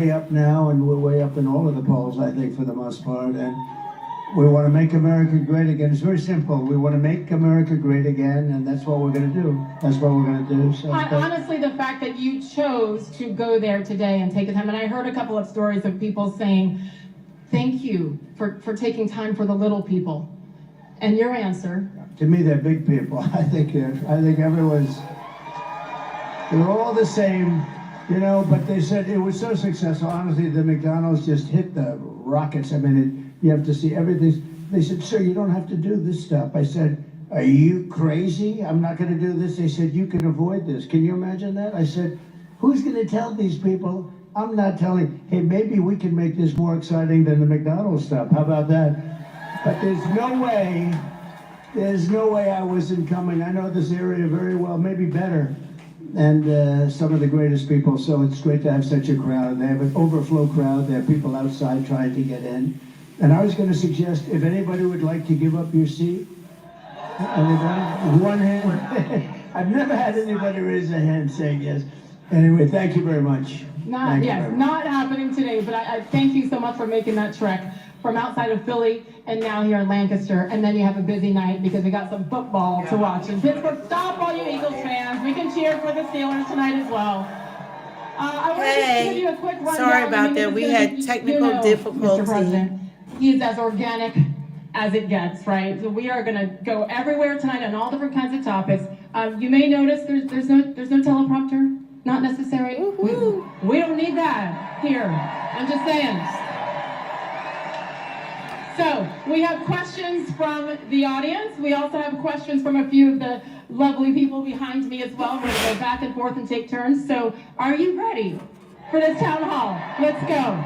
way up now, and we're way up in all of the polls, I think, for the most part. And we want to make America great again. It's very simple. We want to make America great again, and that's what we're going to do. That's what we're going to do. So, honestly, the fact that you chose to go there today and take the time, and I heard a couple of stories of people saying, thank you for taking time for the little people. And your answer? To me, they're big people. I think everyone's, they're all the same, you know, but they said it was so successful. Honestly, the McDonald's just hit the rockets. I mean, you have to see everything. They said, sir, you don't have to do this stuff. I said, are you crazy? I'm not going to do this. They said, you can avoid this. Can you imagine that? I said, who's going to tell these people? I'm not telling. Hey, maybe we can make this more exciting than the McDonald's stuff. How about that? But there's no way I wasn't coming. I know this area very well, maybe better, and some of the greatest people. So it's great to have such a crowd. They have an overflow crowd. There are people outside trying to get in. And I was going to suggest, if anybody would like to give up your seat, anybody? One hand. I've never had anybody raise a hand saying yes. Anyway, thank you very much. Not happening today, but I thank you so much for making that trek from outside of Philly and now here in Lancaster. And then you have a busy night because we got some football to watch. And Pittsburgh, stop all you Eagles fans. We can cheer for the Steelers tonight as well. I want to give you a quick rundown. Sorry about that. We had technical difficulty. Mr. President, he is as organic as it gets, right? So we are going to go everywhere tonight on all different kinds of topics. You may notice there's no teleprompter. Not necessary. We don't need that here. I'm just saying. So we have questions from the audience. We also have questions from a few of the lovely people behind me as well. We're going to go back and forth and take turns. So are you ready for this town hall? Let's go.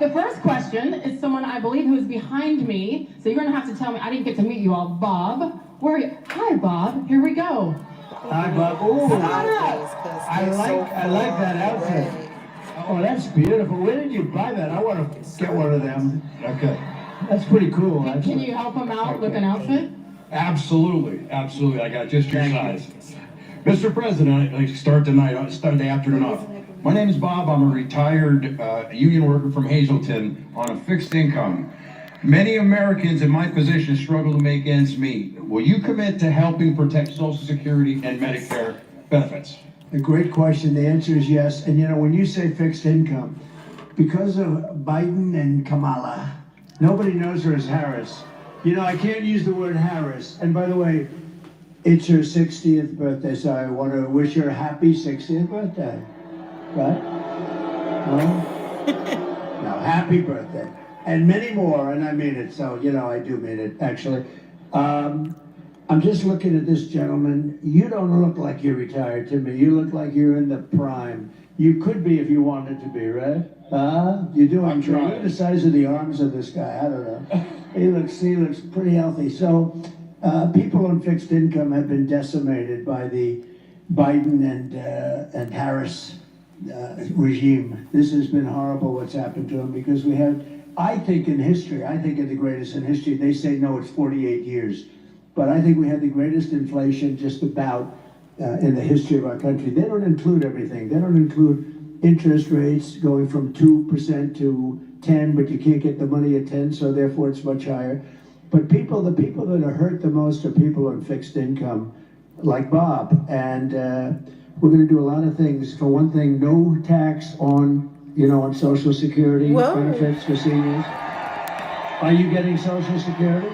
The first question is someone I believe who is behind me. So you're going to have to tell me. I didn't get to meet you all. Bob, where are you? Hi, Bob. Here we go. Hi, Bob. Ooh, I like that outfit. Oh, that's beautiful. Where did you buy that? I want to get one of them. Okay. That's pretty cool. Can you help him out with an outfit? Absolutely. I got just your size. Mr. President, I start the afternoon off. My name is Bob. I'm a retired union worker from Hazleton on a fixed income. Many Americans in my position struggle to make ends meet. Will you commit to helping protect Social Security and Medicare benefits? A great question. The answer is yes. And you know, when you say fixed income, because of Biden and Kamala, nobody knows her as Harris. You know, I can't use the word Harris. And by the way, it's her 60th birthday, so I want to wish her a happy 60th birthday. Right? No, happy birthday. And many more, and I mean it, so, you know, I do mean it, actually. I'm just looking at this gentleman. You don't look like you're retired to me. You look like you're in the prime. You could be if you wanted to be, right? You do. I'm trying. Look at the size of the arms of this guy. I don't know. He looks pretty healthy. So people on fixed income have been decimated by the Biden and Harris regime. This has been horrible what's happened to them because we have, I think in history, I think of the greatest in history. They say, no, it's 48 years. But I think we had the greatest inflation just about in the history of our country. They don't include everything. They don't include interest rates going from 2% to 10, but you can't get the money at 10, so therefore it's much higher. But the people that are hurt the most are people on fixed income, like Bob. And we're going to do a lot of things. For one thing, no tax on Social Security benefits for seniors. Are you getting Social Security?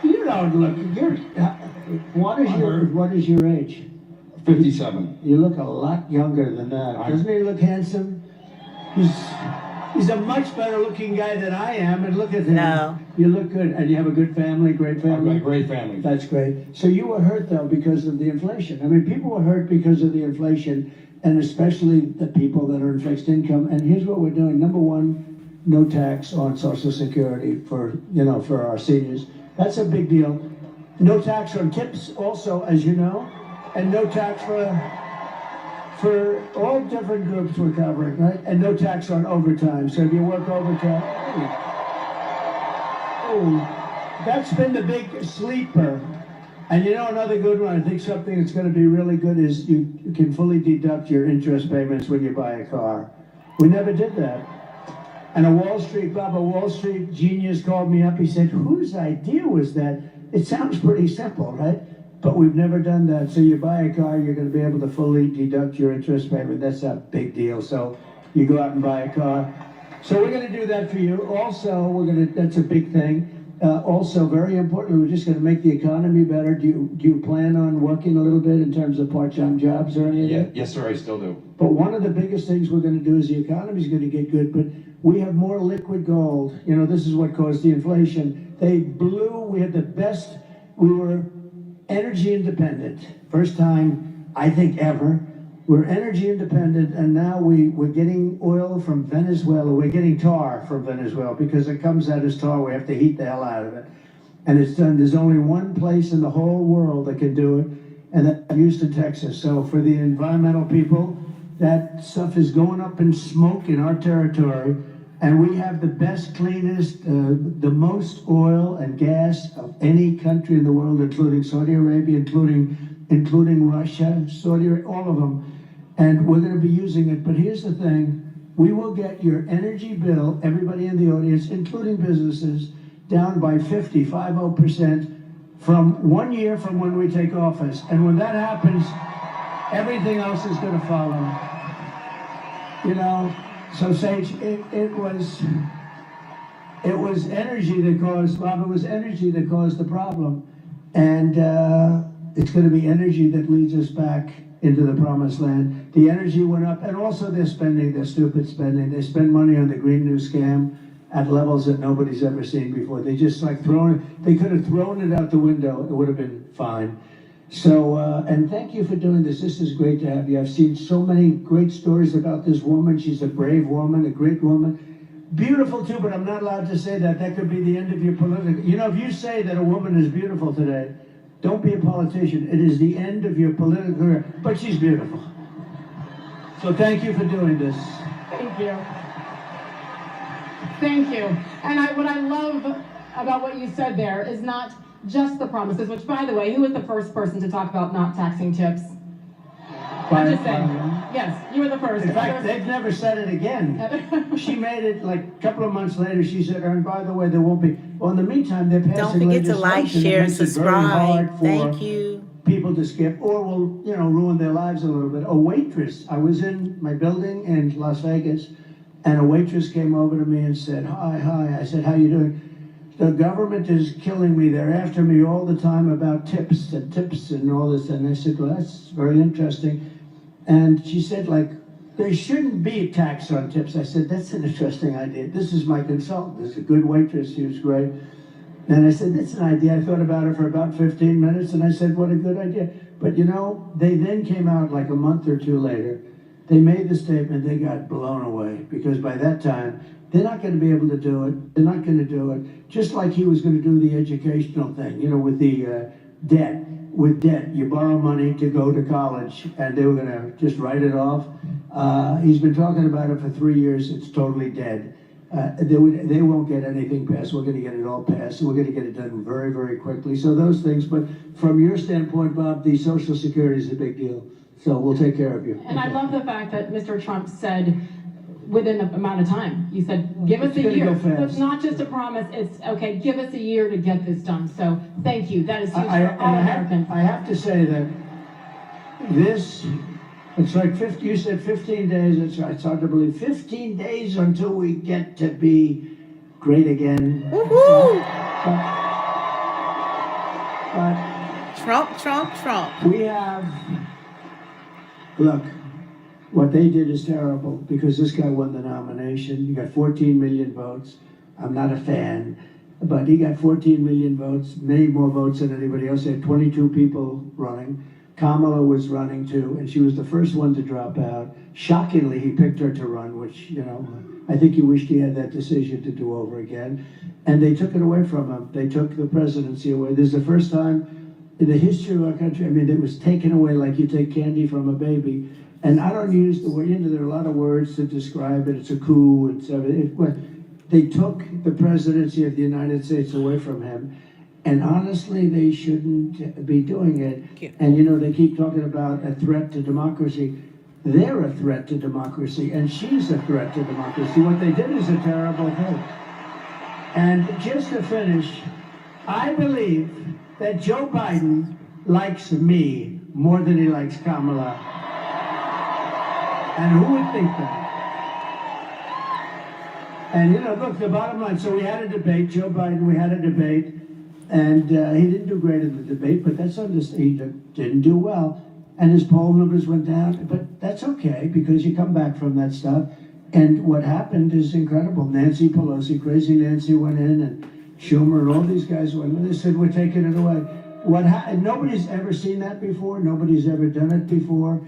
You don't look. What is your age? 57. You look a lot younger than that. Doesn't he look handsome? He's a much better looking guy than I am. And look at him. No. You look good, and you have a good family, great family. I've got a great family. That's great. So you were hurt though because of the inflation. I mean, people were hurt because of the inflation, and especially the people that are in fixed income. And here's what we're doing. Number one, no tax on Social Security for our seniors. That's a big deal. No tax on tips also, as you know, and no tax for all different groups we're covering, right? And no tax on overtime. So if you work overtime, that's been the big sleeper. And you know another good one, I think something that's going to be really good is you can fully deduct your interest payments when you buy a car. We never did that. And a Wall Street genius called me up. He said, whose idea was that? It sounds pretty simple, right? But we've never done that. So you buy a car, you're going to be able to fully deduct your interest payment. That's a big deal. So you go out and buy a car. So we're going to do that for you. Also, that's a big thing. Also, very importantly, we're just going to make the economy better. Do you plan on working a little bit in terms of part-time jobs or anything? Yeah, yes, sir, I still do. But one of the biggest things we're going to do is the economy's going to get good, but we have more liquid gold. You know, this is what caused the inflation. We had the best, we were energy independent. First time, I think, ever. We're energy independent, and now we're getting oil from Venezuela. We're getting tar from Venezuela because it comes out as tar. We have to heat the hell out of it. And it's done. There's only one place in the whole world that can do it, and that's Houston, Texas. So for the environmental people, that stuff is going up in smoke in our territory, and we have the best, cleanest, the most oil and gas of any country in the world, including Saudi Arabia, including Russia, Saudi Arabia, all of them. And we're going to be using it. But here's the thing. We will get your energy bill, everybody in the audience, including businesses, down by 50% from 1 year from when we take office. And when that happens, everything else is going to follow. You know, so Sage, it was energy that caused, Bob, it was energy that caused the problem. And it's going to be energy that leads us back into the promised land. The energy went up, and also their stupid spending. They spend money on the Green New scam at levels that nobody's ever seen before. They just they could have thrown it out the window. It would have been fine. So, and thank you for doing this. This is great to have you. I've seen so many great stories about this woman. She's a brave woman, a great woman. Beautiful too, but I'm not allowed to say that. That could be the end of your political. You know, if you say that a woman is beautiful today, don't be a politician. It is the end of your political career. But she's beautiful. So thank you for doing this. Thank you. Thank you. And what I love about what you said there is not just the promises, which, by the way, who was the first person to talk about not taxing tips? I'm just saying. Yes, you were the first. In fact, they've never said it again. She made it like a couple of months later. She said, and by the way, there won't be. Well, in the meantime, they're passing Don't forget to like, legislation share, that and makes it very hard subscribe. for Thank you. people to skip, or will, you know, ruin their lives a little bit. A waitress. I was in my building in Las Vegas, and a waitress came over to me and said, "Hi." I said, "How you doing?" The government is killing me. They're after me all the time about tips and all this. And I said, well, that's very interesting. And she said, like, there shouldn't be a tax on tips. I said, that's an interesting idea. This is my consultant. This is a good waitress. She was great. And I said, that's an idea. I thought about it for about 15 minutes. And I said, what a good idea. But, you know, they then came out like a month or two later. They made the statement. They got blown away. Because by that time, they're not going to be able to do it. They're not going to do it. Just like he was going to do the educational thing, you know, with the debt. With debt, you borrow money to go to college, and they were going to just write it off. He's been talking about it for 3 years. It's totally dead. They won't get anything passed. We're going to get it all passed. We're going to get it done very, very quickly. So those things. But from your standpoint, Bob, the Social Security is a big deal. So we'll take care of you. And I love the fact that Mr. Trump said, within the amount of time. You said, give us a year. So it's not just a promise, it's, okay, give us a year to get this done. So thank you. That is huge for all Americans. I have to say that this, it's like 50, you said 15 days, it's hard to believe. 15 days until we get to be great again. Woohoo! But Trump. we have, look, what they did is terrible because this guy won the nomination. He got 14 million votes. I'm not a fan, but he got 14 million votes, many more votes than anybody else. He had 22 people running. Kamala was running too, and she was the first one to drop out. Shockingly, he picked her to run, which, you know, I think he wished he had that decision to do over again. And they took it away from him. They took the presidency away. This is the first time in the history of our country, I mean, it was taken away like you take candy from a baby. And I don't use the word, you know, there are a lot of words to describe it. It's a coup, it's everything. They took the presidency of the United States away from him. And honestly, they shouldn't be doing it. And, you know, they keep talking about a threat to democracy. they're a threat to democracy, and she's a threat to democracy. What they did is a terrible thing. And just to finish, I believe that Joe Biden likes me more than he likes Kamala. And who would think that? And you know, look, the bottom line, so we had a debate, Joe Biden, we had a debate, and he didn't do great in the debate, but that's understandable. He didn't do well. And his poll numbers went down, but that's okay, because you come back from that stuff. And what happened is incredible. Nancy Pelosi, crazy Nancy, went in, and Schumer and all these guys went in. They said, we're taking it away. Nobody's ever seen that before. Nobody's ever done it before.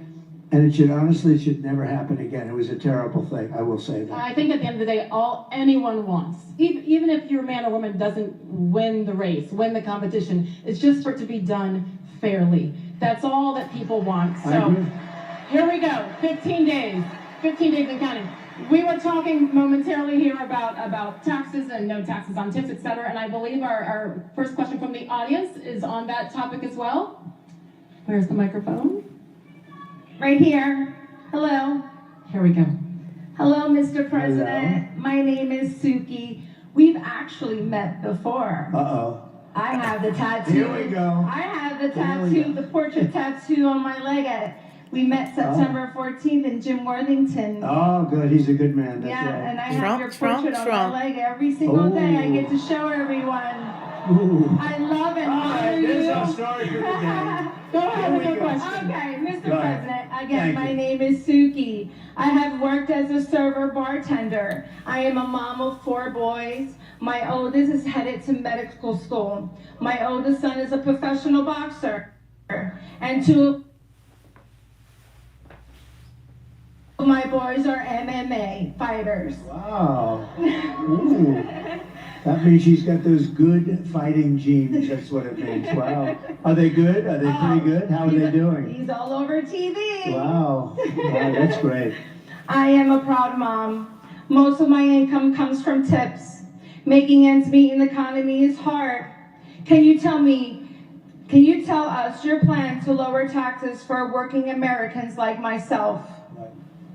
And it should never happen again. It was a terrible thing, I will say that. I think at the end of the day, all anyone wants, even if your man or woman doesn't win the race, win the competition, it's just for it to be done fairly. That's all that people want. So here we go, 15 days and counting. We were talking momentarily here about taxes and no taxes on tips, etc. And I believe our first question from the audience is on that topic as well. Where's the microphone? Right here. Hello. Here we go. Hello, Mr. President. Hello. My name is Suki. We've actually met before. Uh-oh. I have the tattoo. Here we go. I have the Here we tattoo, go. the portrait tattoo on my leg. We met September 14th in Jim Worthington. Oh, good. He's a good man. That's Yeah, right. and I have your Trump, portrait on Trump. my leg every single day. I Ooh. get to show everyone. Ooh. I love and All honor right, you. this is our story for today. Go ahead with Here your we go. question. Okay, Mr. Go ahead. President, again, Thank my you. name is Suki. I have worked as a server bartender. I am a mom of 4 boys. My oldest is headed to medical school. My oldest son is a professional boxer. And 2 of my boys are MMA fighters. Wow. Ooh. That means she's got those good fighting genes. That's what it means. Wow. Are they good? Are they pretty good? How are they doing? He's all over TV. Wow. Wow, that's great. I am a proud mom. Most of my income comes from tips. Making ends meet in the economy is hard. Can you tell us your plan to lower taxes for working Americans like myself?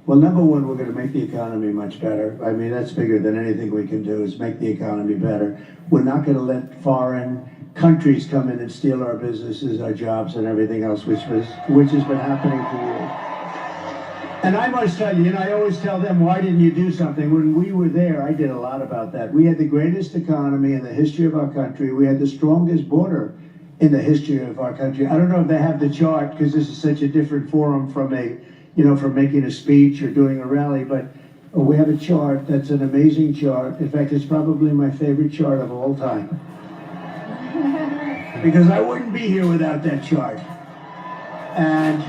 Well, number one, we're going to make the economy much better. I mean, that's bigger than anything we can do, is make the economy better. We're not going to let foreign countries come in and steal our businesses, our jobs, and everything else, which has been happening for years. And I must tell you, I always tell them, why didn't you do something? When we were there, I did a lot about that. We had the greatest economy in the history of our country. We had the strongest border in the history of our country. I don't know if they have the chart, because this is such a different forum from from making a speech or doing a rally, but we have a chart that's an amazing chart. In fact, it's probably my favorite chart of all time. Because I wouldn't be here without that chart. And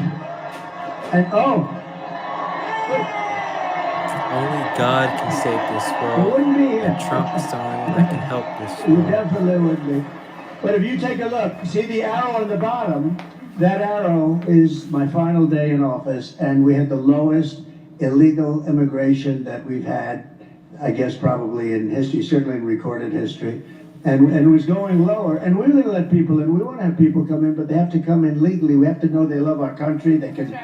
oh, Only God can save this I world, wouldn't be here. and Trump is the only one that can help this You world. definitely would be. But if you take a look, see the arrow on the bottom? That arrow is my final day in office, and we had the lowest illegal immigration that we've had, I guess probably in history, certainly in recorded history. And it was going lower. And we're going to let people in. We want to have people come in, but they have to come in legally. We have to know they love our country. They can.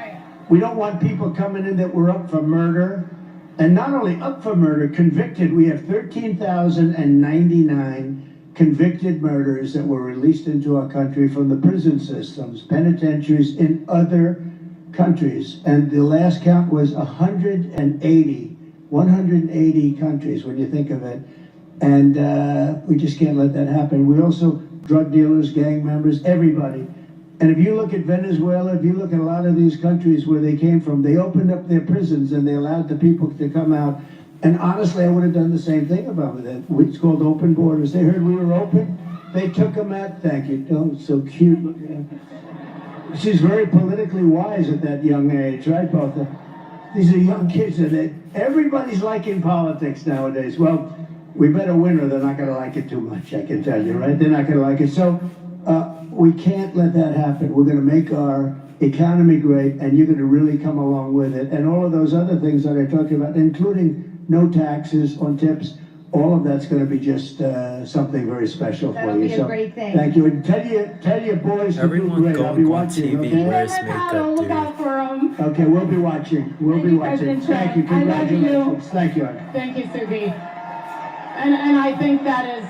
We don't want people coming in that were up for murder. And not only up for murder, convicted. We have 13,099 convicted murderers that were released into our country from the prison systems, penitentiaries in other countries. And the last count was 180 countries when you think of it. And we just can't let that happen. We also, drug dealers, gang members, everybody. And if you look at Venezuela, if you look at a lot of these countries where they came from, they opened up their prisons and they allowed the people to come out. And honestly, I would have done the same thing about it. It's called open borders. They heard we were open. They took them out. Thank you. Oh, so cute. Look at her. She's very politically wise at that young age, right, both of them? These are young kids, and everybody's liking politics nowadays. Well, we better win or they're not going to like it too much, I can tell you, right? They're not going to like it. So we can't let that happen. We're going to make our economy great, and you're going to really come along with it. And all of those other things that I talked about, including no taxes on tips. all of that's gonna be just, something very special for That'll you. be a So, great thing. thank you, and tell your boys to do Everyone great, I'll be going on watching, TV. okay? Where's They're makeup, proud. Look dude? out for them. Okay, we'll be watching, Thank you, President Thank you, Trump. I love you. congratulations, thank you. Thank you, Suki. And I think that is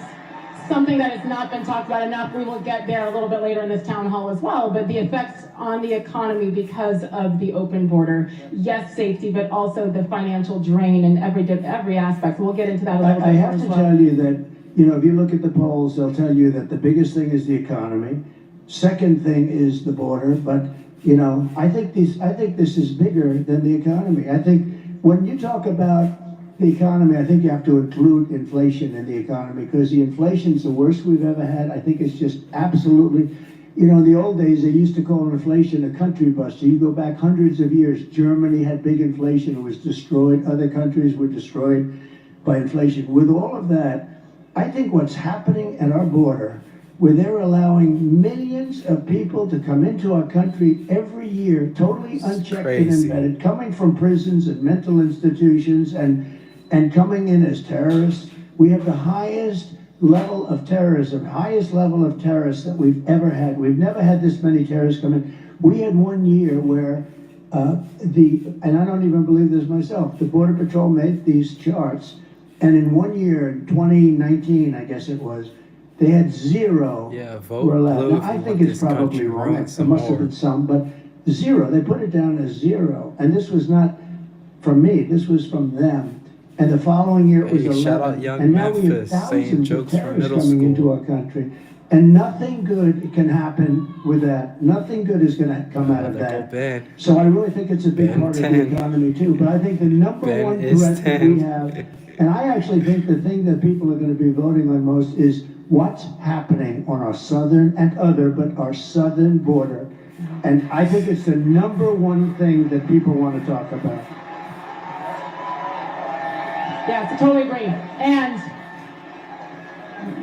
something that has not been talked about enough. We will get there a little bit later in this town hall as well, but the effects on the economy because of the open border. Yes, safety, but also the financial drain and every aspect. We'll get into that a little I bit more have as to well. tell you that, you know, if you look at the polls, they'll tell you that the biggest thing is the economy. Second thing is the border, but, you know, I think this is bigger than the economy. I think when you talk about the economy, I think you have to include inflation in the economy, because the inflation's the worst we've ever had. I think it's just absolutely, you know, in the old days, they used to call inflation a country buster. You go back hundreds of years, Germany had big inflation, it was destroyed. Other countries were destroyed by inflation. With all of that, I think what's happening at our border, where they're allowing millions of people to come into our country every year, totally unchecked crazy. and unvetted, coming from prisons and mental institutions and coming in as terrorists. We have the highest level of terrorism, highest level of terrorists that we've ever had. We've never had this many terrorists come in. We had one year where and I don't even believe this myself, the Border Patrol made these charts, and in one year, in 2019, I guess it was, they had zero Yeah, vote were allowed. blue Now, if I you think want it's this probably country wrong. running There some must have more. been some, but zero. They put it down as zero. And this was not from me. This was from them. And the following year it was Hey, 11. shout out Young and now we have Memphis saying thousands of jokes from terrorists middle coming into school. our country. And nothing good can happen with that. Nothing good is going to come out of There go that. Ben. So I really think it's a big Ben part of 10. the economy too. But I think the number Ben one is threat that 10. we have, and I actually think the thing that people are going to be voting on most is what's happening on our southern and other, but our southern border. And I think it's the number one thing that people want to talk about. Yes, I totally agree. And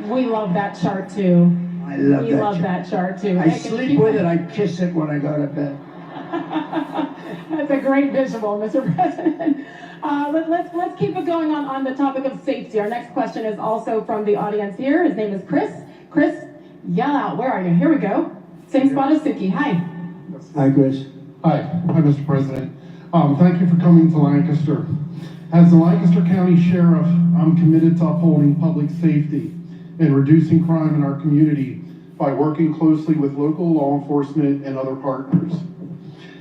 we love that chart too. I love We that. love chart. that chart too. I sleep with it. I kiss it when I go to bed. That's a great visual, Mr. President. Let's keep it going on the topic of safety. Our next question is also from the audience here. His name is Chris. Chris, yell out. Where are you? Here we go. Same spot as Suki. Hi. Hi, Chris. Hi, Mr. President. Thank you for coming to Lancaster. As the Lancaster County Sheriff, I'm committed to upholding public safety and reducing crime in our community by working closely with local law enforcement and other partners.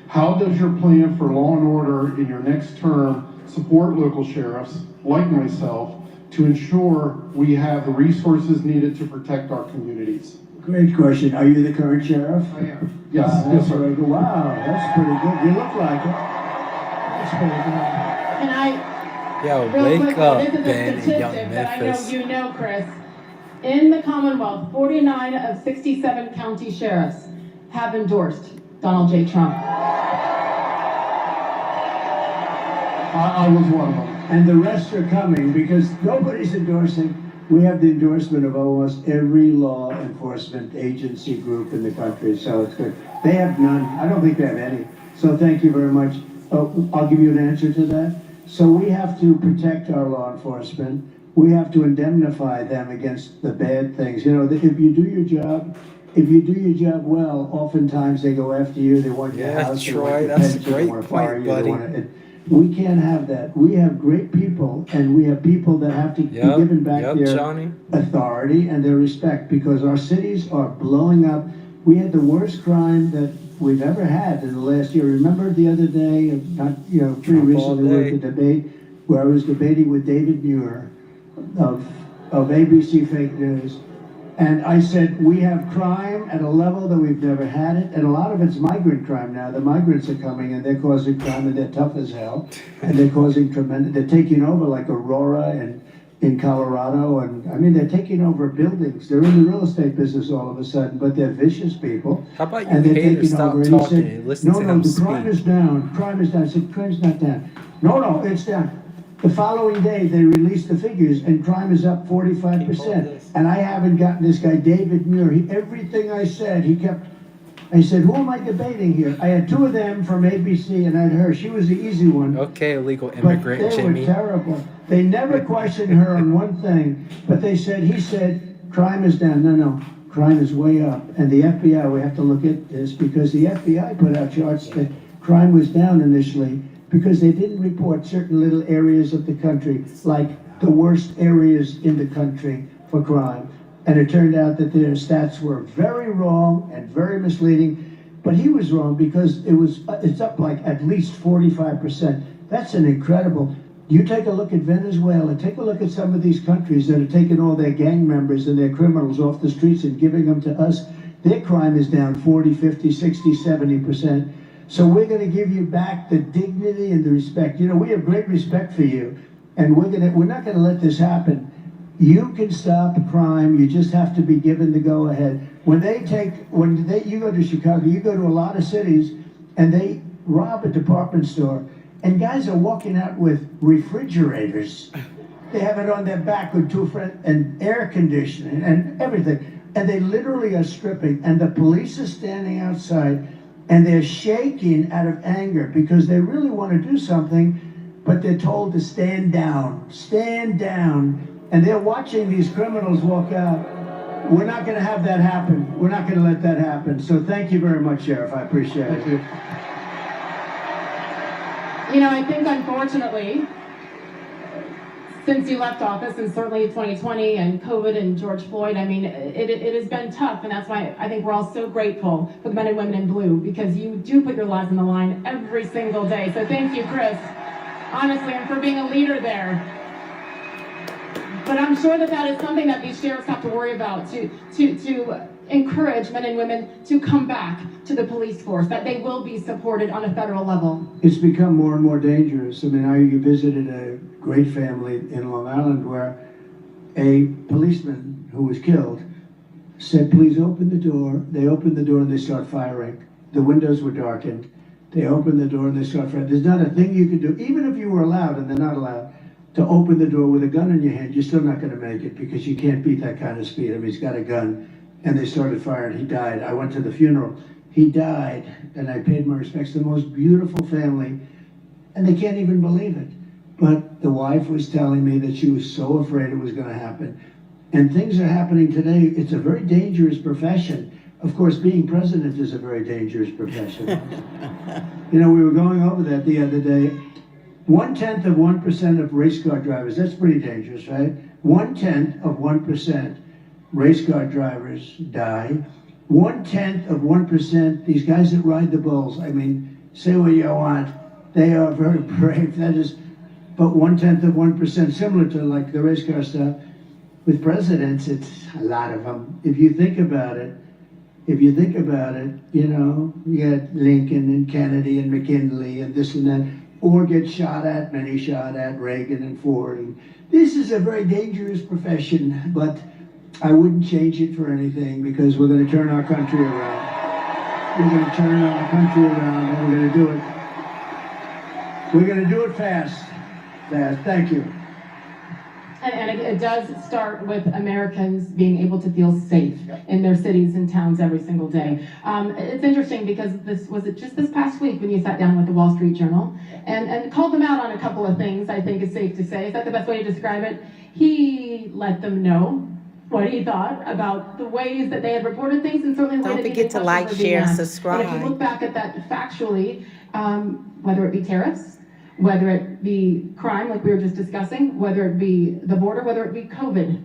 How does your plan for law and order in your next term support local sheriffs, like myself, to ensure we have the resources needed to protect our communities? Great question. Are you the current sheriff? I am. Yes, That's yes, sir. very good. Wow, that's pretty good. You look like it. That's pretty good. Can I Yo, Real wake quickly, up, this is a Ben and Young statistic that I know Memphis. you know, Chris. In the Commonwealth, 49 of 67 county sheriffs have endorsed Donald J. Trump. I was one of them. And the rest are coming because nobody's endorsing. We have the endorsement of almost every law enforcement agency group in the country, so it's good. They have none. I don't think they have any. So thank you very much. I'll give you an answer to that. So we have to protect our law enforcement. We have to indemnify them against the bad things. You know, if you do your job well, oftentimes they go after you. They want your Yeah, house. They Troy, want your that's a pension, they great want to fire point, you, they buddy. want we can't have that. We have great people, and we have people that have to be given back their Johnny. authority and their respect, because our cities are blowing up. We had the worst crime that we've ever had in the last year. Remember the other day, pretty recently, we had the debate where I was debating with David Muir of ABC Fake News. And I said, we have crime at a level that we've never had it. And a lot of it's migrant crime now. The migrants are coming and they're causing crime, and they're tough as hell. And they're causing they're taking over like Aurora and in Colorado. And I mean, they're taking over buildings. They're in the real estate business all of a sudden, but they're vicious people. How about you And they're haters taking stop over. talking And he and said, listen to no, him the crime speak? is down. Crime is down. I said, crime's not down. No, it's down. The following day, they released the figures, and crime is up 45%. And I haven't gotten this guy, David Muir. Everything I said, he kept I said, who am I debating here? I had two of them from ABC and I had her. She was the easy one. Okay, illegal But immigrant, they Jimmy. were terrible. They never questioned her on one thing, but he said, crime is down. No, crime is way up. And the FBI, we have to look at this because the FBI put out charts that crime was down initially because they didn't report certain little areas of the country, like the worst areas in the country for crime. And it turned out that their stats were very wrong and very misleading. But he was wrong because it's up like at least 45%. That's an incredible. You take a look at Venezuela, take a look at some of these countries that are taking all their gang members and their criminals off the streets and giving them to us. Their crime is down 40, 50, 60, 70%. So we're going to give you back the dignity and the respect. You know, we have great respect for you, and we're not going to let this happen. You can stop crime. You just have to be given the go-ahead. You go to Chicago, you go to a lot of cities, and they rob a department store, and guys are walking out with refrigerators. They have it on their back with two friends, and air conditioning and everything. And they literally are stripping, and the police are standing outside, and they're shaking out of anger because they really want to do something, but they're told to stand down, and they're watching these criminals walk out. We're not going to have that happen. We're not going to let that happen. So thank you very much, Sheriff. I appreciate it. You know, I think unfortunately, since you left office, and certainly 2020 and COVID and George Floyd, I mean, it has been tough, and that's why I think we're all so grateful for the men and women in blue, because you do put your lives on the line every single day. So thank you, Chris, honestly, and for being a leader there. But I'm sure that is something that these sheriffs have to worry about, to encourage men and women to come back to the police force, that they will be supported on a federal level. It's become more and more dangerous. I mean, I visited a great family in Long Island where a policeman who was killed said, please open the door. They opened the door and they start firing. The windows were darkened. They opened the door and they start firing. There's not a thing you could do, even if you were allowed, and they're not allowed, to open the door with a gun in your hand. You're still not going to make it because you can't beat that kind of speed. I mean, he's got a gun. And they started firing. He died. I went to the funeral. He died, and I paid my respects to the most beautiful family, and they can't even believe it. But the wife was telling me that she was so afraid it was going to happen. And things are happening today. It's a very dangerous profession. Of course, being president is a very dangerous profession. You know, we were going over that the other day. 0.1% of race car drivers, that's pretty dangerous, right? 0.1% race car drivers die. 0.1%, these guys that ride the bulls, I mean, say what you want, they are very brave. That is, but 0.1%, similar to like the race car stuff. With presidents, it's a lot of them. If you think about it, you know, you got Lincoln and Kennedy and McKinley and this and that, or get shot at, many shot at, Reagan and Ford. And this is a very dangerous profession, but I wouldn't change it for anything because we're going to turn our country around. We're going to turn our country around, and we're going to do it. We're going to do it fast. Thank you. And it does start with Americans being able to feel safe in their cities and towns every single day. It's interesting because was just this past week when you sat down with the Wall Street Journal and called them out on a couple of things, I think is safe to say. Is that the best way to describe it? He let them know what he thought about the ways that they had reported things, and certainly the way Don't that forget to like, share, and And if subscribe. you look back at that factually, whether it be tariffs, whether it be crime, like we were just discussing, whether it be the border, whether it be COVID,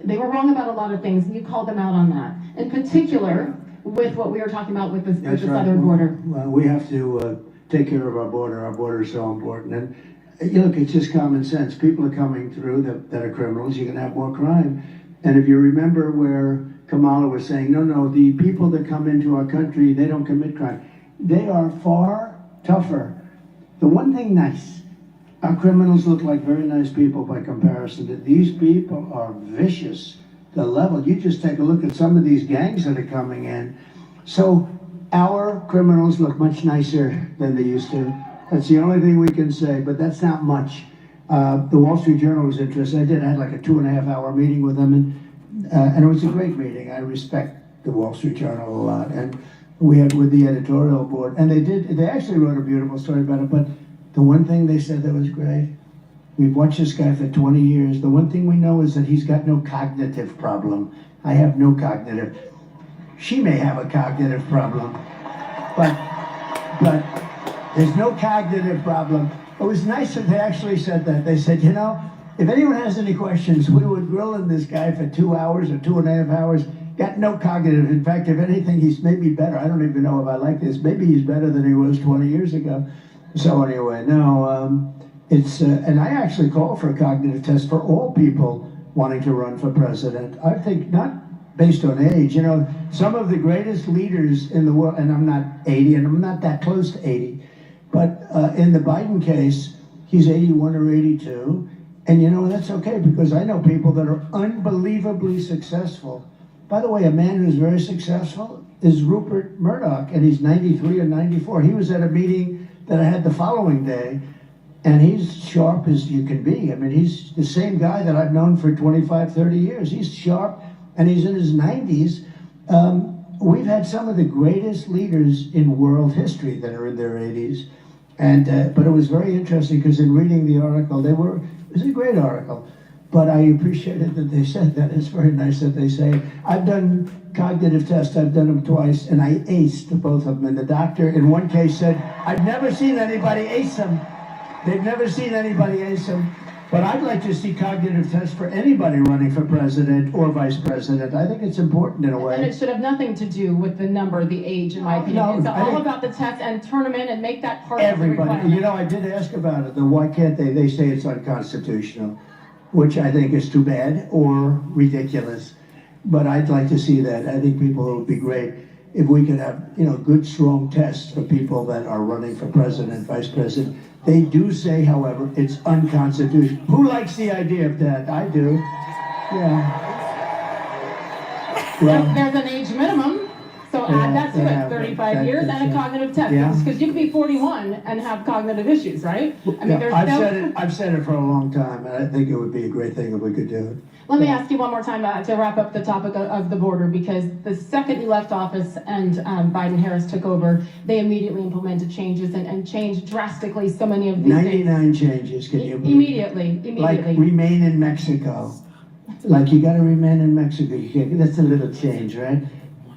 they were wrong about a lot of things, and you called them out on that. In particular, with what we were talking about with the southern border. Well, we have to take care of our border. Our border is so important. And you look, it's just common sense. People are coming through that are criminals. You're going to have more crime. And if you remember where Kamala was saying, no, the people that come into our country, they don't commit crime. They are far tougher. The one thing nice, our criminals look like very nice people by comparison to these people are vicious. The level, you just take a look at some of these gangs that are coming in. So our criminals look much nicer than they used to. That's the only thing we can say, but that's not much. The Wall Street Journal was interested. I had like a 2.5-hour meeting with them, and it was a great meeting. I respect the Wall Street Journal a lot. And we had with the editorial board, and they actually wrote a beautiful story about it, but the one thing they said that was great, we've watched this guy for 20 years, the one thing we know is that he's got no cognitive problem. I have no cognitive. She may have a cognitive problem, but there's no cognitive problem. It was nice that they actually said that. They said, you know, if anyone has any questions, we were grilling this guy for 2 hours or 2.5 hours. Got no cognitive. In fact, if anything, he's maybe better. I don't even know if I like this. Maybe he's better than he was 20 years ago. So anyway, no, it's, and I actually call for a cognitive test for all people wanting to run for president. I think not based on age. You know, some of the greatest leaders in the world, and I'm not 80, and I'm not that close to 80, but in the Biden case, he's 81 or 82. And you know, that's okay, because I know people that are unbelievably successful. By the way, a man who's very successful is Rupert Murdoch, and he's 93 or 94. He was at a meeting that I had the following day, and he's sharp as you can be. I mean, he's the same guy that I've known for 25, 30 years. He's sharp, and he's in his 90s. We've had some of the greatest leaders in world history that are in their 80s. And but it was very interesting, because in reading the article, it was a great article, but I appreciated that they said that. It's very nice that they say, I've done cognitive tests, I've done them twice, and I aced both of them. And the doctor in one case said, I've never seen anybody ace them. They've never seen anybody ace them. But I'd like to see cognitive tests for anybody running for president or vice president. I think it's important in a way. And it should have nothing to do with the number, the age, in my opinion. No, It's I all think about the test, and turn them in and make that part of the everybody. requirement. You know, I did ask about it, then why can't they? They say it's unconstitutional, which I think is too bad or ridiculous. But I'd like to see that. I think people, it would be great if we could have, you know, good, strong tests for people that are running for president, vice president. They do say, however, it's unconstitutional. Who likes the idea of that? I do. Yeah. Well, There's an age minimum, so add that to yeah, it, 35 years and a that's, cognitive test. yeah. Because you could be 41 and have cognitive issues, right? I mean, there's I've said it for a long time, and I think it would be a great thing if we could do it. Let me ask you one more time to wrap up the topic of the border, because the second you left office and Biden-Harris took over, they immediately implemented changes and changed drastically so many of these 99 changes, can you believe? Immediately. Like remain in Mexico. Like you gotta remain in Mexico. You can't, that's a little change, right?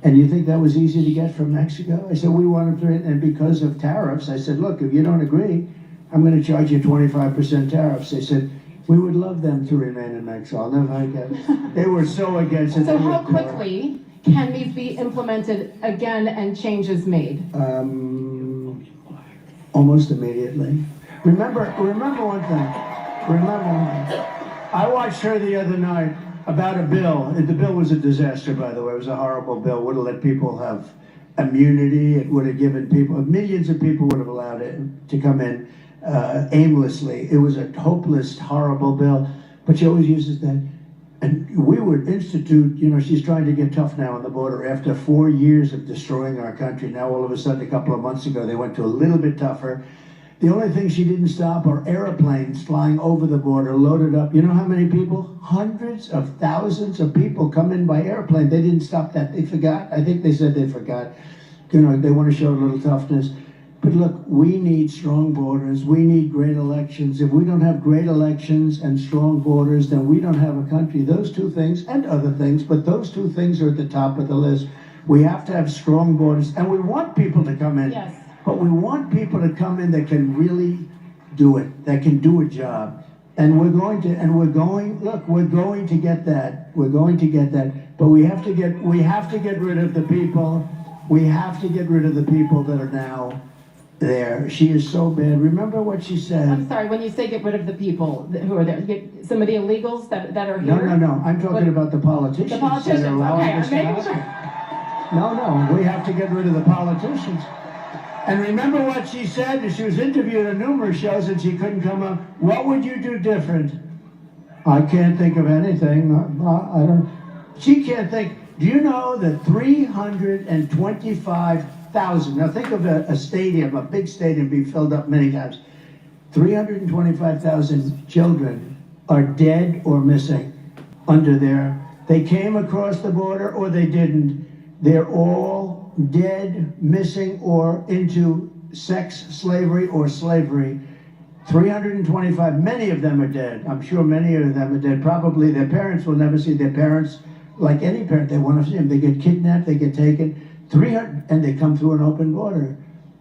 And you think that was easy to get from Mexico? I said, we wanted to, and because of tariffs, I said, look, if you don't agree, I'm gonna charge you 25% tariffs. They said, we would love them to remain in Mexico. I'll never forget. They were so against it. So how quickly can these be implemented again and changes made? Almost immediately. Remember one thing. I watched her the other night about a bill. The bill was a disaster, by the way. It was a horrible bill. Would have let people have immunity. It would have given people, millions of people would have allowed it to come in aimlessly. It was a hopeless, horrible bill. But she always uses that. And we would institute, you know, she's trying to get tough now on the border after 4 years of destroying our country. Now, all of a sudden, a couple of months ago, they went to a little bit tougher. The only thing she didn't stop are airplanes flying over the border, loaded up. You know how many people? Hundreds of thousands of people come in by airplane. They didn't stop that. They forgot. I think they said they forgot. You know, they want to show a little toughness. But look, we need strong borders. We need great elections. If we don't have great elections and strong borders, then we don't have a country. Those two things, and other things, but those two things are at the top of the list. We have to have strong borders, and we want people to come in. Yes. But we want people to come in that can really do it, that can do a job. And we're going to get that. We're going to get that. But we have to get rid of the people. We have to get rid of the people that are now there. She is so bad. Remember what she said. I'm sorry, when you say get rid of the people who are there, some of the illegals that are here? No. I'm talking about the politicians. The politicians, that are allowing okay, this I'm to making sure. happen. No, we have to get rid of the politicians. And remember what she said? She was interviewed on numerous shows and she couldn't come up. What would you do different? I can't think of anything. I don't. She can't think. Do you know that 325,000, now think of a stadium, a big stadium being filled up many times. 325,000 children are dead or missing under there. They came across the border or they didn't. They're all dead, missing, or into sex slavery or slavery. 325, many of them are dead. I'm sure many of them are dead. Probably their parents will never see their parents. Like any parent, they want to see them. They get kidnapped, they get taken. 300, and they come through an open border.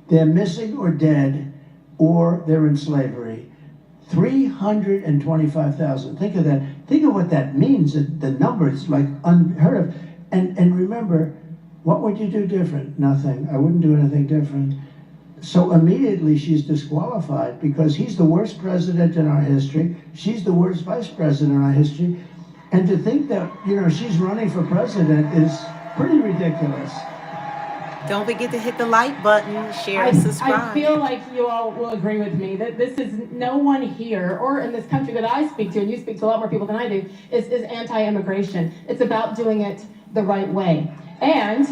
They're missing or dead, or they're in slavery. 325,000. Think of that. Think of what that means. The number is like unheard of. And remember, what would you do different? Nothing. I wouldn't do anything different. So immediately she's disqualified because he's the worst president in our history. She's the worst vice president in our history. And to think that, she's running for president is pretty ridiculous. Don't forget to hit the like button, share, and subscribe. I feel like you all will agree with me that this is no one here or in this country that I speak to, and you speak to a lot more people than I do, is anti-immigration. It's about doing it the right way. And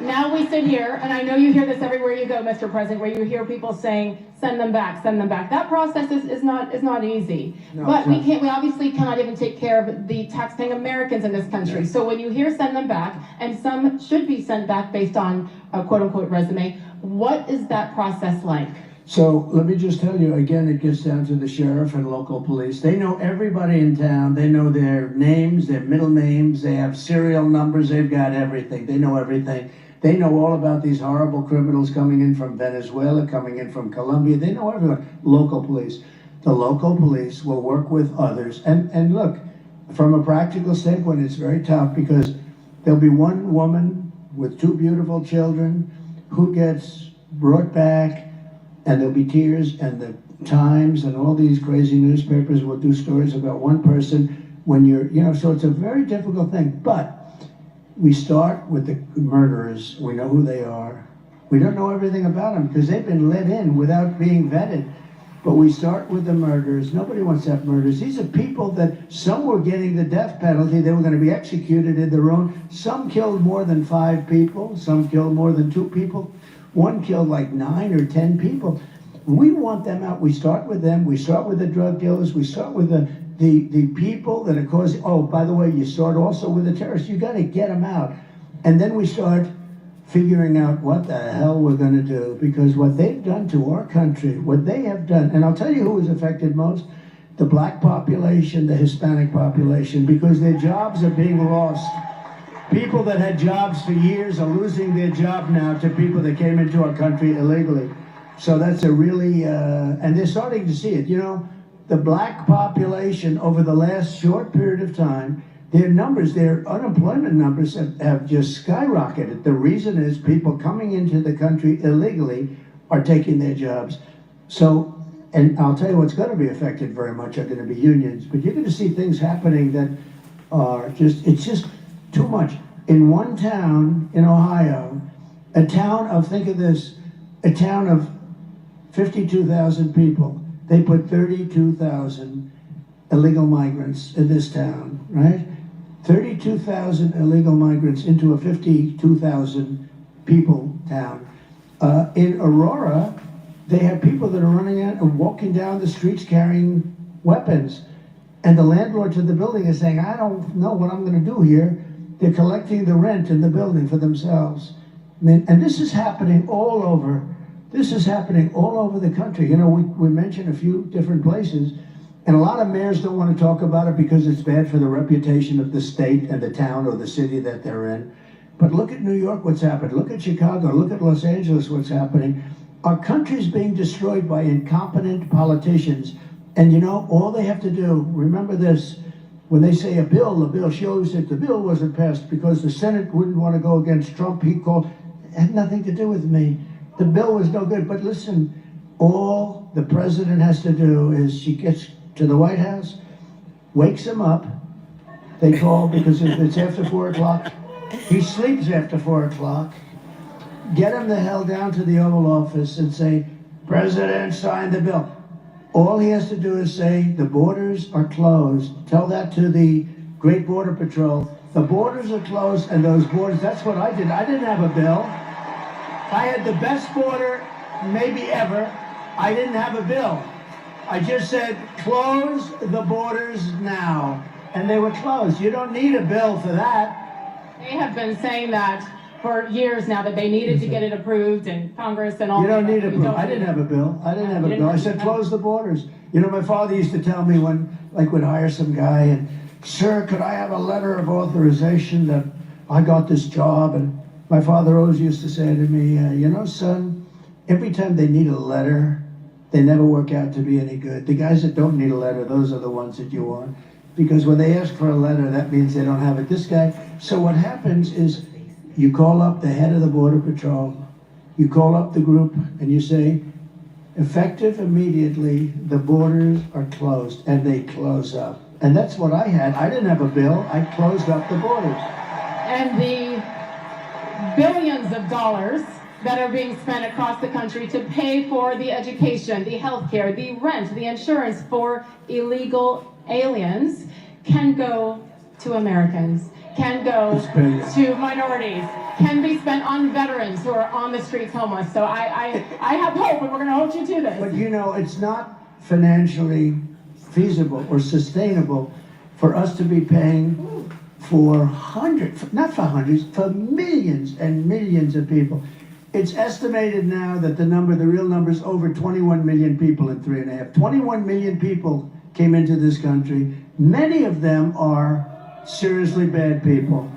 now we sit here, and I know you hear this everywhere you go, Mr. President, where you hear people saying, send them back, send them back. That process is not easy. No, but we obviously cannot even take care of the taxpaying Americans in this country. So when you hear send them back, and some should be sent back based on a quote unquote resume, what is that process like? So let me just tell you, again, it gets down to the sheriff and local police. They know everybody in town. They know their names, their middle names. They have serial numbers. They've got everything. They know everything. They know all about these horrible criminals coming in from Venezuela, coming in from Colombia. They know everyone. Local police. The local police will work with others. And look, from a practical standpoint, it's very tough because there'll be one woman with 2 beautiful children who gets brought back, and there'll be tears, and the Times and all these crazy newspapers will do stories about one person when so it's a very difficult thing. But we start with the murderers. We know who they are. We don't know everything about them because they've been let in without being vetted. But we start with the murderers. Nobody wants to have murders. These are people that some were getting the death penalty. They were going to be executed in their own. Some killed more than 5 people. Some killed more than 2 people. One killed like 9 or 10 people. We want them out. We start with them. We start with the drug dealers. We start with the people that are causing, oh, by the way, you start also with the terrorists. You got to get them out. And then we start figuring out what the hell we're going to do, because what they've done to our country, what they have done, and I'll tell you who is affected most, the black population, the Hispanic population, because their jobs are being lost. People that had jobs for years are losing their job now to people that came into our country illegally. So that's a really, and they're starting to see it. The black population over the last short period of time, their unemployment numbers have just skyrocketed. The reason is people coming into the country illegally are taking their jobs. So, and I'll tell you what's going to be affected very much are going to be unions. But you're going to see things happening that are it's just too much. In one town in Ohio, a town of 52,000 people, they put 32,000 illegal migrants in this town, right? 32,000 illegal migrants into a 52,000 people town. In Aurora, they have people that are running out and walking down the streets carrying weapons. And the landlords of the building are saying, I don't know what I'm going to do here. They're collecting the rent in the building for themselves. And this is happening all over. This is happening all over the country. We mentioned a few different places. And a lot of mayors don't want to talk about it because it's bad for the reputation of the state and the town or the city that they're in. But look at New York, what's happened. Look at Chicago. Look at Los Angeles, what's happening. Our country's being destroyed by incompetent politicians. And all they have to do, remember this, when they say a bill shows that the bill wasn't passed because the Senate wouldn't want to go against Trump. It had nothing to do with me. The bill was no good. But listen, all the president has to do is she gets to the White House, wakes him up. They call because if it's after 4 o'clock, he sleeps after 4 o'clock. Get him the hell down to the Oval Office and say, President, sign the bill. All he has to do is say, the borders are closed. Tell that to the Great Border Patrol. The borders are closed, and those borders, that's what I did. I didn't have a bill. I had the best border maybe ever. I didn't have a bill. I just said, close the borders now. And they were closed. You don't need a bill for that. They have been saying that for years now that they needed to get it approved in Congress and all. You don't need a We bill. I didn't have a bill. I didn't have a bill. I said, close the borders. You know, my father used to tell me when, like, would hire some guy and, sir, could I have a letter of authorization that I got this job? And my father always used to say to me, you know, son, every time they need a letter, they never work out to be any good. The guys that don't need a letter, those are the ones that you want. Because when they ask for a letter, that means they don't have it. This guy, so what happens is you call up the head of the Border Patrol, you call up the group, and you say, effective immediately, the borders are closed, and they close up. And that's what I had. I didn't have a bill. I closed up the borders. And the billions of dollars that are being spent across the country to pay for the education, the healthcare, the rent, the insurance for illegal aliens can go to Americans, can go to minorities, can be spent on veterans who are on the streets homeless. So I have hope, and we're going to hold you to this. But you know, it's not financially feasible or sustainable for us to be paying for hundreds, not for hundreds, for millions and millions of people. It's estimated now that the real number is over 21 million people in 3.5. 21 million people came into this country. Many of them are seriously bad people.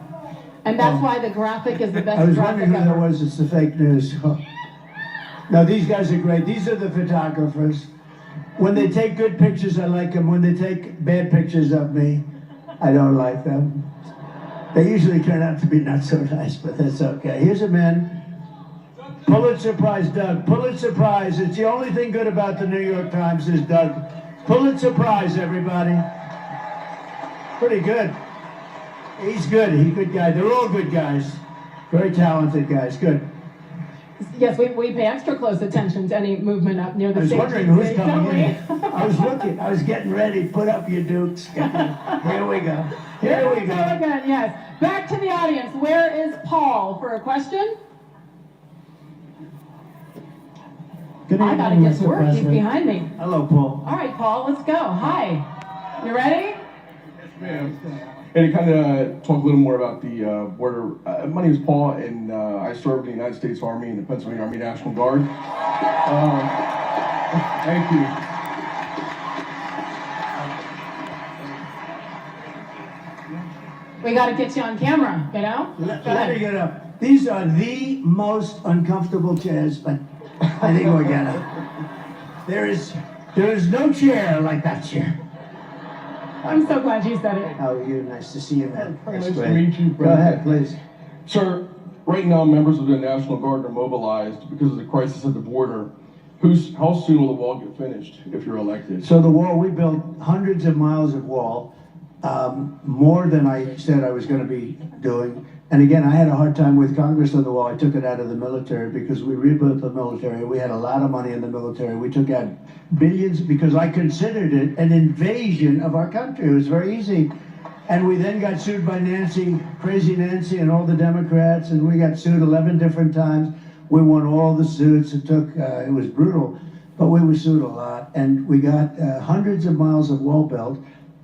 And that's why the graphic is the best I was graphic wondering who that ever. was. It's the fake news. No, these guys are great. These are the photographers. When they take good pictures, I like them. When they take bad pictures of me, I don't like them. They usually turn out to be not so nice, but that's okay. Here's a man. Pulitzer Prize, Doug. Pulitzer Prize. It's the only thing good about the New York Times is Doug. Pulitzer Prize, everybody. Pretty good. He's good. He's a good guy. They're all good guys. Very talented guys. Good. Yes, we pay extra close attention to any movement up near the I was stage. wondering who's Don't coming we? in. I was looking. I was getting ready. Put up your dukes. Here we go. Here we go. Again, yes. Back to the audience. Where is Paul for a question? Good I gotta evening, get to Mr. work. He's President. behind me. Hello, Paul. All right, Paul, let's go. Hi. You ready? And to kind of talk a little more about the border. My name is Paul, and I served in the United States Army and the Pennsylvania Army National Guard. Thank you. We gotta get you on camera, you know? Let me get up. These are the most uncomfortable chairs, but I think we'll get up. There is no chair like that chair. I'm so glad you said it. How are you? Nice to see you, man. Nice That's to great. meet you, Go ahead, please. Sir, right now members of the National Guard are mobilized because of the crisis at the border. How soon will the wall get finished if you're elected? So the wall, we built hundreds of miles of wall, more than I said I was going to be doing. And again, I had a hard time with Congress on the wall. I took it out of the military because we rebuilt the military. We had a lot of money in the military. We took out billions because I considered it an invasion of our country. It was very easy. And we then got sued by Nancy, crazy Nancy, and all the Democrats, and we got sued 11 different times. We won all the suits. It was brutal, but we were sued a lot. And we got hundreds of miles of wall built.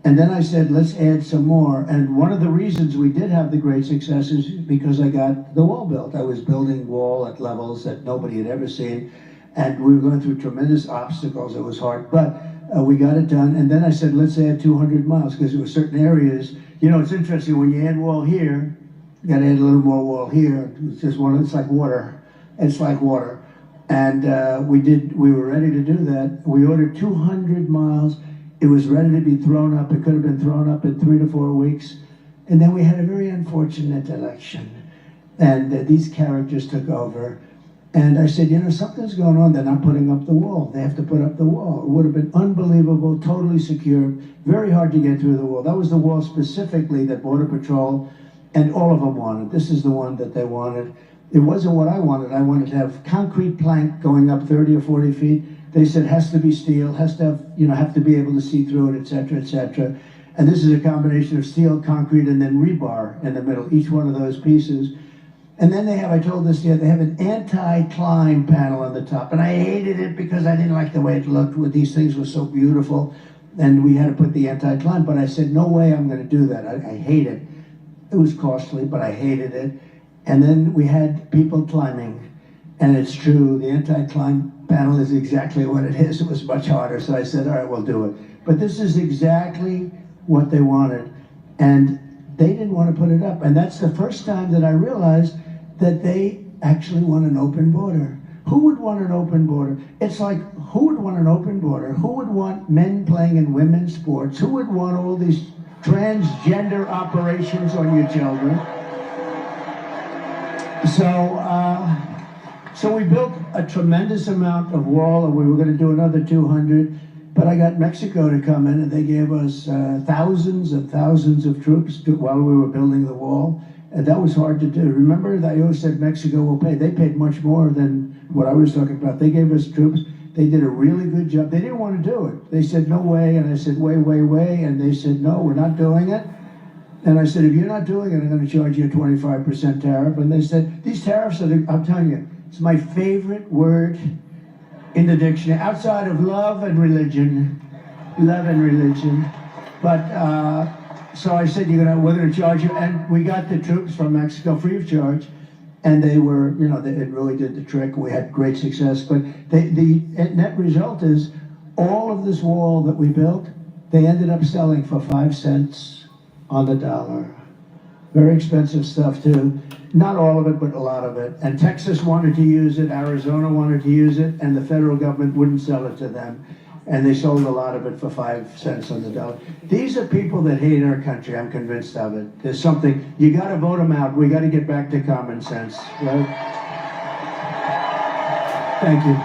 And then I said, let's add some more. And one of the reasons we did have the great success is because I got the wall built. I was building wall at levels that nobody had ever seen. And we were going through tremendous obstacles. It was hard, but we got it done. And then I said, let's add 200 miles because there were certain areas. You know, it's interesting when you add wall here, you got to add a little more wall here. It's just it's like water. It's like water. And we were ready to do that. We ordered 200 miles. It was ready to be thrown up. It could have been thrown up in 3 to 4 weeks. And then we had a very unfortunate election. And these characters took over. And I said, you know, something's going on. They're not putting up the wall. They have to put up the wall. It would have been unbelievable, totally secure, very hard to get through the wall. That was the wall specifically that Border Patrol and all of them wanted. This is the one that they wanted. It wasn't what I wanted. I wanted to have concrete plank going up 30 or 40 feet. They said has to be steel, has to have, have to be able to see through it, et cetera, et cetera. And this is a combination of steel, concrete, and then rebar in the middle, each one of those pieces. And then they have, I told this, they have an anti-climb panel on the top. And I hated it because I didn't like the way it looked. These things were so beautiful. And we had to put the anti-climb. But I said, no way I'm going to do that. I hate it. It was costly, but I hated it. And then we had people climbing. And it's true, the anti-climb panel is exactly what it is. It was much harder, so I said, all right, we'll do it. But this is exactly what they wanted. And they didn't want to put it up. And that's the first time that I realized that they actually want an open border. Who would want an open border? It's like, who would want an open border? Who would want men playing in women's sports? Who would want all these transgender operations on your children? So we built a tremendous amount of wall, and we were going to do another 200, but I got Mexico to come in, and they gave us thousands and thousands of troops while we were building the wall, and that was hard to do. Remember, I always said Mexico will pay. They paid much more than what I was talking about. They gave us troops. They did a really good job. They didn't want to do it. They said, no way, and I said, way, and they said, no, we're not doing it. And I said, if you're not doing it, I'm going to charge you a 25% tariff. And they said, these tariffs are, I'm telling you, it's my favorite word in the dictionary, outside of love and religion. Love and religion. But, so I said, we're going to charge you. And we got the troops from Mexico free of charge. And they were, it really did the trick. We had great success. But the net result is all of this wall that we built, they ended up selling for 5 cents on the dollar. Very expensive stuff too. Not all of it, but a lot of it. And Texas wanted to use it, Arizona wanted to use it, and the federal government wouldn't sell it to them. And they sold a lot of it for 5 cents on the dollar. These are people that hate our country, I'm convinced of it. There's something, you gotta vote them out. We gotta get back to common sense, right? Thank you.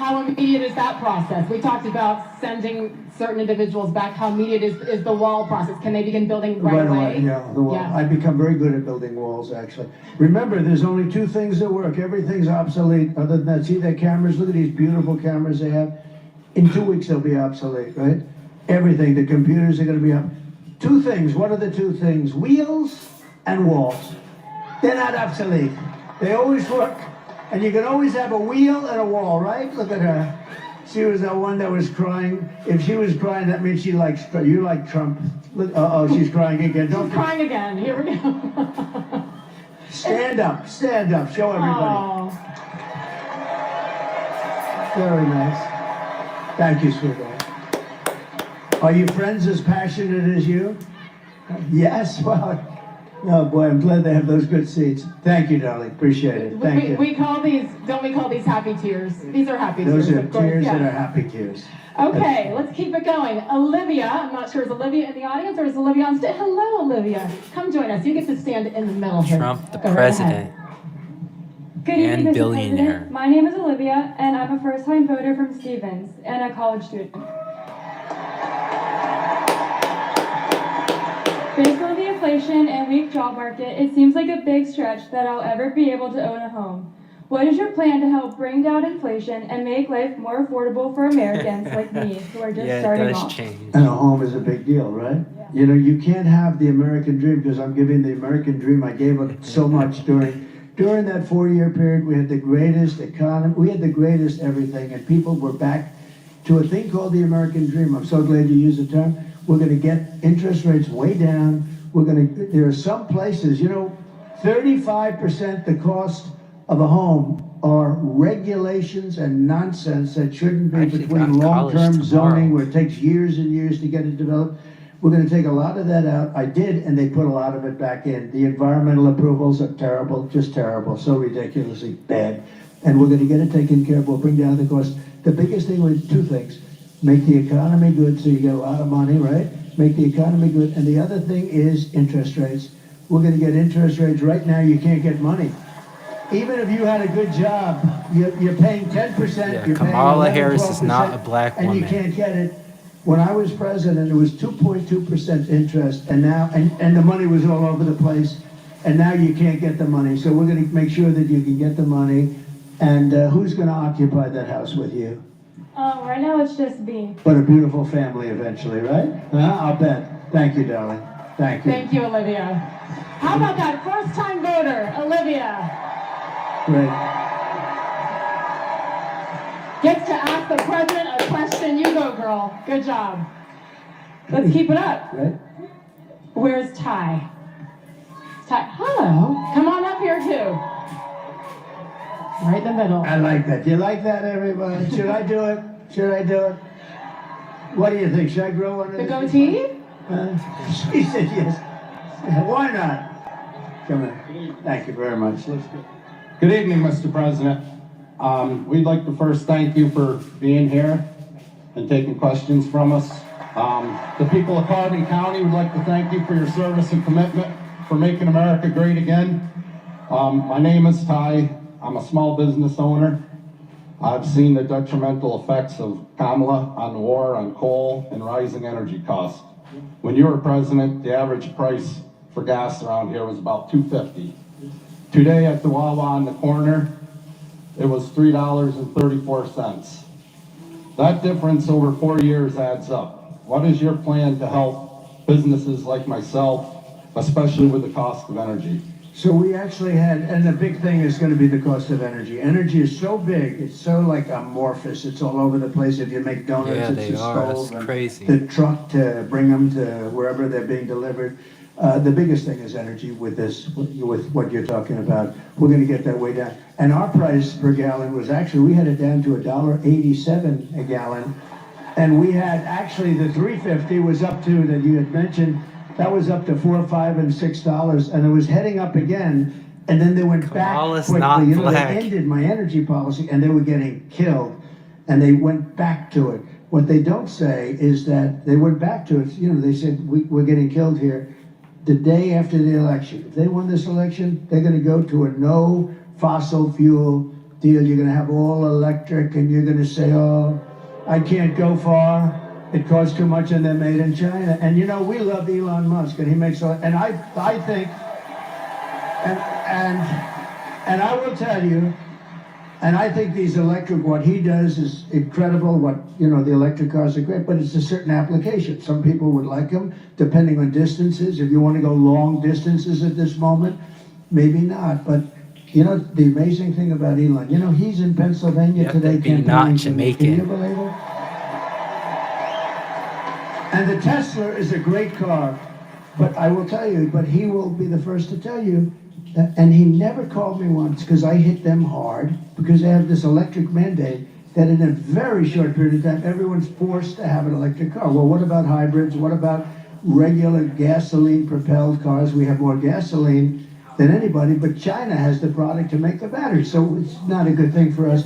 How immediate is that process? We talked about sending certain individuals back. How immediate is the wall process? Can they begin building right away? Yeah, the wall. Yeah. I've become very good at building walls, actually. Remember, there's only 2 things that work. Everything's obsolete. Other than that, see their cameras? Look at these beautiful cameras they have. In 2 weeks, they'll be obsolete, right? Everything. The computers are going to be up. 2 things. What are the 2 things? Wheels and walls. They're not obsolete. They always work. And you can always have a wheel and a wall, right? Look at her. She was the one that was crying. If she was crying, that means she likes, you like Trump. Look, she's crying again. She's crying again. Here we go. Stand up, show everybody. Oh. Very nice. Thank you, sweetheart. Are your friends as passionate as you? Yes, well, oh boy, I'm glad they have those good seats. Thank you, darling, appreciate it, thank you. We call these, don't we call these happy tears? These are happy tears, Those are of course. tears Yeah. that are happy tears. Okay, let's keep it going. Olivia, I'm not sure, is Olivia in the audience or is Olivia on stage? Hello, Olivia. Come join us. You get to stand in the middle here. Trump, the Go right president, Good evening, and Mr. billionaire. President. My name is Olivia, and I'm a first-time voter from Stevens and a college student. Based on the inflation and weak job market, it seems like a big stretch that I'll ever be able to own a home. What is your plan to help bring down inflation and make life more affordable for Americans like me who are just starting it does off? change. And a home is a big deal, right? Yeah. You can't have the American dream, because I'm giving the American dream. I gave up so much during that 4-year period. We had the greatest economy, we had the greatest everything, and people were back to a thing called the American dream. I'm so glad you used the term. We're going to get interest rates way down. There are some places, 35% the cost of a home are regulations and nonsense that shouldn't be Actually between got college long-term zoning tomorrow. where it takes years and years to get it developed. We're going to take a lot of that out. I did, and they put a lot of it back in. The environmental approvals are terrible, just terrible, so ridiculously bad. And we're going to get it taken care of. We'll bring down the cost. The biggest thing was 2 things. Make the economy good so you get a lot of money, right? Make the economy good. And the other thing is interest rates. We're going to get interest rates. Right now, you can't get money. Even if you had a good job, you're paying 10%. Yeah, You're Kamala paying 11, Harris is not 12%, a black and woman. you can't get it. When I was president, it was 2.2% interest, and now, and the money was all over the place, and now you can't get the money. So we're going to make sure that you can get the money. And who's going to occupy that house with you? Right now it's just me. But a beautiful family eventually, right? I'll bet. Thank you, darling. Thank you. Thank you, Olivia. How about that first-time voter, Olivia? Great. Gets to ask the president a question. You go, girl. Good job. Let's keep it up. Right? Where's Ty? Hello. Come on up here too. Right in the middle. I like that. Do you like that, everybody? Should I do it? Should I do it? What do you think? Should I grow one of The these? goatee? She said yes. Why not? Come on. Thank you very much. Let's go. Good evening, Mr. President. We'd like to first thank you for being here and taking questions from us. The people of Carbon County would like to thank you for your service and commitment for making America great again. My name is Ty. I'm a small business owner. I've seen the detrimental effects of Kamala on the war on coal and rising energy costs. When you were president, the average price for gas around here was about $2.50. Today at the Wawa on the corner, it was $3.34. That difference over 4 years adds up. What is your plan to help businesses like myself, especially with the cost of energy? So we actually had, and the big thing is going to be the cost of energy. Energy is so big, it's so like amorphous. It's all over the place. If you make donuts, Yeah, it's they the are. stove, That's and crazy. the truck to bring them to wherever they're being delivered. The biggest thing is energy with this, with what you're talking about. We're going to get that way down. And our price per gallon was actually, we had it down to $1.87 a gallon. And we had actually the $3.50 was up to, that you had mentioned, that was up to $4, $5, and $6, and it was heading up again. And then they went back Kamala's quickly. not You know, black. they ended my energy policy, and they were getting killed. And they went back to it. What they don't say is that they went back to it. You know, they said, we're getting killed here. The day after the election, if they won this election, they're going to go to a no fossil fuel deal. You're going to have all electric, and you're going to say, oh, I can't go far. It costs too much, and they're made in China. And you know, we love Elon Musk, and he makes all. And I think, and I will tell you, and I think these electric, what he does is incredible. What, you know, the electric cars are great, but it's a certain application. Some people would like them, depending on distances. If you want to go long distances at this moment, maybe not. But you know, the amazing thing about Elon, you know, he's in Pennsylvania You have to today be not campaigning. Jamaican. Can you believe it? And the Tesla is a great car, but I will tell you, but he will be the first to tell you, and he never called me once because I hit them hard because they have this electric mandate that in a very short period of time, everyone's forced to have an electric car. Well, what about hybrids? What about regular gasoline-propelled cars? We have more gasoline than anybody, but China has the product to make the batteries, so it's not a good thing for us.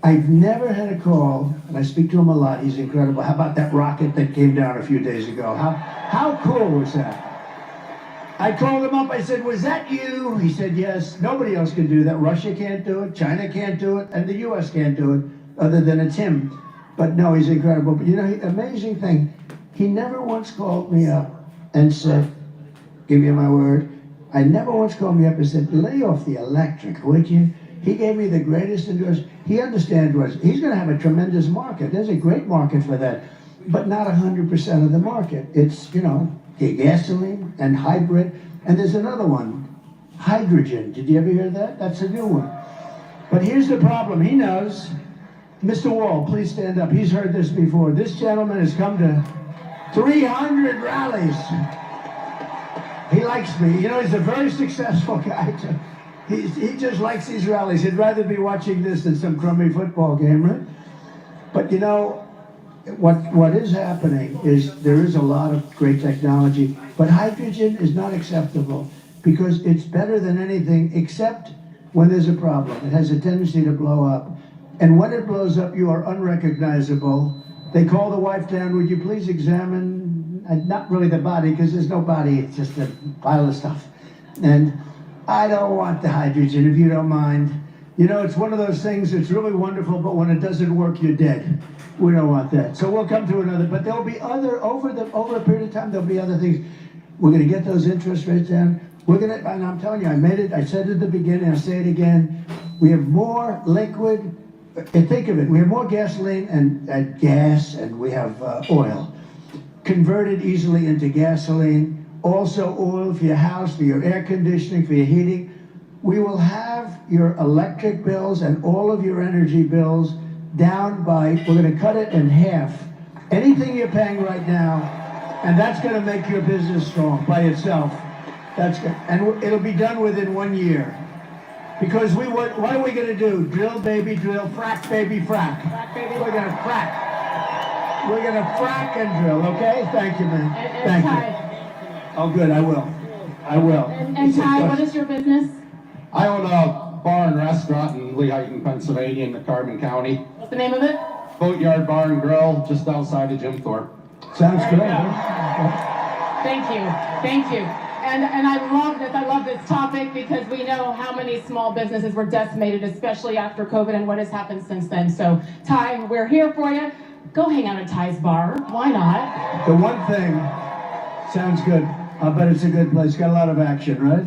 I've never had a call, and I speak to him a lot. He's incredible. How about that rocket that came down a few days ago? How cool was that? I called him up. I said, was that you? He said, yes. Nobody else can do that. Russia can't do it. China can't do it. And the U.S. can't do it, other than it's him. But no, he's incredible. But you know, amazing thing, he never once called me up and said, give you my word, I never once called me up and said, lay off the electric, would you? He gave me the greatest endorsement. He understands what he's going to have a tremendous market. There's a great market for that, but not 100% of the market. It's, you know, gasoline and hybrid, and there's another one, hydrogen. Did you ever hear that? That's a new one. But here's the problem. He knows. Mr. Wall, please stand up. He's heard this before. This gentleman has come to 300 rallies. He likes me. You know, he's a very successful guy. He just likes these rallies. He'd rather be watching this than some crummy football game, right? But you know, what is happening is there is a lot of great technology, but hydrogen is not acceptable because it's better than anything except when there's a problem. It has a tendency to blow up. And when it blows up, you are unrecognizable. They call the wife down, would you please examine, not really the body, because there's no body, it's just a pile of stuff. And I don't want the hydrogen, if you don't mind. You know, it's one of those things, it's really wonderful, but when it doesn't work, you're dead. We don't want that. So we'll come to another, but there'll be other, over a period of time, there'll be other things. We're gonna get those interest rates down. We're gonna, and I'm telling you, I made it, I said it at the beginning, I'll say it again. We have more liquid, think of it, we have more gasoline and gas, and we have oil. Converted easily into gasoline. Also oil for your house, for your air conditioning, for your heating. We will have your electric bills and all of your energy bills down by, we're gonna cut it in half. Anything you're paying right now, and that's gonna make your business strong by itself. That's good. And it'll be done within 1 year. Because what are we going to do? Drill, baby, drill, frack, baby, frack. Frack, baby, We're going to frack. We're going to frack and drill, okay? Thank you, man. And Thank you. Ty, Oh, good, I will. I will. and Ty, what is your business? I own a bar and restaurant in Lehighton, Pennsylvania, in the Carbon County. What's the name of it? Boatyard Bar and Grill, just outside of Jim Thorpe. Sounds good. Thank you, thank you. And I love this. I love this topic because we know how many small businesses were decimated, especially after COVID and what has happened since then. So, Ty, we're here for you. Go hang out at Ty's bar. Why not? The one thing, sounds good. I bet it's a good place. Got a lot of action, right?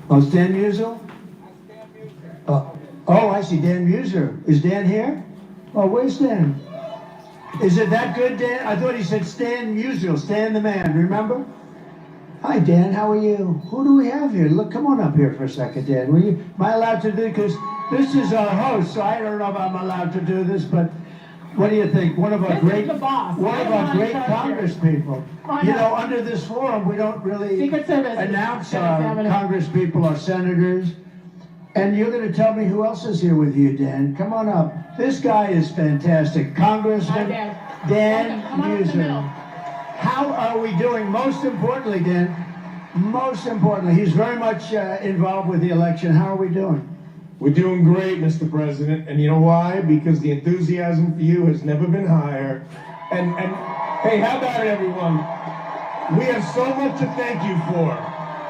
Oh, it's Dan Musial? Oh, I see Dan Muser. Is Dan here? Oh, where's Dan? Is it that good, Dan? I thought he said Stan Musial, Stan the man, remember? Hi, Dan, how are you? Who do we have here? Look, come on up here for a second, Dan. Am I allowed to do, because this is our host, so I don't know if I'm allowed to do this, but what do you think? One of our This great, is the boss. one of I'm our not in great charge Congress here. people. Why You not? know, under this forum, we don't really Secret Service is announce gonna our examine it. Congress people, our senators. And you're going to tell me who else is here with you, Dan. Come on up. This guy is fantastic. Congressman Hi, Dan. Dan Welcome. Come on up in the middle. Muser. How are we doing? Most importantly, Dan, most importantly, he's very much involved with the election. How are we doing? We're doing great, Mr. President, and you know why? Because the enthusiasm for you has never been higher. And hey, how about it, everyone? We have so much to thank you for.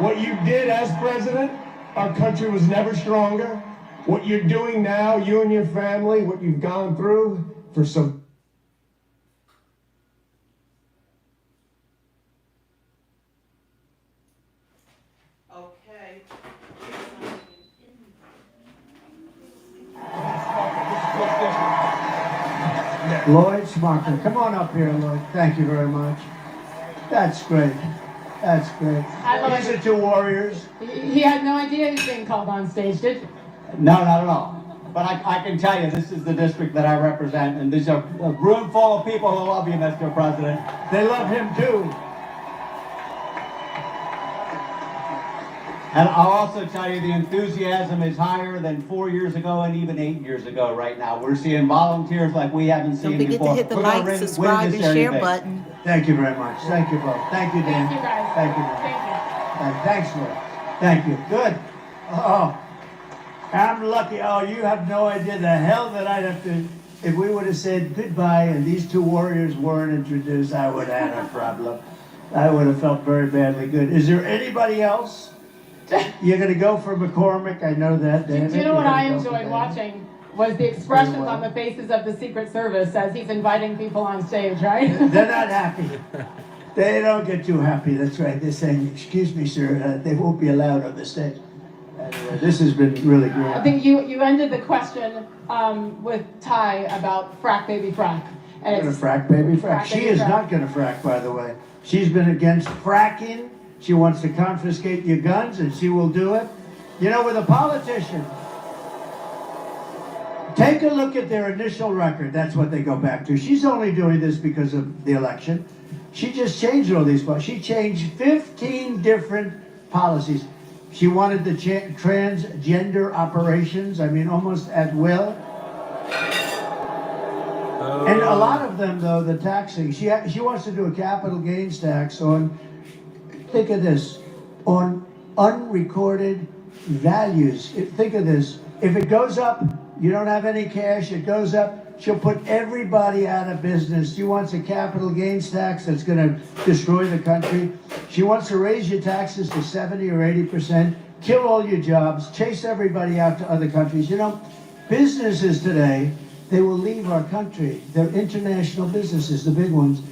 What you did as president, our country was never stronger. What you're doing now, you and your family, what you've gone through for some. Okay. Lloyd Smucker. Come on up here, Lloyd. Thank you very much. That's great. That's great. I love These it. are two warriors. He had no idea he was being called on stage, did you? No, not at all. But I can tell you, this is the district that I represent, and there's a room full of people who love you, Mr. President. They love him too. And I'll also tell you the enthusiasm is higher than 4 years ago and even 8 years ago right now. We're seeing volunteers like we haven't seen Don't forget before. to hit the We're gonna like, win subscribe, this and share area. button. Thank you very much. Thank you both. Thank you, Dan. Thank you, guys. Thank you, Dan. Thank you. Thanks, Lloyd. Thank you. Good. Oh, I'm lucky. Oh, you have no idea the hell that I'd have to. If we would have said goodbye and these two warriors weren't introduced, I would have had a problem. I would have felt very badly good. Is there anybody else? You're going to go for McCormick. I know that, Do David. you know what You're I gonna go for enjoyed that. watching? Was the expressions Very well. on the faces of the Secret Service as he's inviting people on stage, right? They're not happy. They don't get too happy. That's right. They're saying, "Excuse me, sir, they won't be allowed on the stage." Anyway, this has been really great. I think you ended the question with Ty about frack baby frack. And Gonna it's frack, baby, frack. Frack, She baby, is frack. not gonna frack, by the way. She's been against fracking. She wants to confiscate your guns, and she will do it. You know, with a politician, take a look at their initial record. That's what they go back to. She's only doing this because of the election. She just changed all these. She changed 15 different policies. She wanted the transgender operations. I mean, almost at will. And a lot of them, though, the taxing. She wants to do a capital gains tax on. Think of this, on unrecorded values. Think of this. If it goes up, you don't have any cash, it goes up, she'll put everybody out of business. She wants a capital gains tax that's going to destroy the country. She wants to raise your taxes to 70 or 80%, kill all your jobs, chase everybody out to other countries. You know, businesses today, they will leave our country. They're international businesses, the big ones.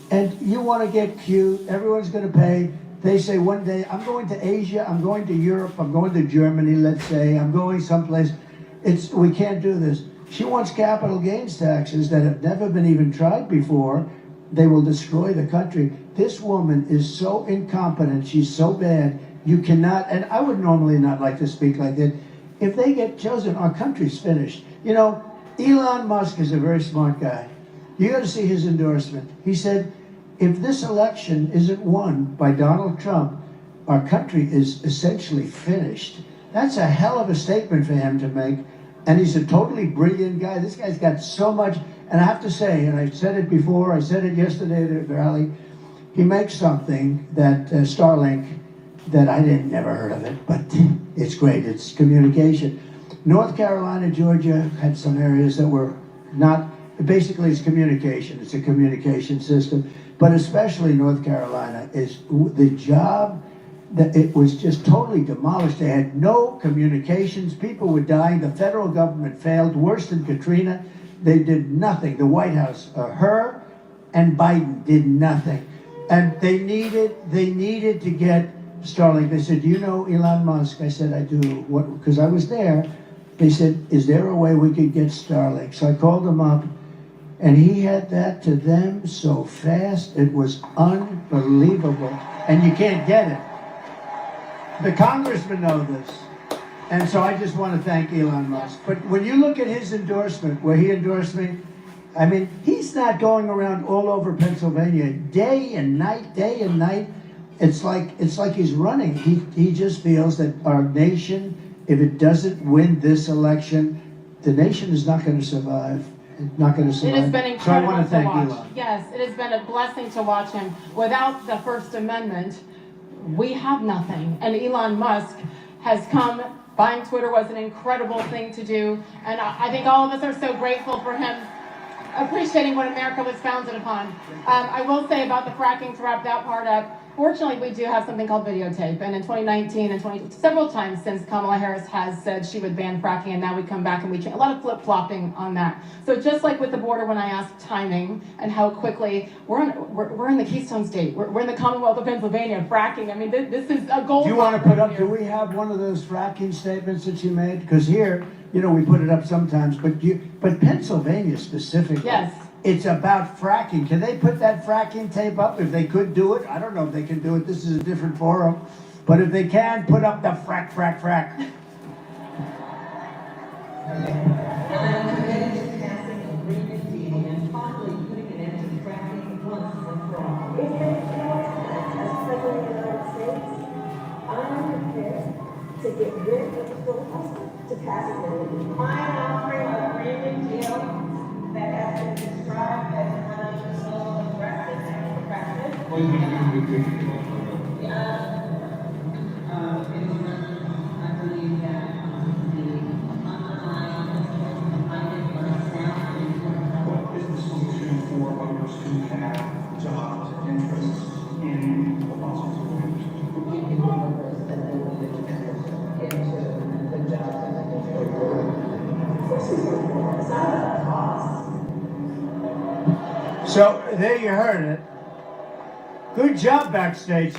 And you want to get cute, everyone's going to pay. They say one day, I'm going to Asia, I'm going to Europe, I'm going to Germany, let's say, I'm going someplace. We can't do this. She wants capital gains taxes that have never been even tried before. They will destroy the country. This woman is so incompetent, she's so bad, you cannot, and I would normally not like to speak like that. If they get chosen, our country's finished. You know, Elon Musk is a very smart guy. You got to see his endorsement. He said, if this election isn't won by Donald Trump, our country is essentially finished. That's a hell of a statement for him to make. And he's a totally brilliant guy. This guy's got so much. And I have to say, and I said it before, I said it yesterday at the rally, he makes something that Starlink, that I never heard of it, but it's great. It's communication. North Carolina, Georgia had some areas that were not, basically it's communication. It's a communication system. But especially North Carolina is the job that it was just totally demolished. They had no communications. People were dying. The federal government failed, worse than Katrina. They did nothing. The White House, her and Biden did nothing. And they needed to get Starlink. They said, do you know Elon Musk? I said, I do. What? Because I was there. They said, is there a way we could get Starlink? So I called him up, and he had that to them so fast. It was unbelievable. And you can't get it. The congressmen know this. And so I just want to thank Elon Musk. But when you look at his endorsement, where he endorsed me, I mean, he's not going around all over Pennsylvania day and night. It's like he's running. He just feels that our nation, if it doesn't win this election, the nation is not going to survive. It's not going to survive. It has been So I incredible want to thank watch. Elon. Yes, it has been a blessing to watch him. Without the First Amendment, we have nothing. And Elon Musk has come. Buying Twitter was an incredible thing to do. And I think all of us are so grateful for him appreciating what America was founded upon. I will say about the fracking, to wrap that part up, fortunately we do have something called videotape, and in 2019 and several times since Kamala Harris has said she would ban fracking, and now we come back and we change. A lot of flip-flopping on that. So just like with the border, when I asked timing and how quickly, we're in the Keystone State, we're in the Commonwealth of Pennsylvania, fracking. I mean, this is a gold. Do you want to put up, do we have one of those fracking statements that you made? Because here, you know, we put it up sometimes, but Pennsylvania specifically. Yes. It's about fracking. Can they put that fracking tape up if they could do it? I don't know if they can do it. This is a different forum. But if they can, put up the frack. To get rid of the filibuster, to pass it. I'm offering a agreement deal that has been described as unofficial, aggressive, and progressive. I believe that the underlying what is the solution for voters who have jobs and interests in the fossil fuels? So there you heard it. Good job backstage.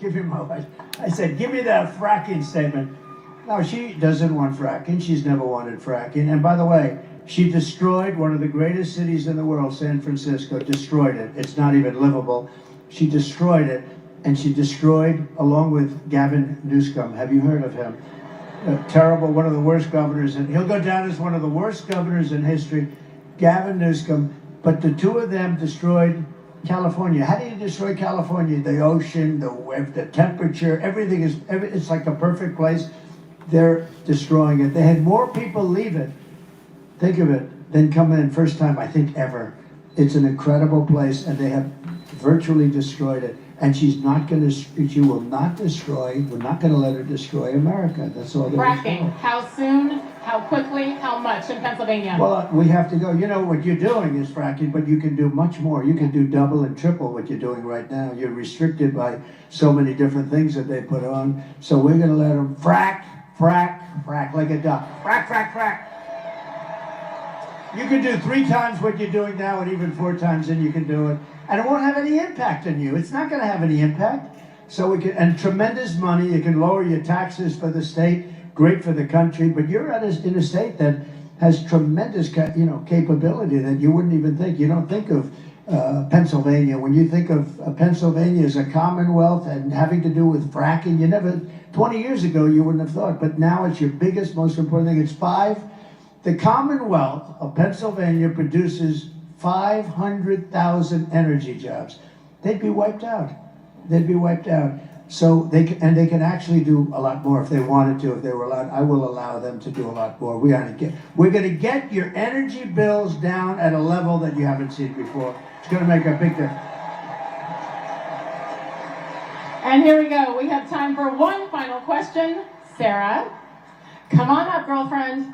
Give him my. I said, give me that fracking statement. No, she doesn't want fracking. She's never wanted fracking. And by the way, she destroyed one of the greatest cities in the world, San Francisco. Destroyed it. It's not even livable. She destroyed it, and she destroyed, along with Gavin Newsom. Have you heard of him? Terrible, one of the worst governors, and he'll go down as one of the worst governors in history. Gavin Newsom. But the two of them destroyed California. How do you destroy California? The ocean, the temperature, everything is, it's like a perfect place. They're destroying it. They had more people leave it, think of it, than come in first time, I think, ever. It's an incredible place, and they have virtually destroyed it. And she's not going to, she will not destroy, we're not going to let her destroy America. That's all there is. Fracking, how soon, how quickly, how much in Pennsylvania? Well, we have to go. You know, what you're doing is fracking, but you can do much more. You can do double and triple what you're doing right now. You're restricted by so many different things that they put on. So we're going to let them frack like a duck. Frack. You can do 3 times what you're doing now, and even 4 times, and you can do it. And it won't have any impact on you. It's not going to have any impact. So we can, and tremendous money. You can lower your taxes for the state. Great for the country, but you're in a state that has tremendous, capability that you wouldn't even think. You don't think of Pennsylvania. When you think of Pennsylvania as a commonwealth and having to do with fracking, 20 years ago, you wouldn't have thought. But now it's your biggest, most important thing. It's 5. The Commonwealth of Pennsylvania produces 500,000 energy jobs. They'd be wiped out. So they can actually do a lot more if they wanted to, if they were allowed. I will allow them to do a lot more. We're gonna get your energy bills down at a level that you haven't seen before. It's gonna make a big difference. And here we go. We have time for one final question. Sarah, come on up, girlfriend.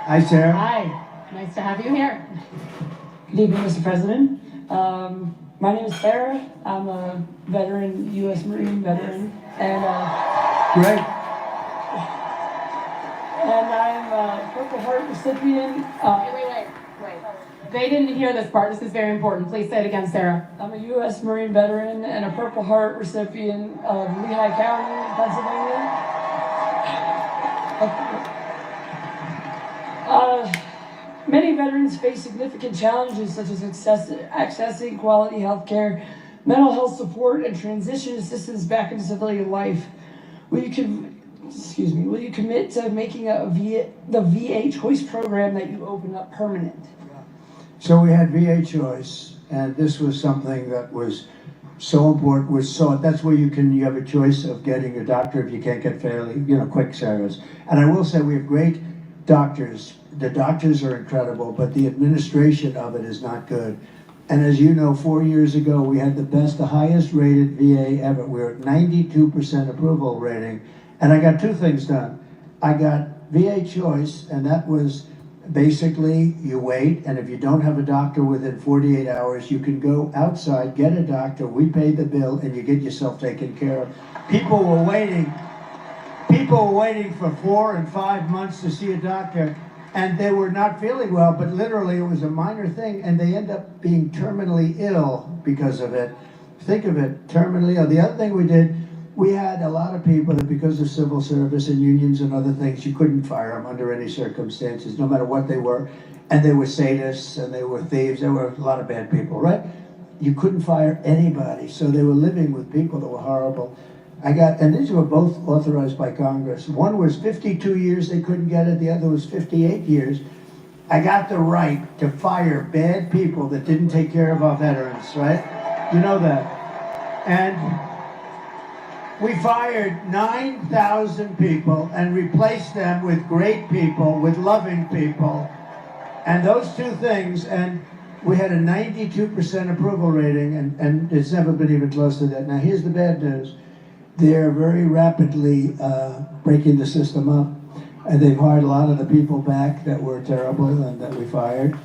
Hi, Sarah. Hi. Nice to have you here. Good evening, Mr. President. My name is Sarah. I'm a veteran, U.S. Marine veteran, and Great. I'm a Purple Heart recipient. Wait. They didn't hear this part. This is very important. Please say it again, Sarah. I'm a U.S. Marine veteran and a Purple Heart recipient of Lehigh County, Pennsylvania. Many veterans face significant challenges such as accessing quality health care, mental health support, and transition assistance back into civilian life. Will you commit to making the VA Choice program that you opened up permanent? So we had VA Choice, and this was something that was so important. That's where you have a choice of getting a doctor if you can't get fairly, quick service. And I will say we have great doctors. The doctors are incredible, but the administration of it is not good. And as you know, 4 years ago, we had the highest rated VA ever. We were at 92% approval rating. And I got two things done. I got VA Choice, and that was basically you wait, and if you don't have a doctor within 48 hours, you can go outside, get a doctor, we pay the bill, and you get yourself taken care of. People were waiting for 4 and 5 months to see a doctor, and they were not feeling well, but literally it was a minor thing, and they end up being terminally ill because of it. Think of it, terminally ill. The other thing we did, we had a lot of people that because of civil service and unions and other things, you couldn't fire them under any circumstances, no matter what they were. And they were sadists, and they were thieves, there were a lot of bad people, right? You couldn't fire anybody, so they were living with people that were horrible. And these were both authorized by Congress. One was 52 years, they couldn't get it, the other was 58 years. I got the right to fire bad people that didn't take care of our veterans, right? You know that. And we fired 9,000 people and replaced them with great people, with loving people. And those two things, and we had a 92% approval rating, and it's never been even close to that. Now here's the bad news. They're very rapidly breaking the system up, and they've hired a lot of the people back that were terrible and that we fired.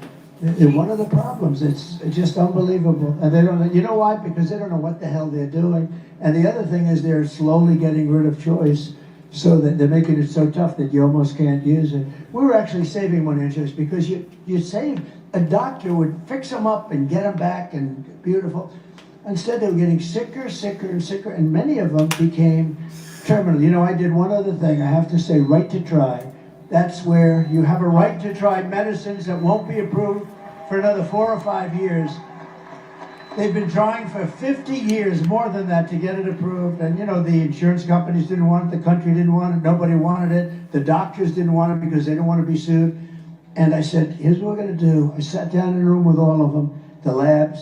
And one of the problems, it's just unbelievable. And they don't, you know why? Because they don't know what the hell they're doing. And the other thing is they're slowly getting rid of choice, so that they're making it so tough that you almost can't use it. We were actually saving money on choice because you save, a doctor would fix them up and get them back and beautiful. Instead, they were getting sicker, and sicker, and many of them became terminal. You know, I did one other thing, I have to say, right to try. That's where you have a right to try medicines that won't be approved for another 4 or 5 years. They've been trying for 50 years, more than that, to get it approved. And you know, the insurance companies didn't want it, the country didn't want it, nobody wanted it, the doctors didn't want it because they didn't want to be sued. And I said, here's what we're gonna do. I sat down in a room with all of them, the labs.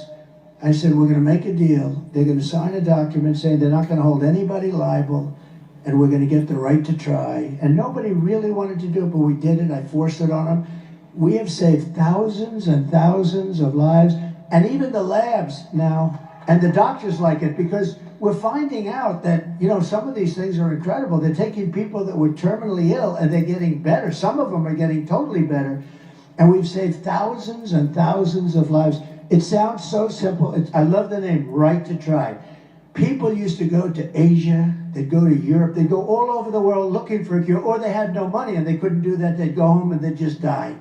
I said, we're gonna make a deal. They're gonna sign a document saying they're not gonna hold anybody liable, and we're gonna get the right to try. And nobody really wanted to do it, but we did it. I forced it on them. We have saved thousands and thousands of lives, and even the labs now, and the doctors like it, because we're finding out that, you know, some of these things are incredible. They're taking people that were terminally ill and they're getting better. Some of them are getting totally better. And we've saved thousands and thousands of lives. It sounds so simple. I love the name, Right to Try. People used to go to Asia, they'd go to Europe, they'd go all over the world looking for a cure, or they had no money and they couldn't do that. They'd go home and they'd just die.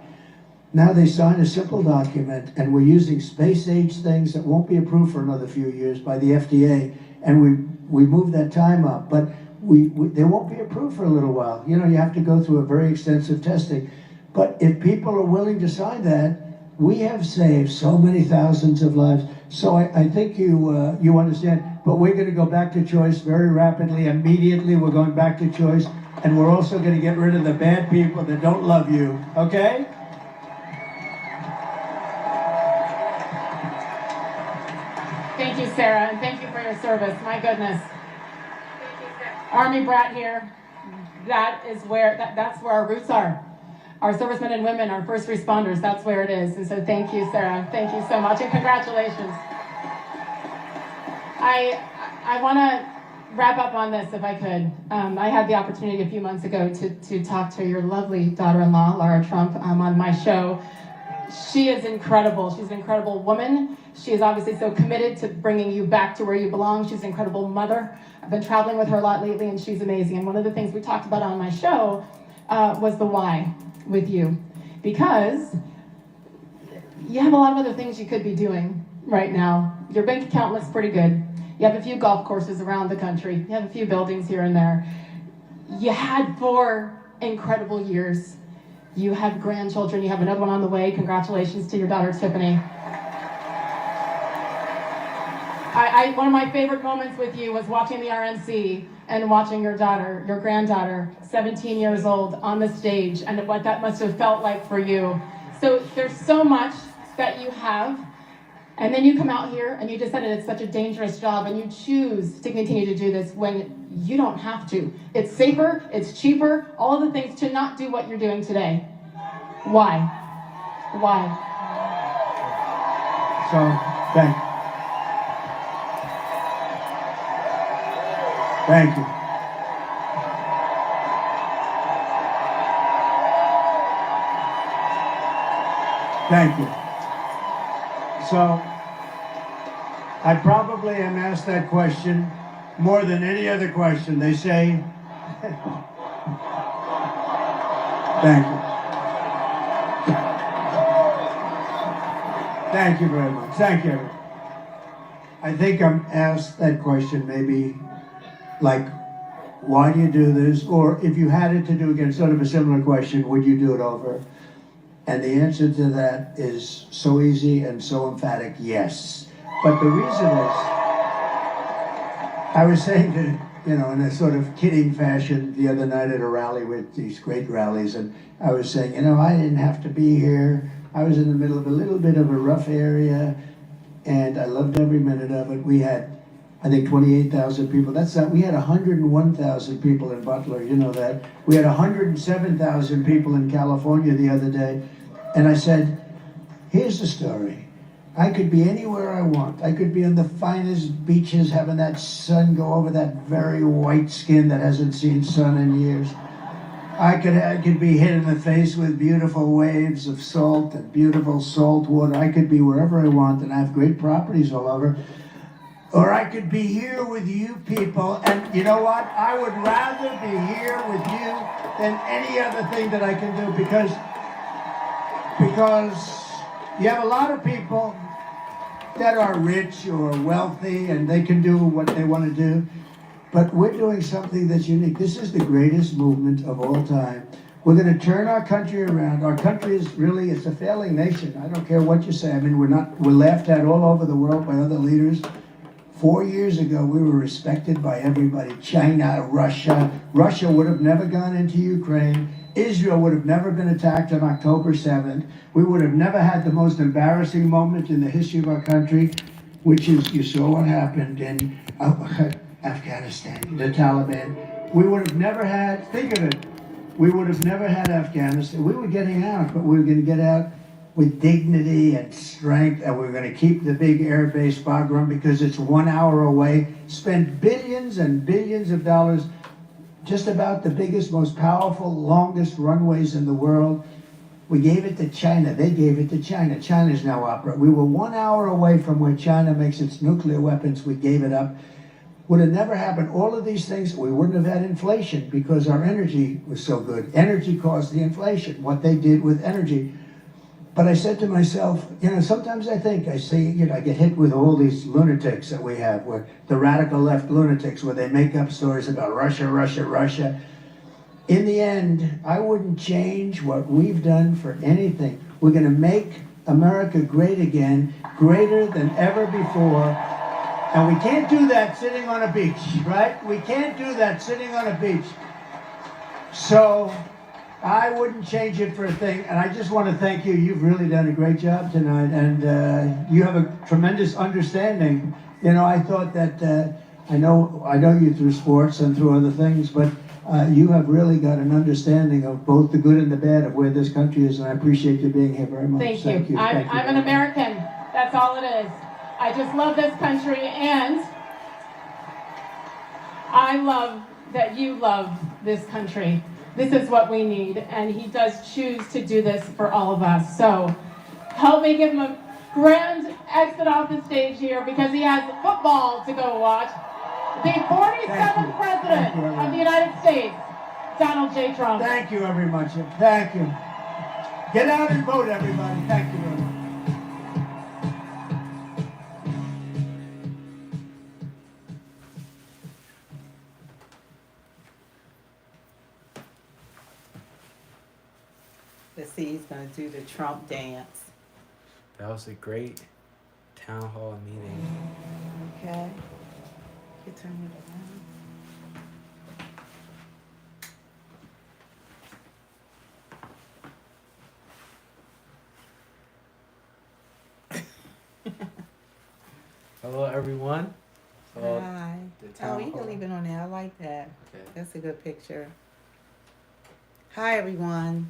Now they sign a simple document, and we're using space-age things that won't be approved for another few years by the FDA, and we move that time up, but they won't be approved for a little while. You know, you have to go through a very extensive testing. But if people are willing to sign that, we have saved so many thousands of lives. So I think you understand, but we're gonna go back to choice very rapidly. Immediately, we're going back to choice, and we're also gonna get rid of the bad people that don't love you, okay? Thank Thank you, Sarah, and thank you for your service. My goodness. Army brat here. That's where our roots are. Our servicemen and women, our first responders, that's where it is. And so thank you, Sarah. Thank you so much, and congratulations. I want to wrap up on this if I could. I had the opportunity a few months ago to talk to your lovely daughter-in-law, Laura Trump, on my show. She is incredible. She's an incredible woman. She is obviously so committed to bringing you back to where you belong. She's an incredible mother. I've been traveling with her a lot lately, and she's amazing. And one of the things we talked about on my show was the why with you. Because you have a lot of other things you could be doing right now. Your bank account looks pretty good. You have a few golf courses around the country. You have a few buildings here and there. You had 4 incredible years. You have grandchildren. You have another one on the way. Congratulations to your daughter, Tiffany. One of my favorite moments with you was watching the RNC and watching your daughter, your granddaughter, 17 years old, on the stage, and what that must have felt like for you. So there's so much that you have, and then you come out here and you decided it's such a dangerous job, and you choose to continue to do this when you don't have to. It's safer, it's cheaper, all of the things to not do what you're doing today. Why? Why? So, thank you. Thank you. Thank you. So, I probably am asked that question more than any other question. They say, thank you. Thank you very much. Thank you. I think I'm asked that question maybe like, why do you do this? Or if you had it to do again, sort of a similar question, would you do it over? And the answer to that is so easy and so emphatic, yes. But the reason is, I was saying to, in a sort of kidding fashion the other night at a rally with these great rallies, and I was saying, I didn't have to be here. I was in the middle of a little bit of a rough area, and I loved every minute of it. We had, I think, 28,000 people. We had 101,000 people in Butler, you know that. We had 107,000 people in California the other day. And I said, here's the story. I could be anywhere I want. I could be on the finest beaches having that sun go over that very white skin that hasn't seen sun in years. I could be hit in the face with beautiful waves of salt and beautiful salt water. I could be wherever I want, and I have great properties all over. Or I could be here with you people, and you know what? I would rather be here with you than any other thing that I can do, because you have a lot of people that are rich or wealthy and they can do what they want to do, but we're doing something that's unique. This is the greatest movement of all time. We're going to turn our country around. Our country it's a failing nation. I don't care what you say. I mean, we're laughed at all over the world by other leaders. 4 years ago, we were respected by everybody. China, Russia. Russia would have never gone into Ukraine. Israel would have never been attacked on October 7th. We would have never had the most embarrassing moment in the history of our country, which is, you saw what happened in Afghanistan, the Taliban. We would have never had, think of it, we would have never had Afghanistan. We were getting out, but we were going to get out with dignity and strength, and we're going to keep the big air base Bagram because it's 1 hour away, spend billions and billions of dollars, just about the biggest, most powerful, longest runways in the world. We gave it to China. They gave it to China. China's now operating. We were 1 hour away from where China makes its nuclear weapons. We gave it up. Would have never happened. All of these things, we wouldn't have had inflation because our energy was so good. Energy caused the inflation, what they did with energy. But I said to myself, sometimes I see, I get hit with all these lunatics that we have, where the radical left lunatics, where they make up stories about Russia, Russia, Russia. In the end, I wouldn't change what we've done for anything. We're going to make America great again, greater than ever before. And we can't do that sitting on a beach, right? We can't do that sitting on a beach. So I wouldn't change it for a thing. And I just want to thank you. You've really done a great job tonight. And you have a tremendous understanding. You know, I thought that, I know you through sports and through other things, but you have really got an understanding of both the good and the bad of where this country is. And I appreciate you being here very much. Thank you. I'm an American. That's all it is. I just love this country, and I love that you love this country. This is what we need, and he does choose to do this for all of us. So help me give him a grand exit off the stage here, because he has football to go watch. The 47th President of the United States, Donald J. Trump. Thank you very much. Thank you. Get out and vote, everybody. Thank you very much. Let's see, he's gonna do the Trump dance. That was a great town hall meeting. Okay. You turn it around. Hello, everyone. So, Hi. the town You can hall. leave it on there. I like that. Okay. That's a good picture. Hi, everyone.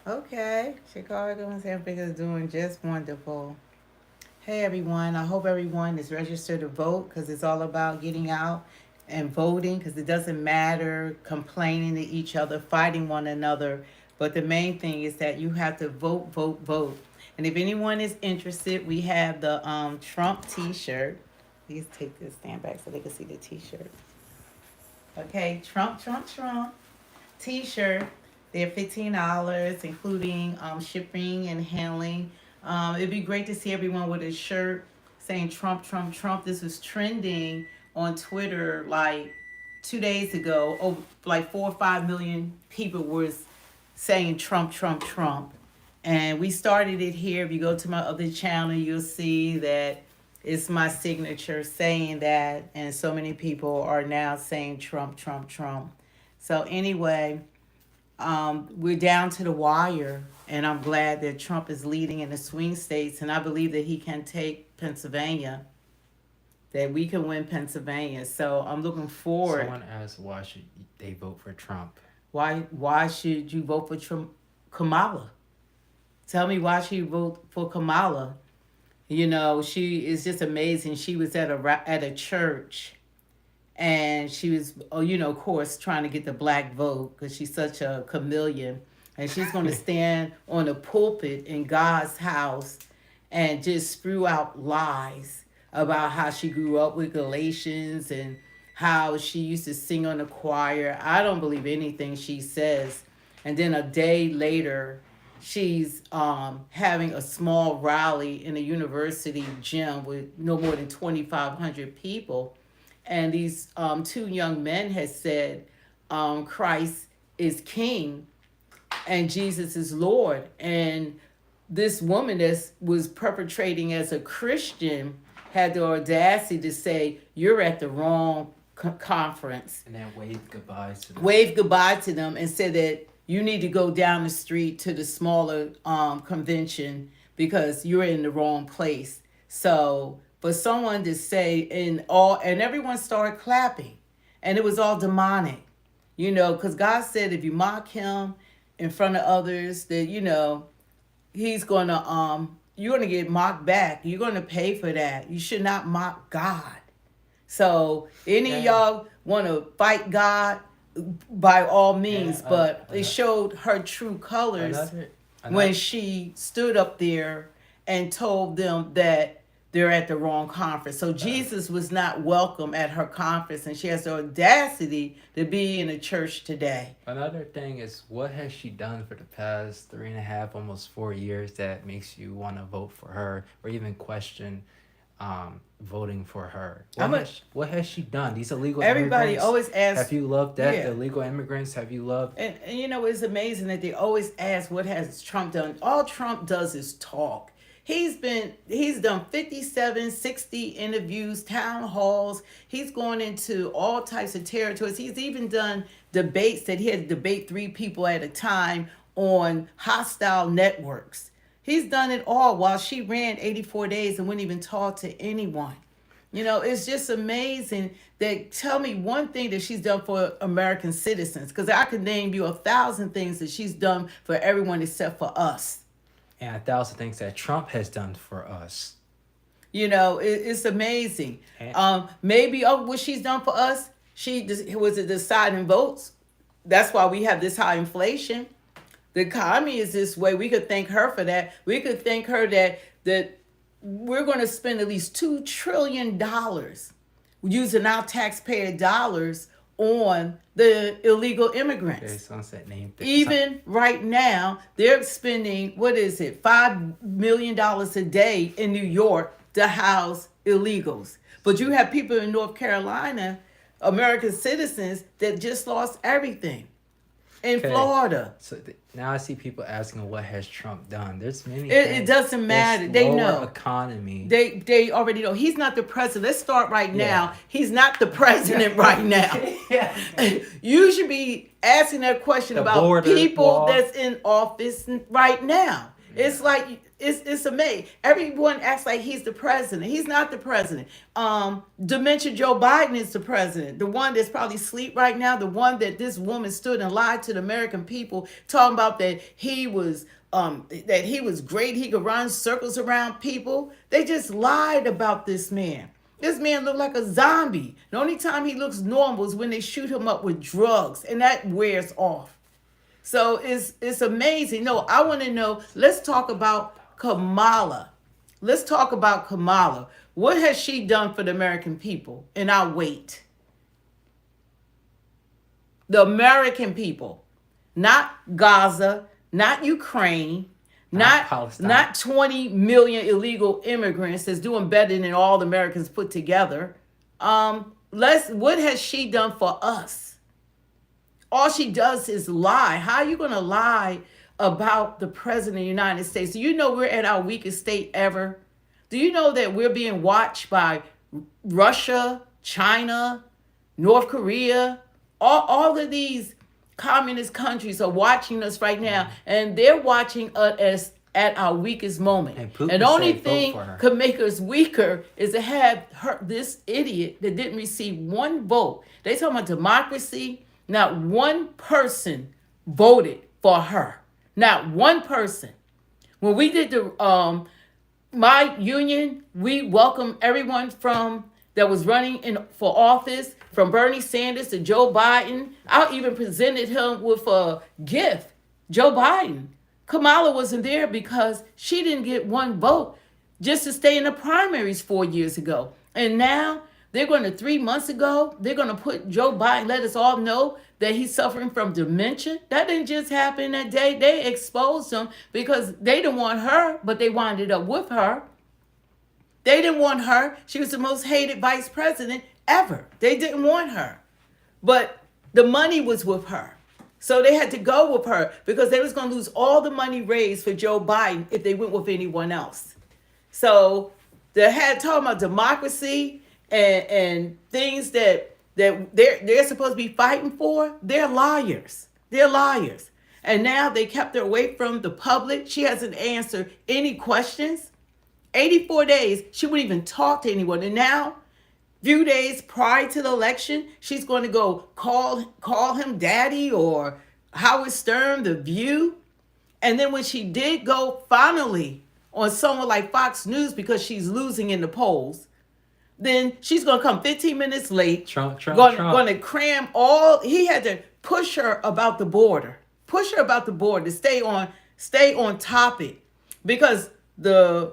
Okay. Chicago and San Francisco is doing just wonderful. Hey, everyone. I hope everyone is registered to vote, because it's all about getting out and voting, because it doesn't matter complaining to each other, fighting one another. But the main thing is that you have to vote, vote, vote. And if anyone is interested, we have the Trump t-shirt. Please take this stand back so they can see the t-shirt. Okay, Trump, Trump, Trump t-shirt. They're $15, including shipping and handling. It'd be great to see everyone with a shirt saying Trump, Trump, Trump. This was trending on Twitter like 2 days ago. Oh, like 4 or 5 million people were saying Trump, Trump, Trump. And we started it here. If you go to my other channel, you'll see that it's my signature saying that. And so many people are now saying Trump, Trump, Trump. So anyway, we're down to the wire. And I'm glad that Trump is leading in the swing states. And I believe that he can take Pennsylvania, that we can win Pennsylvania. So I'm looking forward. Someone asked, why should they vote for Trump? Why should you vote for Kamala? Tell me why she vote for Kamala. You know, she is just amazing. She was at a church, and she was, of course, trying to get the black vote, because she's such a chameleon. And she's going to stand on a pulpit in God's house and just spew out lies about how she grew up with Galatians and how she used to sing on the choir. I don't believe anything she says. And then a day later, she's having a small rally in a university gym with no more than 2,500 people. And these 2 young men had said, Christ is king and Jesus is Lord. And this woman that was perpetrating as a Christian had the audacity to say, you're at the wrong conference. And then waved goodbye to them. Waved goodbye to them and said that you need to go down the street to the smaller convention because you're in the wrong place. So for someone to say and everyone started clapping, and it was all demonic, because God said if you mock him in front of others, that he's gonna you're gonna get mocked back. You're gonna pay for that. You should not mock God. So any of y'all want to fight God, by all means, but it showed her true colors when she stood up there and told them that they're at the wrong conference. So Jesus was not welcome at her conference, and she has the audacity to be in a church today. Another thing is, what has she done for the past 3.5, almost 4 years that makes you want to vote for her or even question voting for her? What has she done? These illegal everybody immigrants, always asks, have you loved that? The illegal immigrants, have you loved? And it's amazing that they always ask, what has Trump done? All Trump does is talk. He's done 57, 60 interviews, town halls. He's going into all types of territories. He's even done debates that he had to debate 3 people at a time on hostile networks. He's done it all while she ran 84 days and wouldn't even talk to anyone. You know, it's just amazing that tell me one thing that she's done for American citizens, because I could name you 1,000 things that she's done for everyone except for us. And 1,000 things that Trump has done for us. You know, it's amazing. Maybe what she's done for us, was it deciding votes? That's why we have this high inflation. The economy is this way. We could thank her for that. We could thank her that we're going to spend at least $2 trillion using our taxpayer dollars on the illegal immigrants. Okay, sunset name. Even right now, they're spending, $5 million a day in New York to house illegals. But you have people in North Carolina, American citizens, that just lost everything. In Florida. So now I see people asking, what has Trump done? There's many It doesn't matter. They know. Economy. They already know. He's not the president. Let's start right now. He's not the president right now. You should be asking that question about people that's in office right now. It's like, it's amazing. Everyone acts like he's the president. He's not the president. Dementia Joe Biden is the president. The one that's probably asleep right now. The one that this woman stood and lied to the American people, talking about that he was great. He could run circles around people. They just lied about this man. This man looked like a zombie. The only time he looks normal is when they shoot him up with drugs, and that wears off. So it's amazing. No, I want to know, let's talk about Kamala. Let's talk about Kamala. What has she done for the American people? And I'll wait. The American people, not Gaza, not Ukraine, not Palestine, not 20 million illegal immigrants that's doing better than all the Americans put together. What has she done for us? All she does is lie. How are you going to lie about the president of the United States? Do you know we're at our weakest state ever? Do you know that we're being watched by Russia, China, North Korea? All of these communist countries are watching us right now, and they're watching us at our weakest moment. And the only thing could make us weaker is to have this idiot that didn't receive one vote. They talking about democracy. Not one person voted for her. Not one person. When we did my union, we welcomed everyone that was running for office, from Bernie Sanders to Joe Biden. I even presented him with a gift. Joe Biden. Kamala wasn't there because she didn't get one vote just to stay in the primaries 4 years ago. And now they're going to 3 months ago, they're going to put Joe Biden, let us all know that he's suffering from dementia. That didn't just happen that day. They exposed him because they didn't want her, but they winded up with her. They didn't want her. She was the most hated vice president ever. They didn't want her. But the money was with her. So they had to go with her because they was going to lose all the money raised for Joe Biden if they went with anyone else. So they had talking about democracy and things that they're supposed to be fighting for. They're liars. They're liars. And now they kept her away from the public. She hasn't answered any questions. 84 days, she wouldn't even talk to anyone. And now, few days prior to the election, she's going to go call him daddy or Howard Stern, The View. And then when she did go finally on someone like Fox News because she's losing in the polls, then she's going to come 15 minutes late. Trump. Going to cram he had to push her about the border. Push her about the border to stay on topic. Because the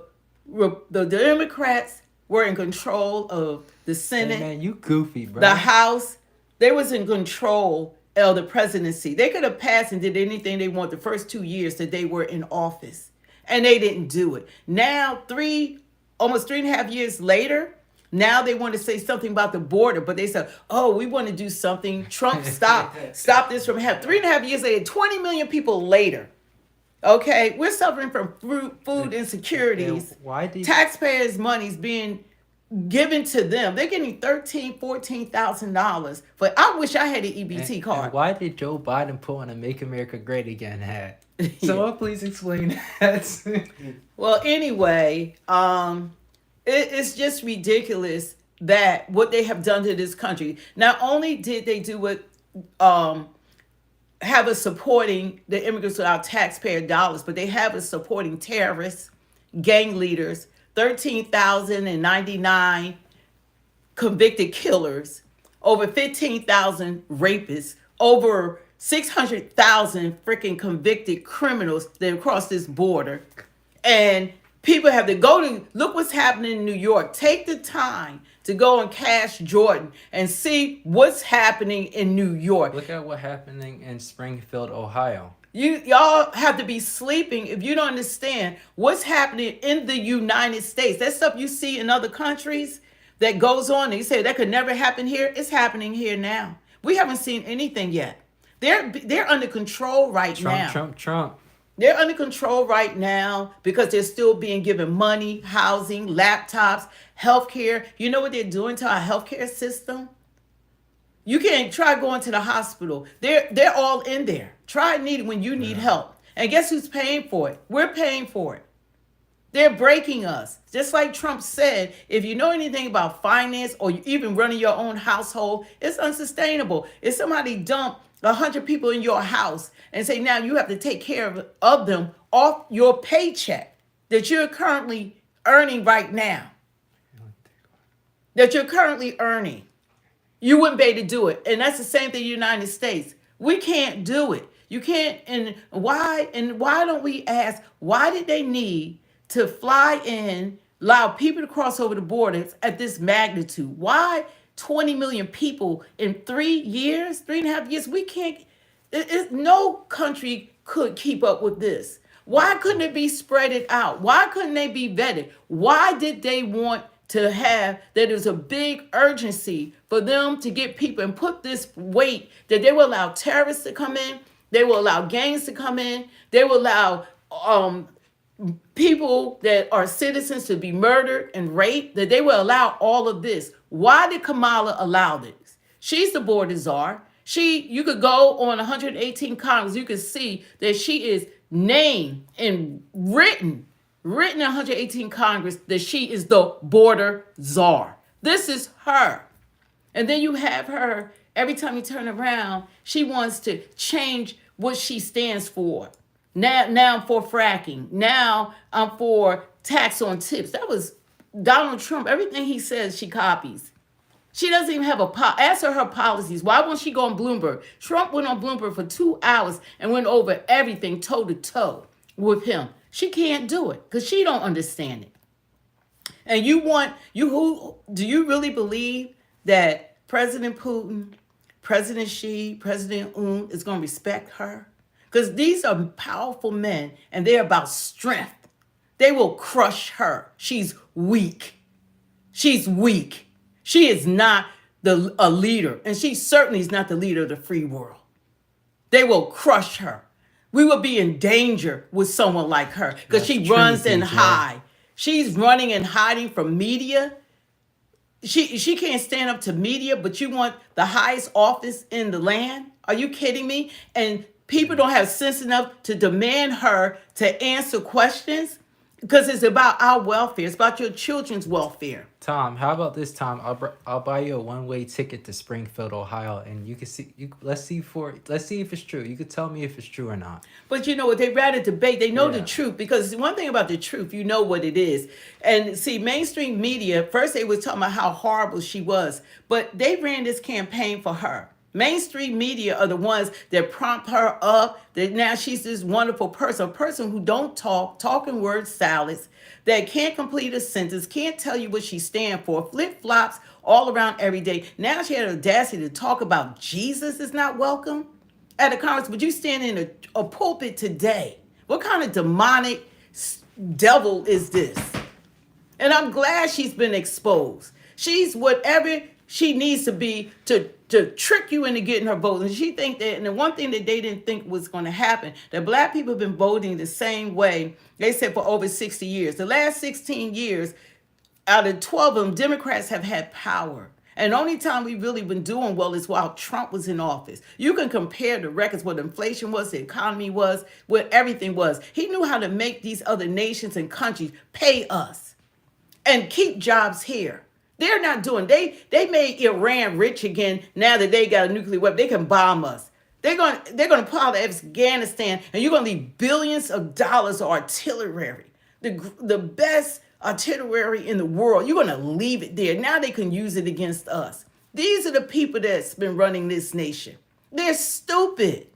Democrats were in control of the Senate. Hey man, you goofy, bro. The House. They was in control of the presidency. They could have passed and did anything they want the first 2 years that they were in office. And they didn't do it. Now, almost 3.5 years later, now they want to say something about the border, but they said, oh, we want to do something. Trump, stop this from happening. 3.5 years later, 20 million people later, Okay, we're suffering from food insecurities. Why did Taxpayers' money's being given to them. They're getting $14,000 for. I wish I had an EBT and card. why did Joe Biden put on a "Make America Great Again" hat? Yeah. Someone please explain that. Well, anyway, it's just ridiculous that what they have done to this country. Not only did they do what, have us supporting the immigrants without taxpayer dollars, but they have us supporting terrorists, gang leaders, 13,099 convicted killers, over 15,000 rapists, over 600,000 freaking convicted criminals that cross this border. And people have to go to look what's happening in New York. Take the time to go and Cash Jordan and see what's happening in New York. Look at what's happening in Springfield, Ohio. Y'all have to be sleeping if you don't understand what's happening in the United States. That stuff you see in other countries that goes on, and you say that could never happen here. It's happening here now. We haven't seen anything yet. They're under control right now. Trump. They're under control right now because they're still being given money, housing, laptops, healthcare. You know what they're doing to our healthcare system? You can't try going to the hospital. They're all in there. Try needing when you need help. And guess who's paying for it? We're paying for it. They're breaking us. Just like Trump said, if you know anything about finance or even running your own household, it's unsustainable. If somebody dumped 100 people in your house and say now you have to take care of them off your paycheck that you're currently earning right now, you wouldn't be able to do it. And that's the same thing in the United States. We can't do it. You can't. And why don't we ask, why did they need to fly in, allow people to cross over the borders at this magnitude? Why 20 million people in 3.5 years? We can't, no country could keep up with this. Why couldn't it be spread out? Why couldn't they be vetted? Why did they want to have that there's a big urgency for them to get people and put this weight that they will allow terrorists to come in, they will allow gangs to come in, they will allow people that are citizens to be murdered and raped, that they will allow all of this. Why did Kamala allow this? She's the border czar. You could go on 118 Congress, you could see that she is named and written in 118 Congress that she is the border czar. This is her. And then you have her, every time you turn around, she wants to change what she stands for. Now I'm for fracking. Now I'm for tax on tips. That was Donald Trump. Everything he says, she copies. She doesn't even have ask her policies. Why won't she go on Bloomberg? Trump went on Bloomberg for 2 hours and went over everything toe to toe with him. She can't do it because she don't understand it. And who do you really believe that President Putin, President Xi, President Un is going to respect her? Because these are powerful men and they're about strength. They will crush her. She's weak. She's weak. She is not a leader, and she certainly is not the leader of the free world. They will crush her. We will be in danger with someone like her because she runs and hides. She's running and hiding from media. She can't stand up to media, but you want the highest office in the land? Are you kidding me? And people don't have sense enough to demand her to answer questions because it's about our welfare. It's about your children's welfare. Tom, how about this, Tom? I'll buy you a one-way ticket to Springfield, Ohio, and you can see. Let's see if it's true. You could tell me if it's true or not. But you know what? They rather debate. They know the truth because one thing about the truth, you know what it is. And see, mainstream media first they was talking about how horrible she was, but they ran this campaign for her. Mainstream media are the ones that prompt her up, that now she's this wonderful person, a person who don't talking word salads, that can't complete a sentence, can't tell you what she stands for, flip-flops all around every day. Now she had the audacity to talk about Jesus is not welcome at a conference, but you stand in a pulpit today. What kind of demonic devil is this? And I'm glad she's been exposed. She's whatever she needs to be to to trick you into getting her vote. And she think that, and the one thing that they didn't think was going to happen, that black people have been voting the same way, they said, for over 60 years. The last 16 years, out of 12 of them, Democrats have had power. And the only time we've really been doing well is while Trump was in office. You can compare the records, what inflation was, the economy was, what everything was. He knew how to make these other nations and countries pay us and keep jobs here. They're not doing, they made Iran rich again now that they got a nuclear weapon. They can bomb us. They're gonna pull out of Afghanistan, and you're gonna leave billions of dollars of artillery, the best artillery in the world. You're gonna leave it there. Now they can use it against us. These are the people that's been running this nation. They're stupid.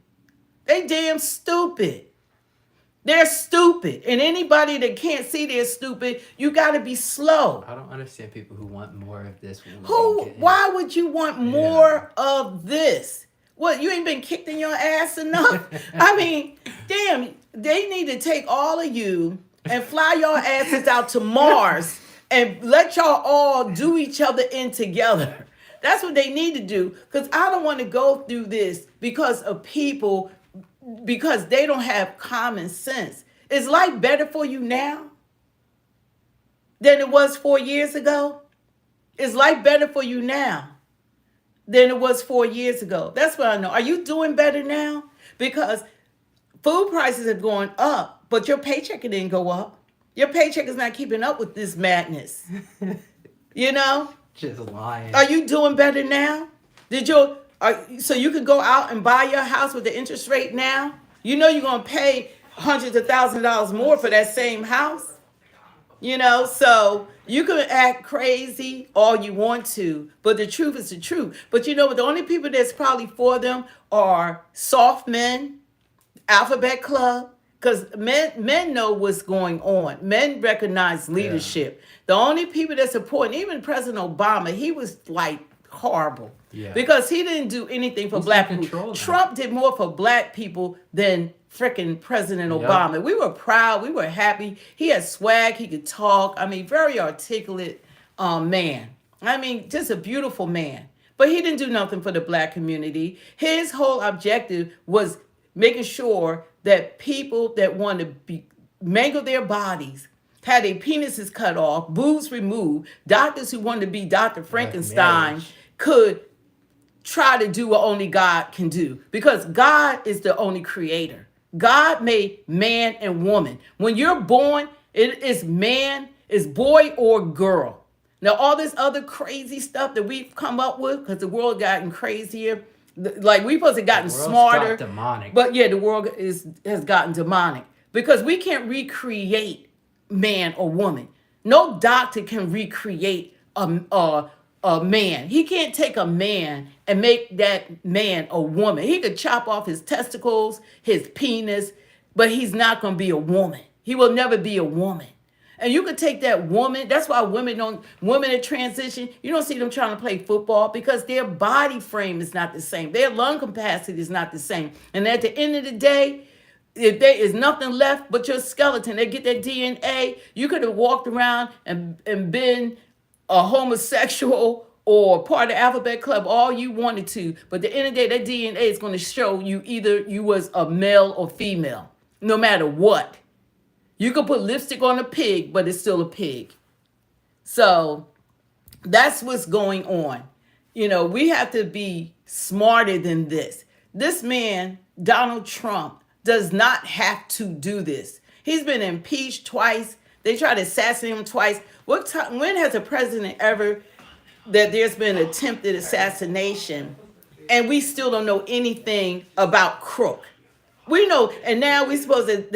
They damn stupid. They're stupid. And anybody that can't see they're stupid, you gotta be slow. I don't understand people who want more of this. Why would you want more of this? What, you ain't been kicked in your ass enough? I mean, damn, they need to take all of you and fly your asses out to Mars and let y'all all do each other in together. That's what they need to do, because I don't want to go through this because of people, because they don't have common sense. Is life better for you now than it was 4 years ago? Is life better for you now than it was 4 years ago? That's what I know. Are you doing better now? Because food prices have gone up, but your paycheck didn't go up. Your paycheck is not keeping up with this madness. You know? Just lying. Are you doing better now? So you could go out and buy your house with the interest rate now? You know you're going to pay hundreds of thousands of dollars more for that same house. You know, so you can act crazy all you want to, but the truth is the truth. But you know what? The only people that's probably for them are soft men, Alphabet Club, because men know what's going on. Men recognize leadership. Yeah. The only people that support, even President Obama, he was like horrible. Yeah. Because he didn't do anything for black people. Trump did more for black people than freaking President Obama. We were proud. We were happy. He had swag. He could talk. I mean, very articulate man. I mean, just a beautiful man. But he didn't do nothing for the black community. His whole objective was making sure that people that want to mangle their bodies, had their penises cut off, boobs removed, doctors who wanted to be Dr. Frankenstein could try to do what only God can do. Because God is the only creator. God made man and woman. When you're born, it is man, is boy or girl. Now, all this other crazy stuff that we've come up with, because the world gotten crazier, like we've supposed to gotten smarter. Demonic. But yeah, the world has gotten demonic. Because we can't recreate man or woman. No doctor can recreate a man. He can't take a man and make that man a woman. He could chop off his testicles, his penis, but he's not going to be a woman. He will never be a woman. And you could take that woman. That's why women in transition, you don't see them trying to play football, because their body frame is not the same. Their lung capacity is not the same. And at the end of the day, if there is nothing left but your skeleton, they get that DNA, you could have walked around and been a homosexual or part of the Alphabet Club all you wanted to. But at the end of the day, that DNA is going to show you either you was a male or female, no matter what. You could put lipstick on a pig, but it's still a pig. So that's what's going on. You know, we have to be smarter than this. This man, Donald Trump, does not have to do this. He's been impeached twice. They tried to assassinate him twice. When has a president ever that there's been attempted assassination and we still don't know anything about crook? We know, and now we suppose that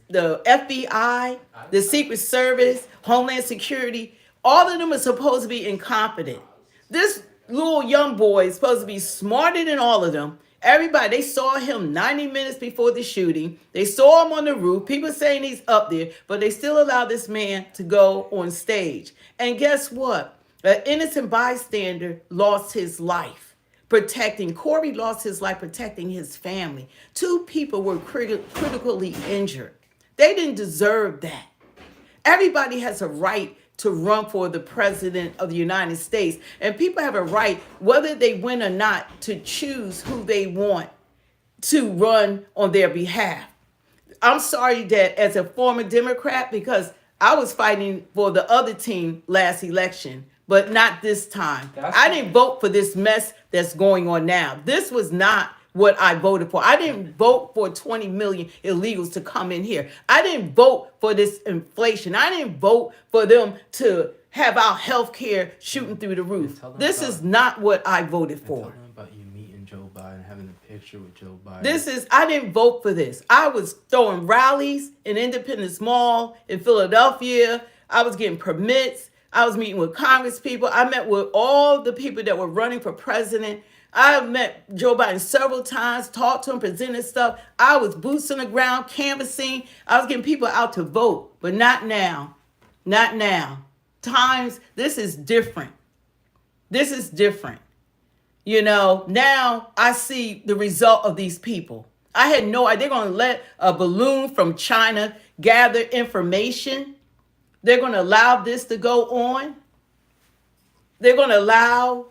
the FBI, the Secret Service, Homeland Security, all of them are supposed to be incompetent. This little young boy is supposed to be smarter than all of them. Everybody, they saw him 90 minutes before the shooting. They saw him on the roof. People saying he's up there, but they still allow this man to go on stage. And guess what? An innocent bystander lost his life protecting. Corey lost his life protecting his family. 2 people were critically injured. They didn't deserve that. Everybody has a right to run for the president of the United States. And people have a right, whether they win or not, to choose who they want to run on their behalf. I'm sorry that as a former Democrat, because I was fighting for the other team last election, but not this time. I didn't vote for this mess that's going on now. This was not what I voted for. I didn't vote for 20 million illegals to come in here. I didn't vote for this inflation. I didn't vote for them to have our health care shooting through the roof. This is not what I voted for. Tell them about you meeting Joe Biden, having a picture with Joe Biden. I didn't vote for this. I was throwing rallies in Independence Mall in Philadelphia. I was getting permits. I was meeting with Congress people. I met with all the people that were running for president. I met Joe Biden several times, talked to him, presented stuff. I was boots on the ground, canvassing. I was getting people out to vote, but not now. Not now. This is different. This is different. Now I see the result of these people. I had no idea. They're going to let a balloon from China gather information. They're going to allow this to go on. They're going to allow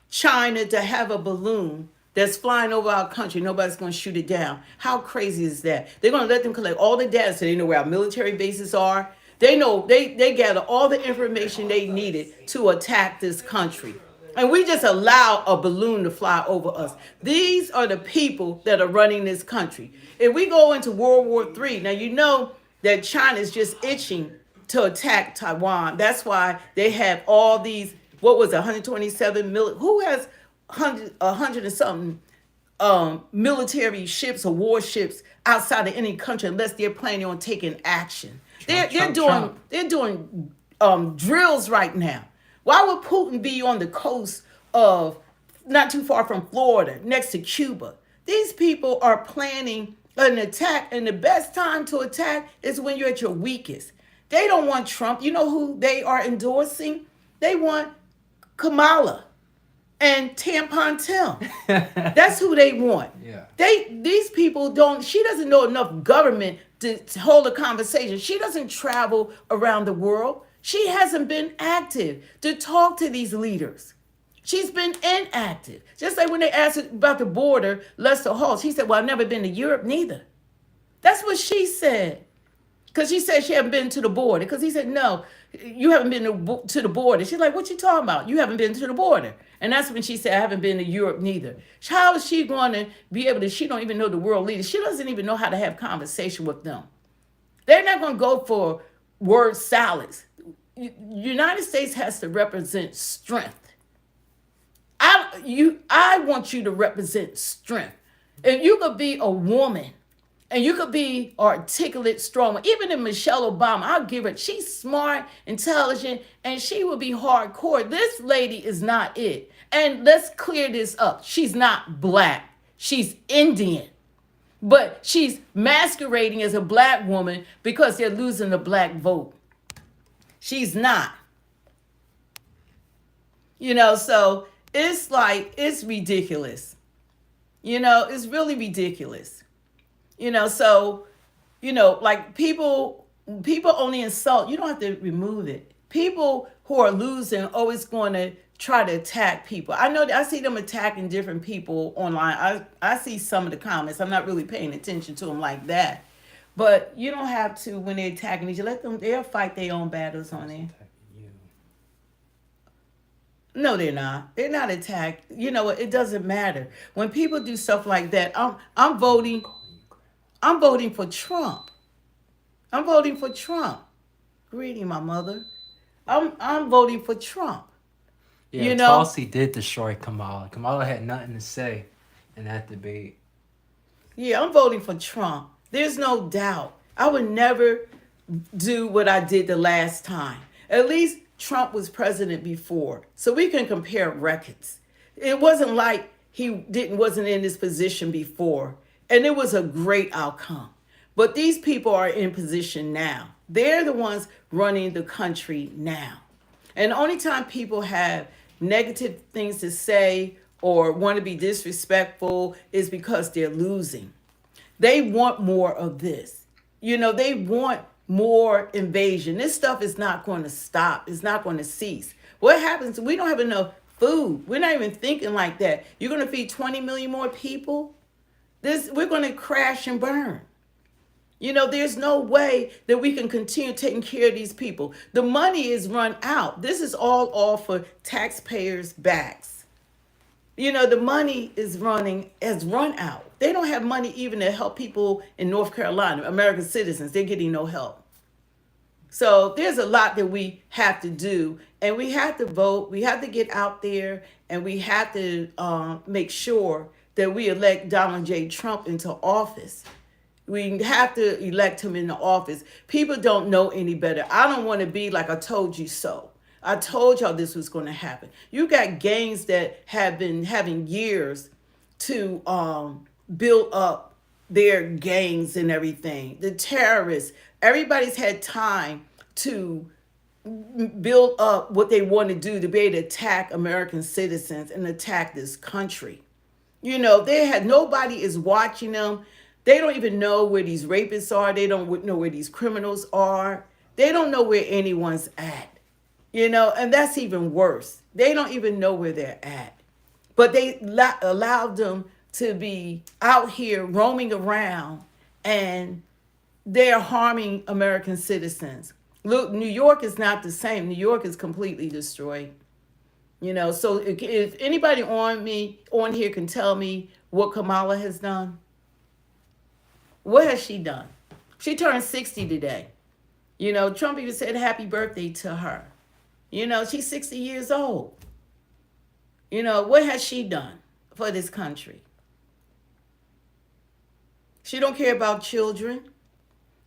China to have a balloon that's flying over our country. Nobody's going to shoot it down. How crazy is that? They're going to let them collect all the data so they know where our military bases are. They know they gather all the information they needed to attack this country. And we just allow a balloon to fly over us. These are the people that are running this country. If we go into World War III, now you know that China is just itching to attack Taiwan. That's why they have all these, 127 million, who has 100 and something military ships or warships outside of any country unless they're planning on taking action. They're doing drills right now. Why would Putin be on the coast of not too far from Florida, next to Cuba? These people are planning an attack, and the best time to attack is when you're at your weakest. They don't want Trump. You know who they are endorsing? They want Kamala and Tampon Tim. That's who they want. Yeah. These people she doesn't know enough government to hold a conversation. She doesn't travel around the world. She hasn't been active to talk to these leaders. She's been inactive. Just like when they asked about the border, Lester Hall, she said, well, I've never been to Europe neither. That's what she said. Because she said she hadn't been to the border. Because he said, no, you haven't been to the border. She's like, what you talking about? You haven't been to the border. And that's when she said, I haven't been to Europe neither. How is she going to be able to, she don't even know the world leaders. She doesn't even know how to have conversation with them. They're not going to go for word salads. United States has to represent strength. I want you to represent strength. If you could be a woman and you could be articulate, strong, even in Michelle Obama, I'll give her, she's smart, intelligent, and she will be hardcore. This lady is not it. And let's clear this up. She's not black. She's Indian. But she's masquerading as a black woman because they're losing the black vote. She's not. So it's ridiculous. It's really ridiculous. Like people only insult. You don't have to remove it. People who are losing always going to try to attack people. I see them attacking different people online. I see some of the comments. I'm not really paying attention to them like that. But you don't have to when they're attacking each other. They'll fight their own battles on there. No, they're not. They're not attacked. It doesn't matter. When people do stuff like that, I'm voting for Trump. I'm voting for Trump. Greeting my mother. I'm voting for Trump. Yeah, Tulsi did destroy Kamala. Kamala had nothing to say in that debate. Yeah, I'm voting for Trump. There's no doubt. I would never do what I did the last time. At least Trump was president before, so we can compare records. It wasn't like he wasn't in this position before, and it was a great outcome. But these people are in position now. They're the ones running the country now. And the only time people have negative things to say or want to be disrespectful is because they're losing. They want more of this. They want more invasion. This stuff is not going to stop. It's not going to cease. What happens? We don't have enough food. We're not even thinking like that. You're going to feed 20 million more people? We're going to crash and burn. You know, there's no way that we can continue taking care of these people. The money is run out. This is all off of taxpayers' backs. You know, the money has run out. They don't have money even to help people in North Carolina, American citizens. They're getting no help. So there's a lot that we have to do, and we have to vote. We have to get out there, and we have to make sure that we elect Donald J. Trump into office. We have to elect him into office. People don't know any better. I don't want to be like I told you so. I told y'all this was going to happen. You got gangs that have been having years to build up their gangs and everything. The terrorists, everybody's had time to build up what they want to do to be able to attack American citizens and attack this country. You know, nobody is watching them. They don't even know where these rapists are. They don't know where these criminals are. They don't know where anyone's at. You know, and that's even worse. They don't even know where they're at. But they allowed them to be out here roaming around, and they're harming American citizens. Look, New York is not the same. New York is completely destroyed. You know, so if anybody on here can tell me what Kamala has done, what has she done? She turned 60 today. You know, Trump even said happy birthday to her. You know, she's 60 years old. You know, what has she done for this country? She don't care about children.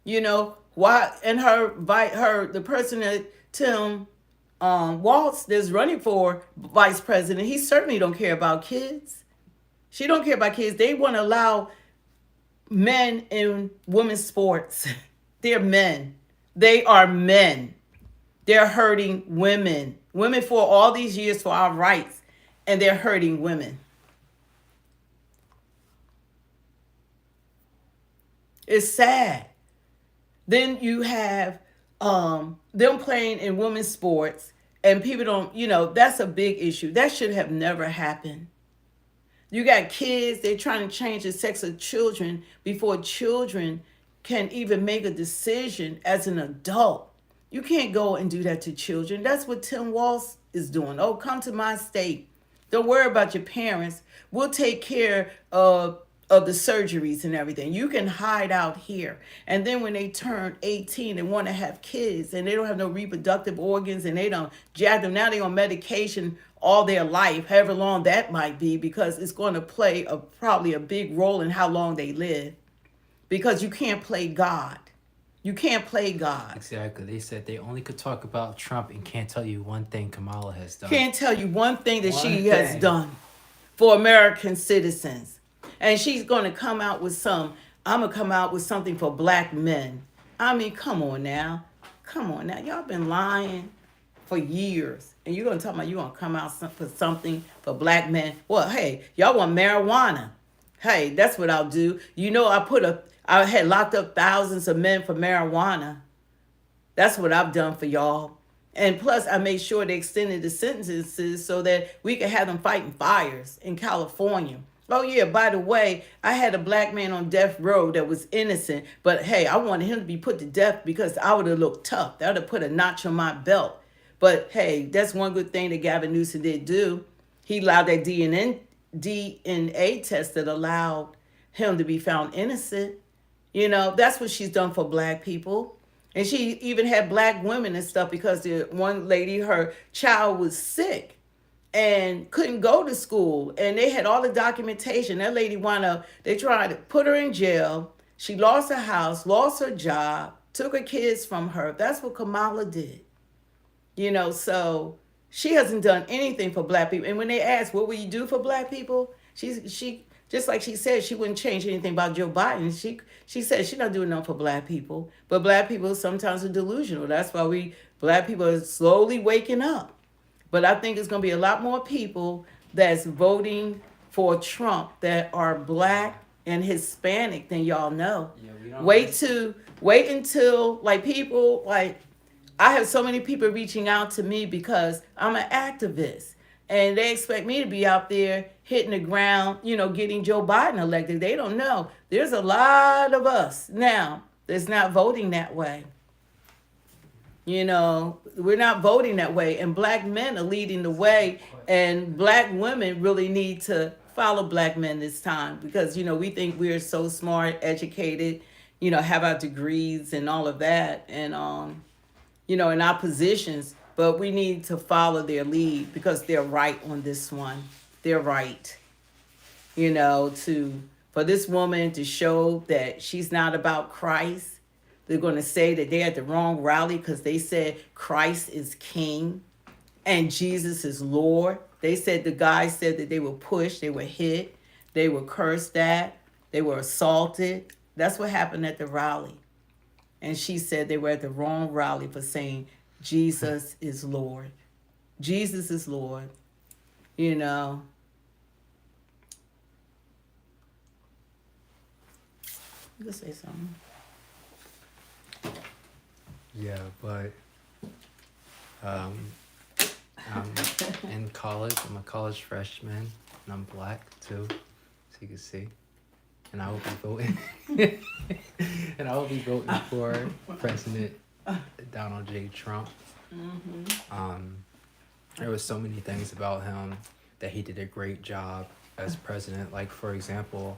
You know, why? And the person that Tim Walz that's running for vice president, he certainly don't care about kids. She don't care about kids. They want to allow men in women's sports. They're men. They are men. They're hurting women. Women for all these years for our rights, and they're hurting women. It's sad. Then you have them playing in women's sports, and people don't, you know, that's a big issue. That should have never happened. You got kids, they're trying to change the sex of children before children can even make a decision as an adult. You can't go and do that to children. That's what Tim Walz is doing. Oh, come to my state. Don't worry about your parents. We'll take care of the surgeries and everything. You can hide out here. And then when they turn 18 and want to have kids and they don't have no reproductive organs and they don't jab them, now they're on medication all their life, however long that might be, because it's going to play probably a big role in how long they live. Because you can't play God. You can't play God. Exactly. They said they only could talk about Trump and can't tell you one thing Kamala has done. Can't tell you one thing that she has done for American citizens. And she's going to come out with I'm going to come out with something for black men. I mean, come on now. Come on now. Y'all been lying for years. And you're going to talk about you're going to come out for something for black men. Well, hey, y'all want marijuana. Hey, that's what I'll do. You know, I had locked up thousands of men for marijuana. That's what I've done for y'all. And plus, I made sure they extended the sentences so that we could have them fighting fires in California. Oh, yeah, by the way, I had a black man on death row that was innocent. But, hey, I wanted him to be put to death because I would have looked tough. That would have put a notch on my belt. But, hey, that's one good thing that Gavin Newsom did do. He allowed that DNA test that allowed him to be found innocent. You know, that's what she's done for black people. And she even had black women and stuff because the one lady, her child was sick and couldn't go to school. And they had all the documentation. That lady they tried to put her in jail. She lost her house, lost her job, took her kids from her. That's what Kamala did. You know, so she hasn't done anything for black people. And when they asked, what will you do for black people? She just like she said, she wouldn't change anything about Joe Biden. She said she's not doing nothing for black people. But black people sometimes are delusional. That's why black people are slowly waking up. But I think it's going to be a lot more people that's voting for Trump that are black and Hispanic, then y'all know. Yeah, we don't Wait until like people like I have so many people reaching out to me because I'm an activist and they expect me to be out there hitting the ground, getting Joe Biden elected. They don't know. There's a lot of us now that's not voting that way. We're not voting that way, and black men are leading the way, and black women really need to follow black men this time because we think we're so smart, educated, have our degrees and all of that, and in our positions, but we need to follow their lead because they're right on this one. They're right, for this woman to show that she's not about Christ. They're going to say that they're at the wrong rally because they said Christ is king and Jesus is Lord. They said the guys said that they were pushed, they were hit, they were cursed at, they were assaulted. That's what happened at the rally. And she said they were at the wrong rally for saying Jesus is Lord. Jesus is Lord. You can say something. Yeah, but I'm in college. I'm a college freshman, and I'm black too, so you can see. And I will be voting. And I will be voting for President Donald J. Trump. There was so many things about him that he did a great job as president. Like, for example,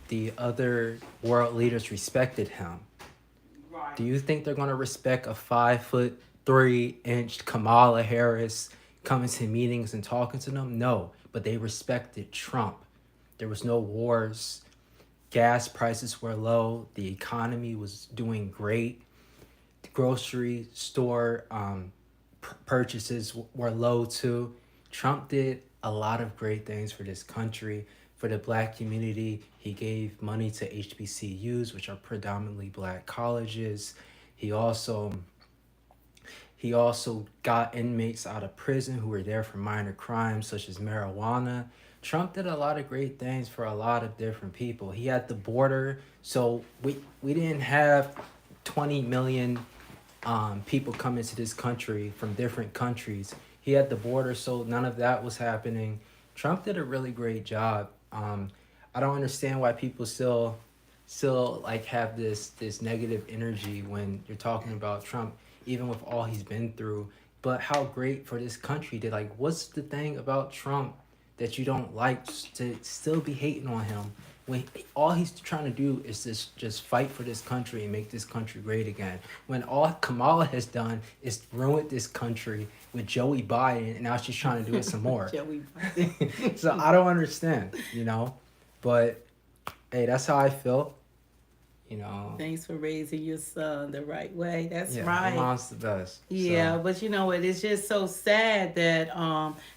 the other world leaders respected him. Do you think they're going to respect a 5'3" Kamala Harris coming to meetings and talking to them? No, but they respected Trump. There was no wars. Gas prices were low. The economy was doing great. The grocery store purchases were low too. Trump did a lot of great things for this country. For the black community, he gave money to HBCUs, which are predominantly black colleges. He also got inmates out of prison who were there for minor crimes such as marijuana. Trump did a lot of great things for a lot of different people. He had the border, so we didn't have 20 million people come into this country from different countries. He had the border, so none of that was happening. Trump did a really great job. I don't understand why people still like have this negative energy when you're talking about Trump, even with all he's been through. But how great for this country to what's the thing about Trump that you don't like to still be hating on him when all he's trying to do is just fight for this country and make this country great again, when all Kamala has done is ruined this country with Joey Biden, and now she's trying to do it some more. Joey Biden. So I don't understand, but hey, that's how I feel. Thanks for raising your son the right way. That's Yeah, right. my mom's the best. Yeah, So, but you know what? It's just so sad that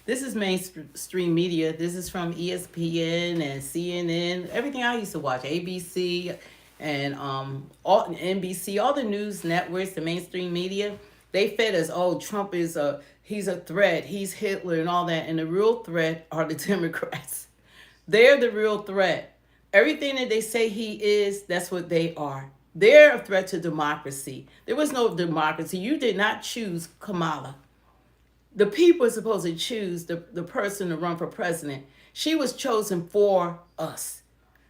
this is mainstream media. This is from ESPN and CNN. Everything I used to watch, ABC and all NBC, all the news networks, the mainstream media. They fed us, oh, Trump he's a threat, he's Hitler and all that. And the real threat are the Democrats. They're the real threat. Everything that they say he is, that's what they are. They're a threat to democracy. There was no democracy. You did not choose Kamala. The people are supposed to choose the person to run for president. She was chosen for us.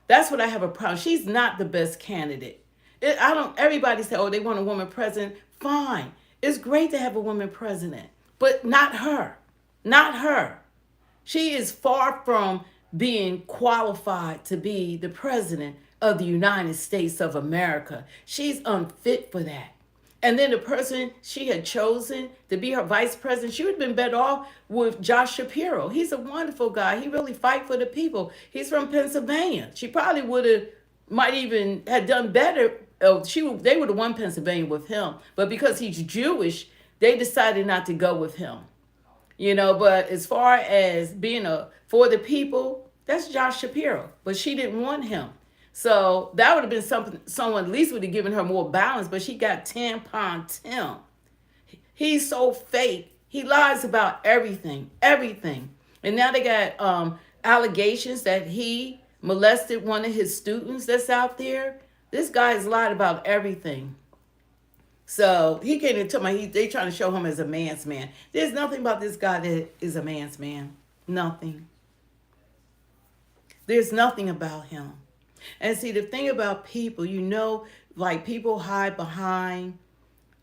That's what I have a problem. She's not the best candidate. Everybody say, oh, they want a woman president. Fine. It's great to have a woman president, but not her. Not her. She is far from being qualified to be the president of the United States of America. She's unfit for that. And then the person she had chosen to be her vice president, she would have been better off with Josh Shapiro. He's a wonderful guy. He really fight for the people. He's from Pennsylvania. She probably might even have done better. They would have won Pennsylvania with him. But because he's Jewish, they decided not to go with him. But as far as being for the people, that's Josh Shapiro. But she didn't want him. So that would have been someone at least would have given her more balance, but she got tampon Tim. He's so fake. He lies about everything. And now they got allegations that he molested one of his students that's out there. This guy's lied about everything. So he came and told me they trying to show him as a man's man. There's nothing about this guy that is a man's man. Nothing. There's nothing about him. And see, the thing about people, like people hide behind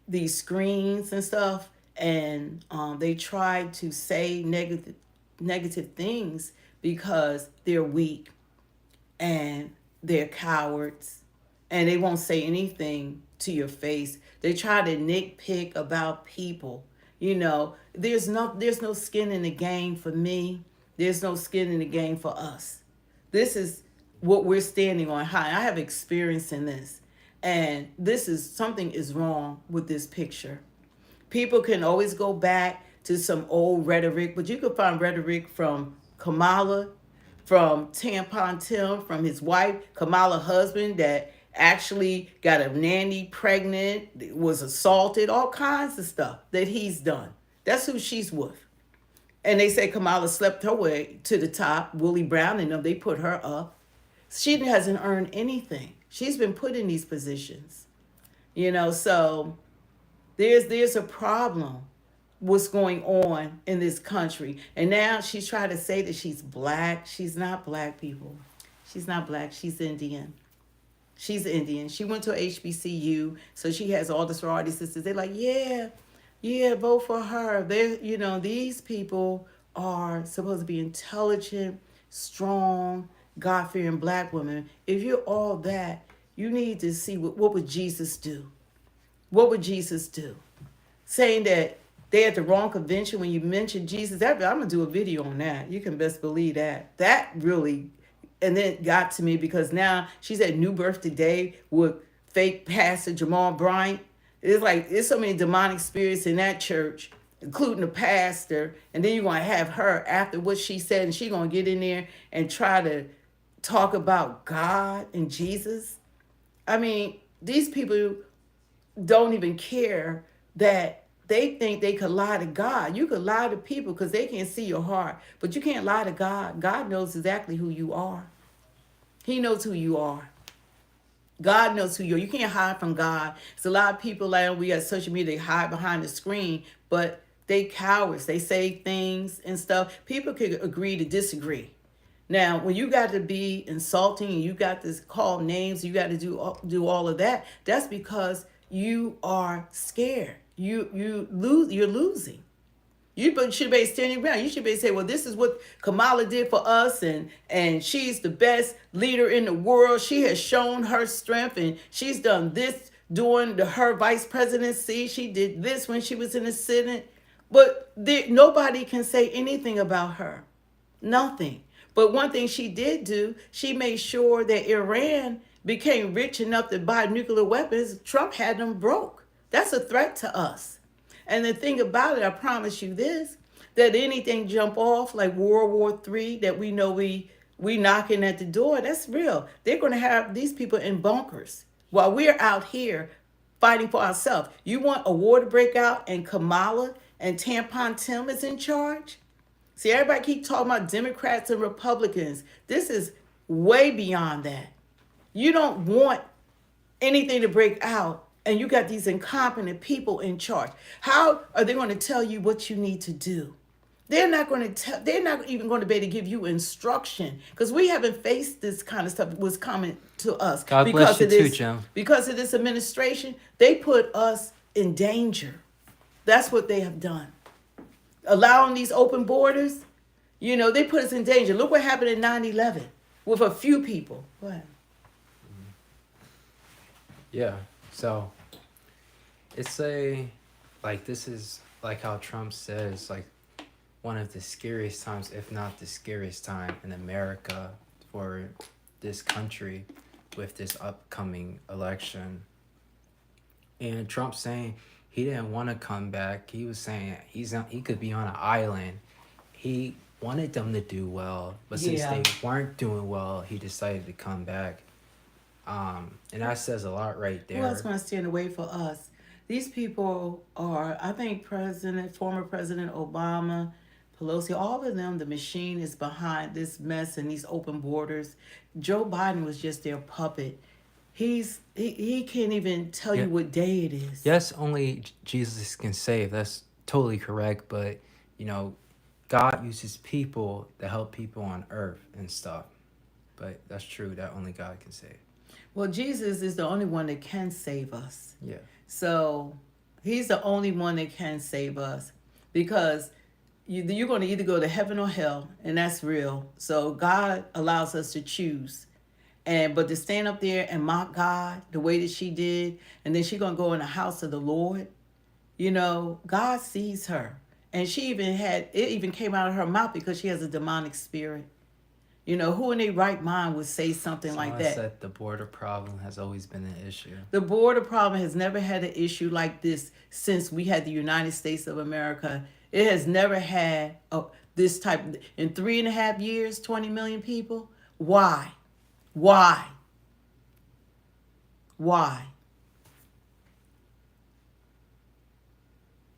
these screens and stuff, and they try to say negative things because they're weak and they're cowards, and they won't say anything to your face. They try to nitpick about people. There's no skin in the game for me. There's no skin in the game for us. This is what we're standing on high. I have experience in this. And something is wrong with this picture. People can always go back to some old rhetoric, but you can find rhetoric from Kamala, from Tampon Tim, from his wife, Kamala's husband that actually got a nanny pregnant, was assaulted, all kinds of stuff that he's done. That's who she's with. And they say Kamala slept her way to the top. Willie Brown and them, they put her up. She hasn't earned anything. She's been put in these positions. So there's a problem what's going on in this country. And now she's trying to say that she's black. She's not black, people. She's not black. She's Indian. She's Indian. She went to HBCU, so she has all the sorority sisters. They're like, yeah, vote for her. These people are supposed to be intelligent, strong, God-fearing black women. If you're all that, you need to see what would Jesus do? What would Jesus do? Saying that they at the wrong convention when you mention Jesus. I'm going to do a video on that. You can best believe that. That really, and then it got to me because now she's at New Birth today with fake pastor Jamal Bryant. It's so many demonic spirits in that church, including the pastor. And then you're going to have her after what she said, and she's going to get in there and try to talk about God and Jesus. I mean, these people don't even care that they think they could lie to God. You could lie to people because they can't see your heart, but you can't lie to God. God knows exactly who you are. He knows who you are. God knows who you are. You can't hide from God. There's a lot of people we got social media, they hide behind the screen, but they cowards. They say things and stuff. People can agree to disagree. Now, when you got to be insulting and you got to call names, you got to do all of that, that's because you are scared. You're losing. You should be standing around. You should be saying, well, this is what Kamala did for us, and she's the best leader in the world. She has shown her strength, and she's done this during her vice presidency. She did this when she was in the Senate. But nobody can say anything about her. Nothing. But one thing she did do, she made sure that Iran became rich enough to buy nuclear weapons. Trump had them broke. That's a threat to us. And the thing about it, I promise you this, that anything jump off like World War III that we know we knocking at the door, that's real. They're going to have these people in bunkers while we're out here fighting for ourselves. You want a war to break out and Kamala and Tampon Tim is in charge? See, everybody keep talking about Democrats and Republicans. This is way beyond that. You don't want anything to break out, and you got these incompetent people in charge. How are they going to tell you what you need to do? They're not even going to be able to give you instruction, because we haven't faced this kind of stuff was coming to us. God bless you too, Jim. Because of this administration, they put us in danger. That's what they have done. Allowing these open borders, they put us in danger. Look what happened in 9/11 with a few people. Go ahead. Yeah, so this is like how Trump says, like one of the scariest times, if not the scariest time in America for this country with this upcoming election. And Trump saying he didn't want to come back. He was saying he could be on an island. He wanted them to do well, but since they weren't doing well, he decided to come back. And that says a lot right there. Who else going to stand away for us? These people are, I think former President Obama, Pelosi, all of them, the machine is behind this mess and these open borders. Joe Biden was just their puppet. He can't even tell Yeah. you what day it is. Yes, only Jesus can save. That's totally correct. But, God uses people to help people on earth and stuff. But that's true. That only God can save. Well, Jesus is the only one that can save us. Yeah. So he's the only one that can save us, because you're going to either go to heaven or hell, and that's real. So God allows us to choose. But to stand up there and mock God the way that she did, and then she's going to go in the house of the Lord, God sees her. And it even came out of her mouth because she has a demonic spirit. Who in their right mind would say something like that? Said the border problem has always been an issue. The border problem has never had an issue like this since we had the United States of America. It has never had this type. In 3.5 years, 20 million people. Why? Why? Why?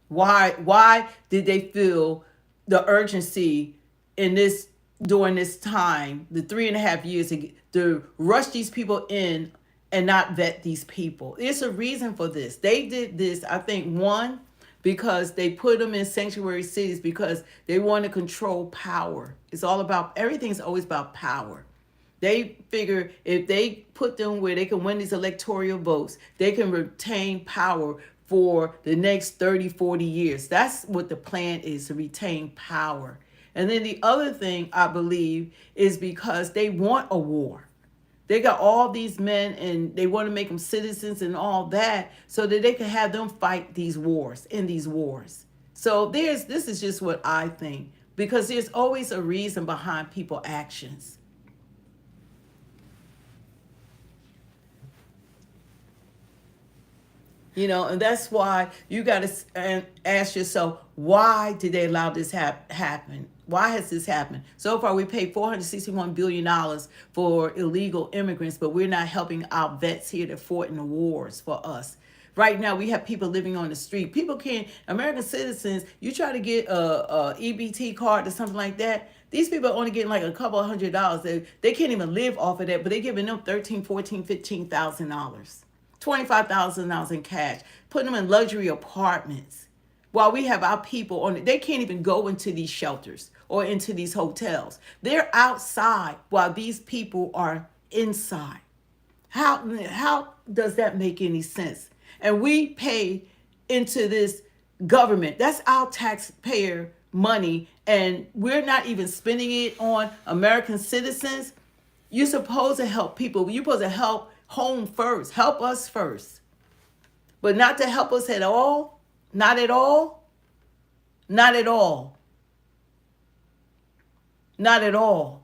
Why did they feel the urgency during this time, the 3.5 years, to rush these people in and not vet these people? There's a reason for this. They did this, I think, one, because they put them in sanctuary cities because they want to control power. Everything's always about power. They figure if they put them where they can win these electoral votes, they can retain power for the next 30, 40 years. That's what the plan is, to retain power. And then the other thing, I believe, is because they want a war. They got all these men and they want to make them citizens and all that so that they can have them fight these wars. So this is just what I think, because there's always a reason behind people's actions. And that's why you got to ask yourself, why did they allow this happen? Why has this happened? So far, we paid $461 billion for illegal immigrants, but we're not helping our vets here that fought in the wars for us. Right now, we have people living on the street. American citizens, you try to get a EBT card or something like that, these people are only getting like a couple of $100s. They can't even live off of that, but they're giving them $13,000, $14,000, $15,000. $25,000 in cash, putting them in luxury apartments, while we have our people they can't even go into these shelters or into these hotels. They're outside while these people are inside. How does that make any sense? And we pay into this government. That's our taxpayer money, and we're not even spending it on American citizens. You're supposed to help people. You're supposed to help home first. Help us first. But not to help us at all. Not at all. Not at all. Not at all.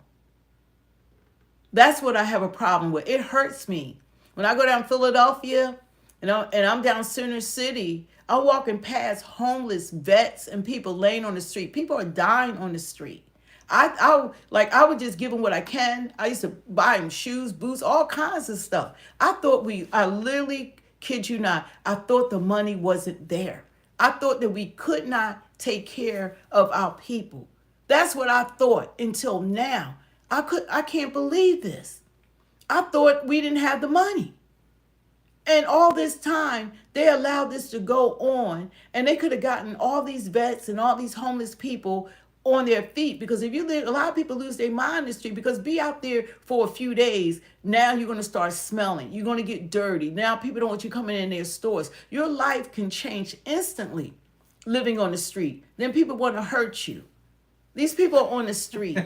That's what I have a problem with. It hurts me. When I go down Philadelphia, and I'm down Center City, I'm walking past homeless vets and people laying on the street. People are dying on the street. I would just give them what I can. I used to buy them shoes, boots, all kinds of stuff. I literally kid you not, I thought the money wasn't there. I thought that we could not take care of our people. That's what I thought until now. I can't believe this. I thought we didn't have the money. And all this time, they allowed this to go on, and they could have gotten all these vets and all these homeless people on their feet. Because a lot of people lose their mind in the street, because be out there for a few days, now you're going to start smelling. You're going to get dirty. Now people don't want you coming in their stores. Your life can change instantly living on the street. Then people want to hurt you. These people are on the street.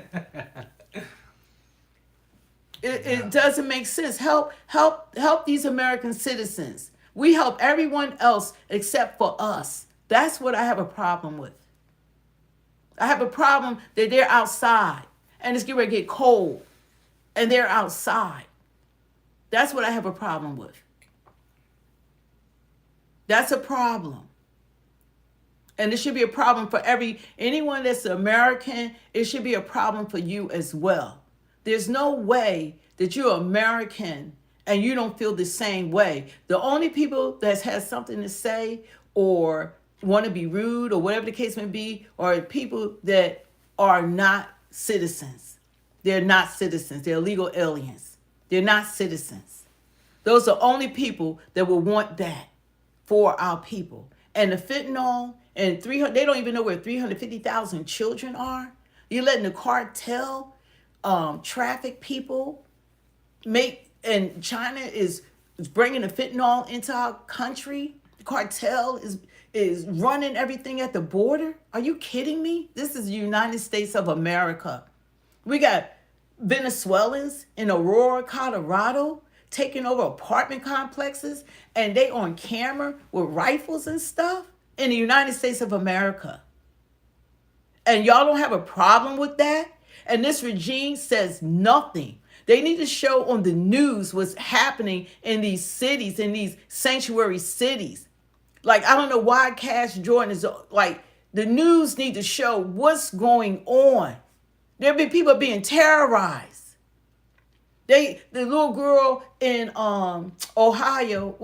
It doesn't make sense. Help these American citizens. We help everyone else except for us. That's what I have a problem with. I have a problem that they're outside and it's getting ready to get cold and they're outside. That's what I have a problem with. That's a problem. And it should be a problem for anyone that's American. It should be a problem for you as well. There's no way that you're American and you don't feel the same way. The only people that has something to say or want to be rude or whatever the case may be, or people that are not citizens. They're not citizens. They're illegal aliens. They're not citizens. Those are only people that will want that for our people. And the fentanyl and 300, they don't even know where 350,000 children are. You're letting the cartel traffic people and China is bringing the fentanyl into our country. The cartel is running everything at the border. Are you kidding me? This is the United States of America. We got Venezuelans in Aurora, Colorado, taking over apartment complexes, and they on camera with rifles and stuff in the United States of America. And y'all don't have a problem with that? And this regime says nothing. They need to show on the news what's happening in these cities, in these sanctuary cities. Like, I don't know why Cash Jordan is like, the news need to show what's going on. There have been people being terrorized. The little girl in Ohio,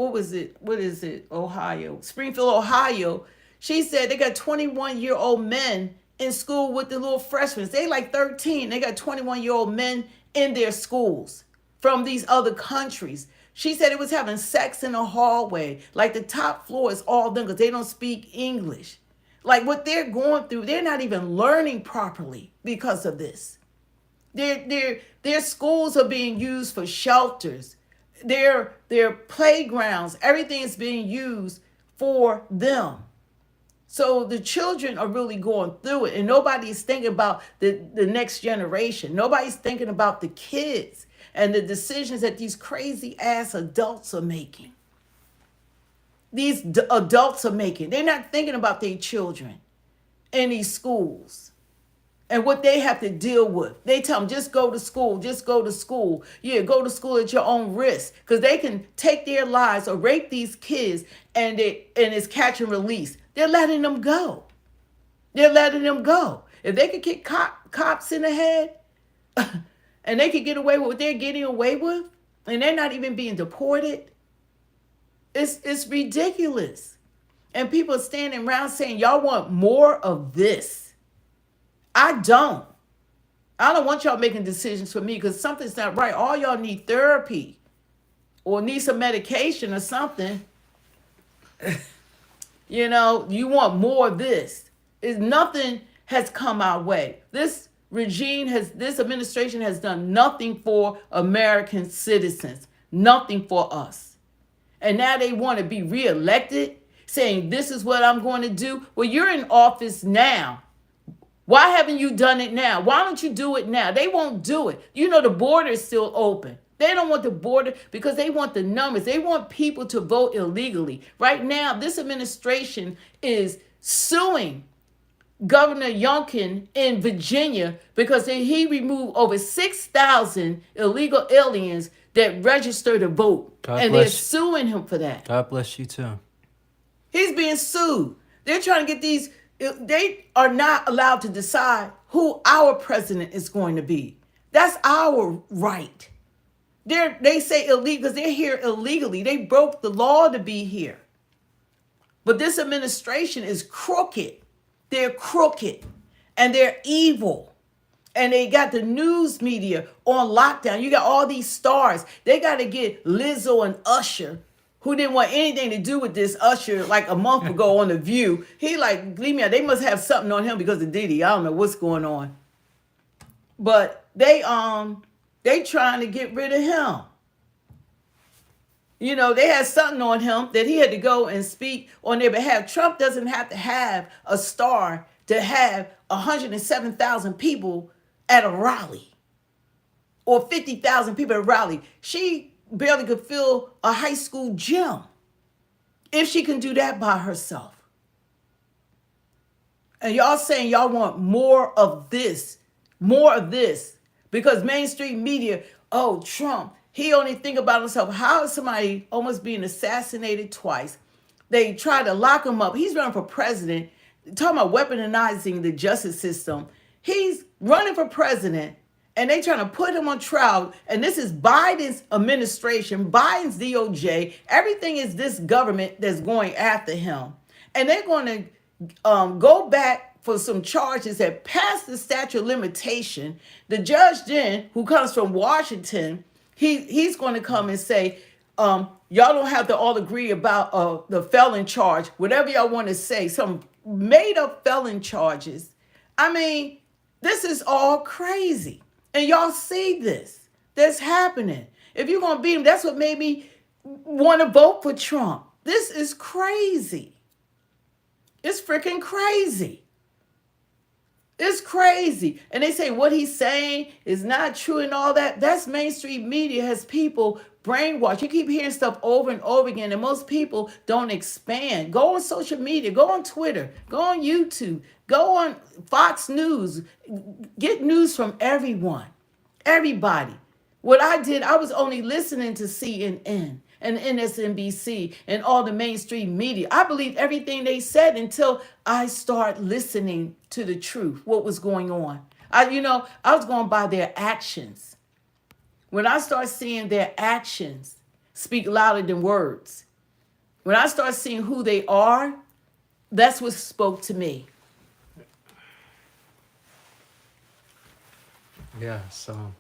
Ohio, Springfield, Ohio, she said they got 21-year-old men in school with the little freshmen. They like 13. They got 21-year-old men in their schools from these other countries. She said it was having sex in the hallway. Like the top floor is all them because they don't speak English. Like what they're going through, they're not even learning properly because of this. Their schools are being used for shelters. Their playgrounds, everything is being used for them. So the children are really going through it, and nobody's thinking about the next generation. Nobody's thinking about the kids and the decisions that these crazy ass adults are making. These adults are making. They're not thinking about their children in these schools and what they have to deal with. They tell them, just go to school, just go to school. Yeah, go to school at your own risk, because they can take their lives or rape these kids and it's catch and release. They're letting them go. They're letting them go. If they could kick cops in the head and they could get away with what they're getting away with, and they're not even being deported, it's ridiculous. And people are standing around saying, y'all want more of this. I don't want y'all making decisions for me because something's not right. All y'all need therapy or need some medication or something. You know, you want more of this. Nothing has come our way. This administration has done nothing for American citizens, nothing for us. And now they want to be reelected, saying this is what I'm going to do. Well, you're in office now. Why haven't you done it now? Why don't you do it now? They won't do it. You know, the border is still open. They don't want the border because they want the numbers. They want people to vote illegally. Right now, this administration is suing Governor Youngkin in Virginia because he removed over 6,000 illegal aliens that registered to vote. And they're suing him for that. God bless you too. He's being sued. They're trying to get these. They are not allowed to decide who our president is going to be. That's our right. They say illegal because they're here illegally. They broke the law to be here. But this administration is crooked. They're crooked and they're evil. And they got the news media on lockdown. You got all these stars. They got to get Lizzo and Usher, who didn't want anything to do with this. Usher, like a month ago on The View, he like, leave me out. They must have something on him because of Diddy. I don't know what's going on. But they trying to get rid of him. You know, they had something on him that he had to go and speak on their behalf. Trump doesn't have to have a star to have 107,000 people at a rally or 50,000 people at a rally. She barely could fill a high school gym if she can do that by herself. And y'all saying y'all want more of this, because mainstream media, oh, Trump, he only think about himself. How is somebody almost being assassinated twice? They try to lock him up. He's running for president, talking about weaponizing the justice system. He's running for president, and they trying to put him on trial. And this is Biden's administration, Biden's DOJ. Everything is this government that's going after him. and they're going to go back for some charges that passed the statute of limitation. The judge then, who comes from Washington, he's going to come and say, y'all don't have to all agree about the felon charge, whatever y'all want to say, some made up felon charges. I mean, this is all crazy. And y'all see this. That's happening. If you're going to beat him, that's what made me want to vote for Trump. This is crazy. It's freaking crazy. It's crazy. And they say what he's saying is not true and all that. That's mainstream media has people brainwashed. You keep hearing stuff over and over again, and most people don't expand. Go on social media. Go on Twitter. Go on YouTube. Go on Fox News. Get news from everyone. Everybody. What I did, I was only listening to CNN and MSNBC and all the mainstream media. I believed everything they said until I start listening to the truth, what was going on. I was going by their actions. When I start seeing their actions speak louder than words, when I start seeing who they are, that's what spoke to me. Yeah, so,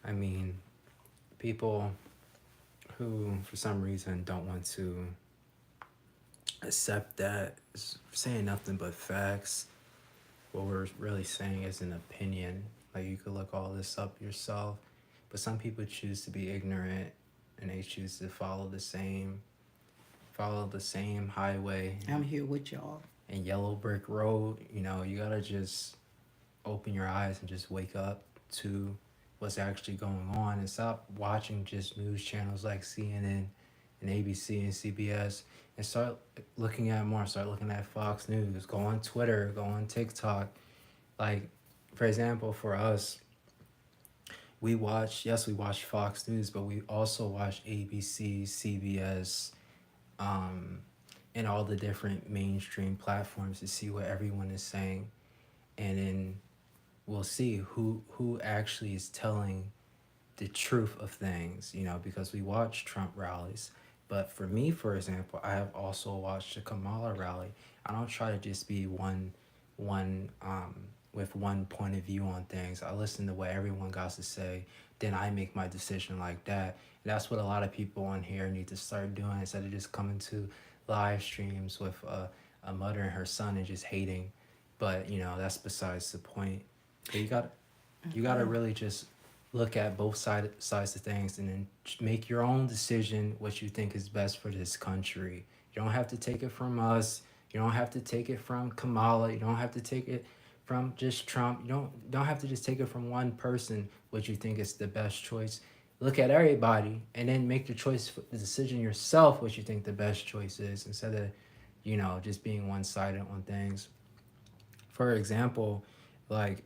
I mean, people who, for some reason, don't want to accept that, saying nothing but facts. What we're really saying is an opinion. Like, you could look all this up yourself. But some people choose to be ignorant, and they choose to follow the same highway. I'm here with y'all. And yellow brick road. You gotta just open your eyes and just wake up to what's actually going on, and stop watching just news channels like CNN and ABC and CBS, and start looking at Fox News. Go on Twitter, go on TikTok. Like, for example, for us, we watch Fox News, but we also watch ABC, CBS, and all the different mainstream platforms to see what everyone is saying. And then we'll see who actually is telling the truth of things, because we watch Trump rallies. But for me, for example, I have also watched the Kamala rally. I don't try to just be one with one point of view on things. I listen to what everyone got to say, then I make my decision like that. And that's what a lot of people on here need to start doing, instead of just coming to live streams with a mother and her son and just hating. But that's besides the point. But you gotta really just look at both sides of things, and then make your own decision what you think is best for this country. You don't have to take it from us. You don't have to take it from Kamala. You don't have to take it from just Trump. You don't have to just take it from one person what you think is the best choice. Look at everybody and then make the decision yourself what you think the best choice is, instead of just being one-sided on things. For example, like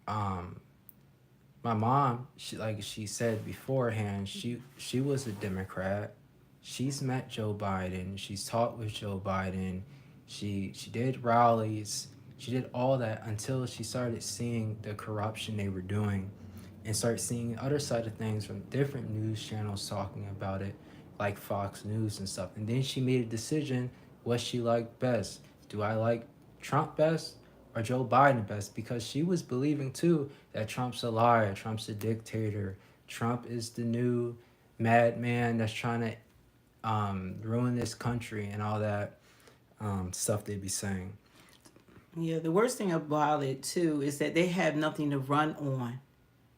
my mom, she said beforehand, she was a Democrat. She's met Joe Biden. She's talked with Joe Biden. She did rallies. She did all that until she started seeing the corruption they were doing, and started seeing the other side of things from different news channels talking about it, like Fox News and stuff. And then she made a decision what she liked best. Do I like Trump best or Joe Biden best? Because she was believing too that Trump's a liar, Trump's a dictator, Trump is the new madman that's trying to ruin this country, and all that stuff they'd be saying. Yeah, the worst thing about it too is that they have nothing to run on.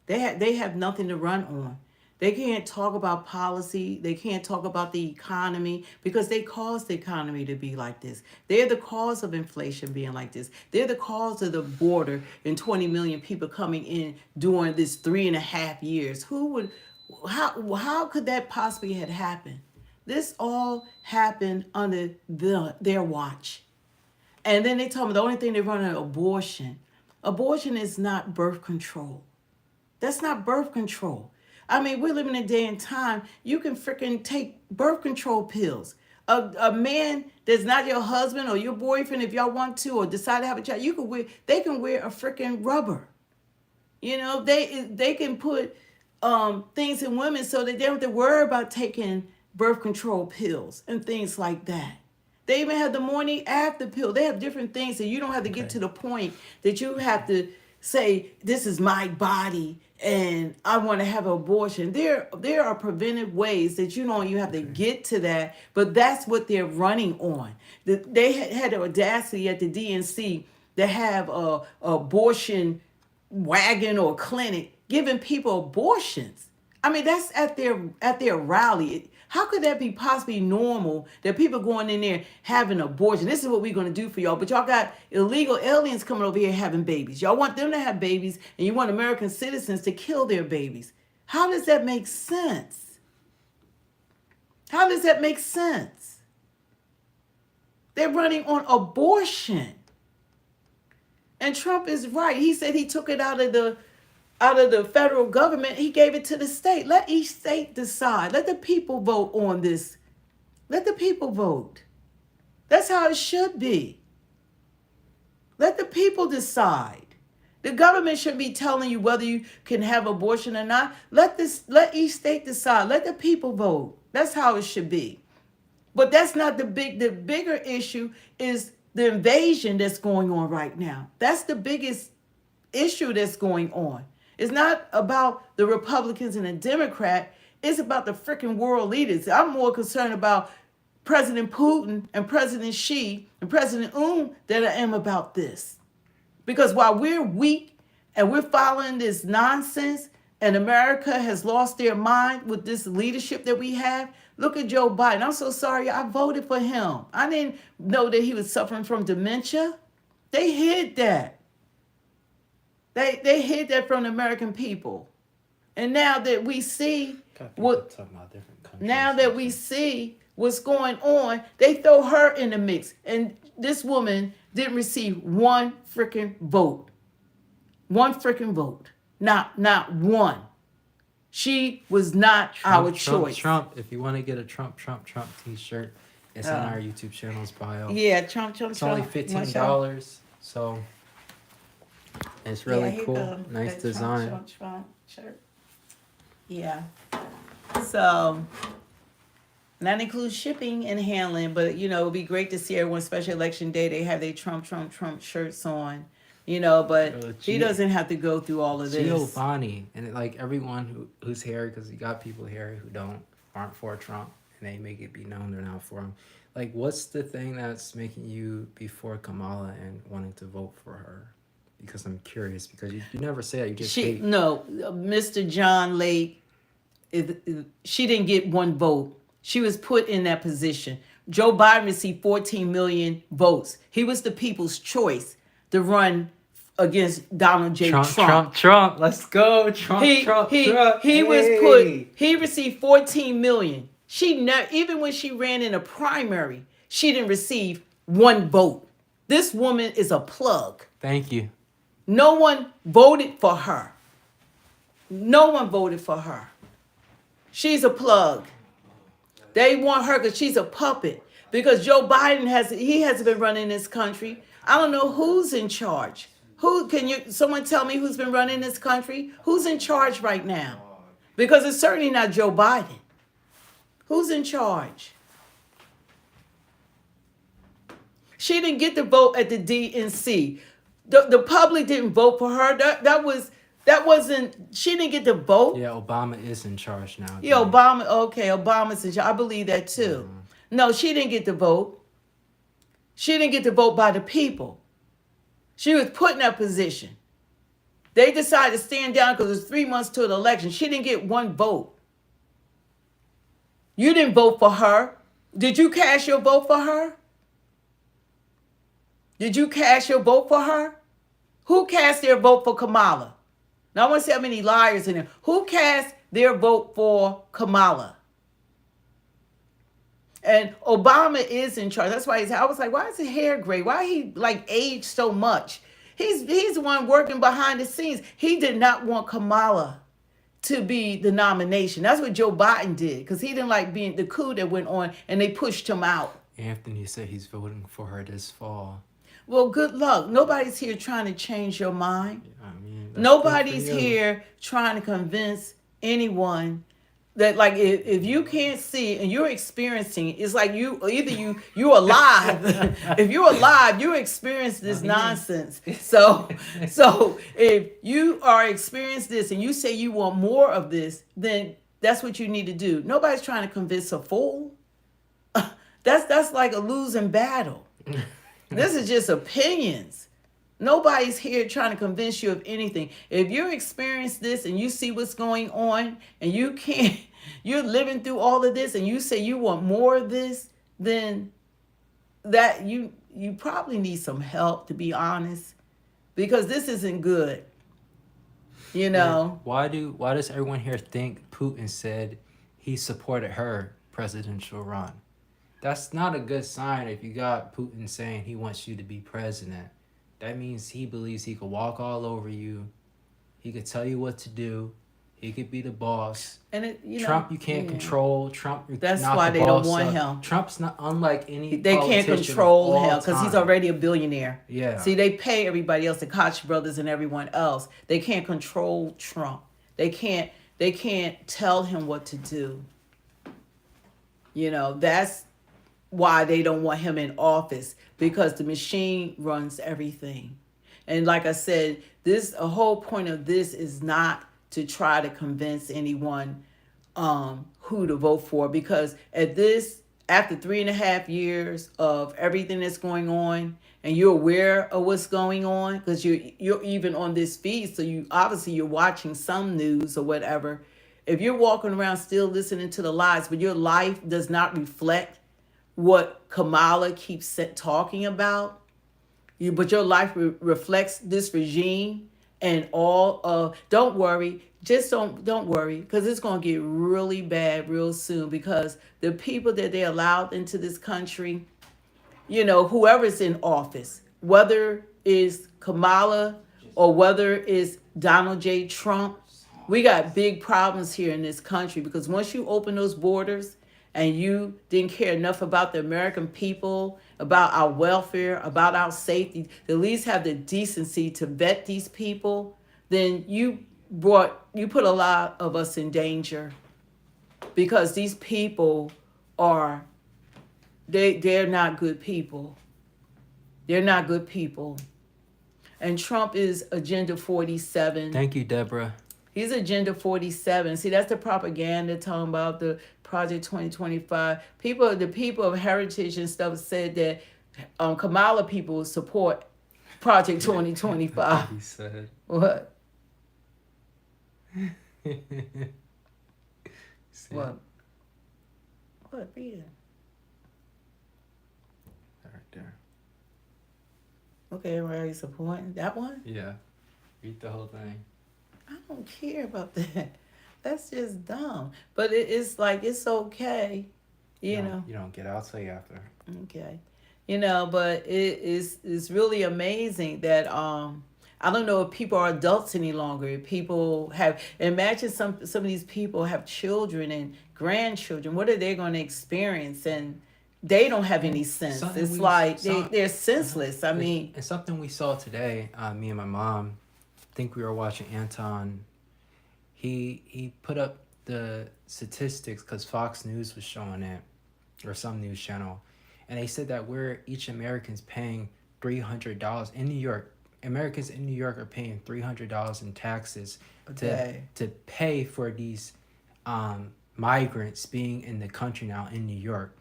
They have nothing to run on. They can't talk about policy. They can't talk about the economy, because they caused the economy to be like this. They're the cause of inflation being like this. They're the cause of the border and 20 million people coming in during this 3.5 years. How could that possibly have happened? This all happened under their watch. And then they told me the only thing they run is abortion. Abortion is not birth control. That's not birth control. I mean, we're living in a day and time, you can freaking take birth control pills. A man that's not your husband or your boyfriend, if y'all want to, or decide to have a child, they can wear a freaking rubber. They can put things in women so that they don't have to worry about taking birth control pills and things like that. They even have the morning after pill. They have different things, so you don't have to get to the point that you have to say, this is my body and I want to have an abortion. There are preventive ways that you don't even have to get to that, but that's what they're running on. They had the audacity at the DNC to have a abortion wagon or clinic giving people abortions. I mean, that's at their rally. How could that be possibly normal that people going in there having an abortion? This is what we're going to do for y'all. But y'all got illegal aliens coming over here having babies. Y'all want them to have babies, and you want American citizens to kill their babies. How does that make sense? How does that make sense? They're running on abortion. And Trump is right. He said he took it out of the federal government. He gave it to the state. Let each state decide. Let the people vote on this. Let the people vote. That's how it should be. Let the people decide. The government should be telling you whether you can have abortion or not. Let each state decide. Let the people vote. That's how it should be. But that's not the bigger issue is the invasion that's going on right now. That's the biggest issue that's going on. It's not about the Republicans and the Democrat. It's about the freaking world leaders. I'm more concerned about President Putin and President Xi and President than I am about this. Because while we're weak and we're following this nonsense and America has lost their mind with this leadership that we have, look at Joe Biden. I'm so sorry I voted for him. I didn't know that he was suffering from dementia. They hid that. They hid that from the American people. And now that we see what's going on, they throw her in the mix. And this woman didn't receive one freaking vote. One freaking vote. Not one. She was not our choice. Trump. If you want to get a Trump t-shirt, it's on our YouTube channel's bio. Yeah, Trump. It's only $15. So it's really cool. Nice design. Trump shirt. Yeah. So that includes shipping and handling, but it would be great to see everyone, special election day, they have their Trump shirts on. But he doesn't have to go through all of this. Giovanni and everyone who's here, because you got people here who aren't for Trump, and they make it be known they're not for him. What's the thing that's making you be for Kamala and wanting to vote for her? Because I'm curious. Because you never say that. You just Mr. John Lake. She didn't get one vote. She was put in that position. Joe Biden received 14 million votes. He was the people's choice to run against Donald J. Trump. Let's go. Trump. He received 14 million. Even when she ran in a primary, she didn't receive one vote. This woman is a plug. Thank you. No one voted for her. She's a plug. They want her because she's a puppet. Because Joe Biden hasn't been running this country. I don't know who's in charge. Someone tell me who's been running this country? Who's in charge right now? Because it's certainly not Joe Biden. Who's in charge? She didn't get the vote at the DNC. The public didn't vote for her. She didn't get the vote. Yeah, Obama is in charge now. Yeah, Obama's in charge. I believe that too. No, she didn't get the vote. She didn't get the vote by the people. She was put in that position. They decided to stand down because it was 3 months to the election. She didn't get one vote. You didn't vote for her. Did you cast your vote for her? Did you cast your vote for her? Who cast their vote for Kamala? Now I want to see how many liars in there. Who cast their vote for Kamala? And Obama is in charge. That's why I was like, why is his hair gray? Why he aged so much? He's the one working behind the scenes. He did not want Kamala to be the nomination. That's what Joe Biden did, because he didn't like being the coup that went on, and they pushed him out. Anthony said he's voting for her this fall. Well, good luck. Nobody's here trying to change your mind. Nobody's here trying to convince anyone that like if you can't see and you're experiencing, it's like you're alive. If you're alive, you experience this nonsense. So if you are experiencing this and you say you want more of this, then that's what you need to do. Nobody's trying to convince a fool. That's like a losing battle. This is just opinions. Nobody's here trying to convince you of anything. If you experience this and you see what's going on and you're living through all of this and you say you want more of this, then that you probably need some help, to be honest, because this isn't good. You know. Why does everyone here think Putin said he supported her presidential run? That's not a good sign if you got Putin saying he wants you to be president. That means he believes he could walk all over you. He could tell you what to do. He could be the boss. And Trump, you can't control. Trump, that's why they don't want him. Trump's not unlike any. They can't control him because he's already a billionaire. Yeah. See, they pay everybody else, the Koch brothers and everyone else. They can't control Trump. They can't tell him what to do. You know, that's why they don't want him in office, because the machine runs everything. And like I said, a whole point of this is not to try to convince anyone who to vote for, because after 3.5 years of everything that's going on, and you're aware of what's going on, because you're even on this feed, so you're watching some news or whatever. If you're walking around still listening to the lies, but your life does not reflect what Kamala keeps talking about, but your life reflects this regime and all of, don't worry, just don't worry, because it's going to get really bad real soon, because the people that they allowed into this country, you know, whoever's in office, whether it's Kamala or whether it's Donald J. Trump, we got big problems here in this country, because once you open those borders and you didn't care enough about the American people, about our welfare, about our safety, to at least have the decency to vet these people, then you put a lot of us in danger, because these people they're not good people. They're not good people. And Trump is Agenda 47. Thank you, Deborah. He's Agenda 47. See, that's the propaganda talking about the Project 2025. The people of heritage and stuff said that Kamala people support Project 2025. He said. What? What? What? Read it. Right there. Okay, where are you supporting? That one? Yeah. Read the whole thing. I don't care about that. That's just dumb. But it's like, it's okay. You know. You don't get out till after. Okay. You know, but it's really amazing that I don't know if people are adults any longer. If people imagine some of these people have children and grandchildren. What are they going to experience? And they don't have any sense. It's like they're senseless. I mean. And something we saw today, me and my mom, I think we were watching Anton. He put up the statistics because Fox News was showing it, or some news channel. And they said that each American's paying $300 in New York. Americans in New York are paying $300 in taxes to pay for these migrants being in the country now in New York.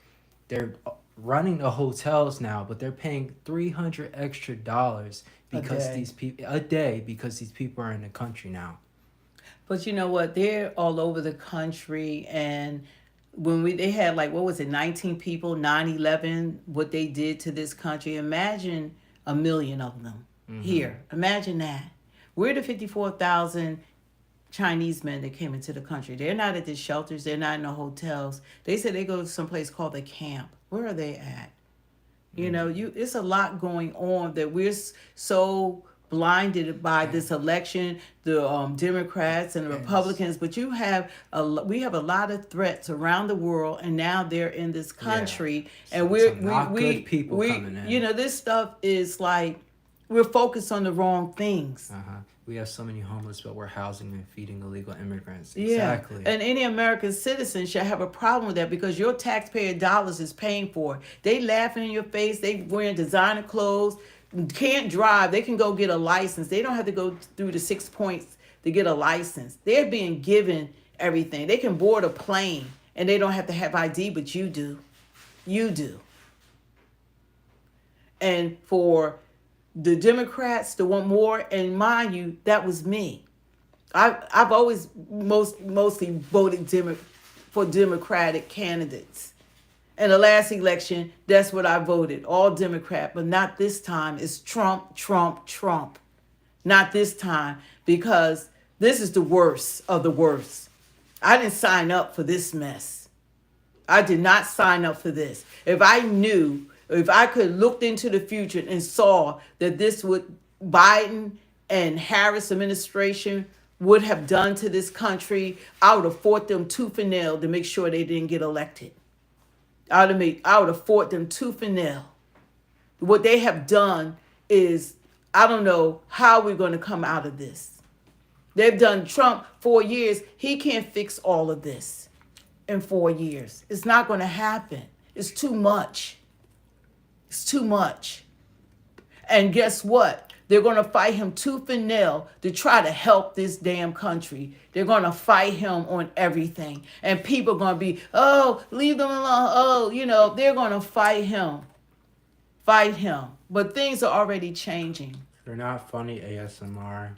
They're running the hotels now, but they're paying $300 extra because these people because these people are in the country now. But you know what? They're all over the country, and when they had 19 people, 9/11, what they did to this country. Imagine 1 million of them here. Imagine that. We're the 54,000 Chinese men that came into the country. They're not at the shelters. They're not in the hotels. They said they go to some place called the camp. Where are they at? You know, it's a lot going on that we're so blinded by this election, the Democrats and the Republicans, but we have a lot of threats around the world, and now they're in this country, and good people coming in. You know, this stuff is like we're focused on the wrong things. We have so many homeless, but we're housing and feeding illegal immigrants. Yeah. Exactly. And any American citizen should have a problem with that because your taxpayer dollars is paying for it. They laughing in your face. They wearing designer clothes. Can't drive. They can go get a license. They don't have to go through the 6 points to get a license. They're being given everything. They can board a plane and they don't have to have ID, but you do. You do. And for the Democrats to want more, and mind you, that was me. I've always mostly voted for Democratic candidates. In the last election, that's what I voted, all Democrat, but not this time. It's Trump, Trump, Trump. Not this time, because this is the worst of the worst. I didn't sign up for this mess. I did not sign up for this. If I knew, if I could look into the future and saw that this would Biden and Harris administration would have done to this country, I would have fought them tooth and nail to make sure they didn't get elected. I would have fought them tooth and nail. What they have done is, I don't know how we're going to come out of this. They've done Trump 4 years. He can't fix all of this in 4 years. It's not going to happen. It's too much. It's too much. And guess what? They're going to fight him tooth and nail to try to help this damn country. They're going to fight him on everything. And people are going to be, oh, leave them alone. Oh, they're going to fight him. Fight him. But things are already changing. You're not funny, ASMR.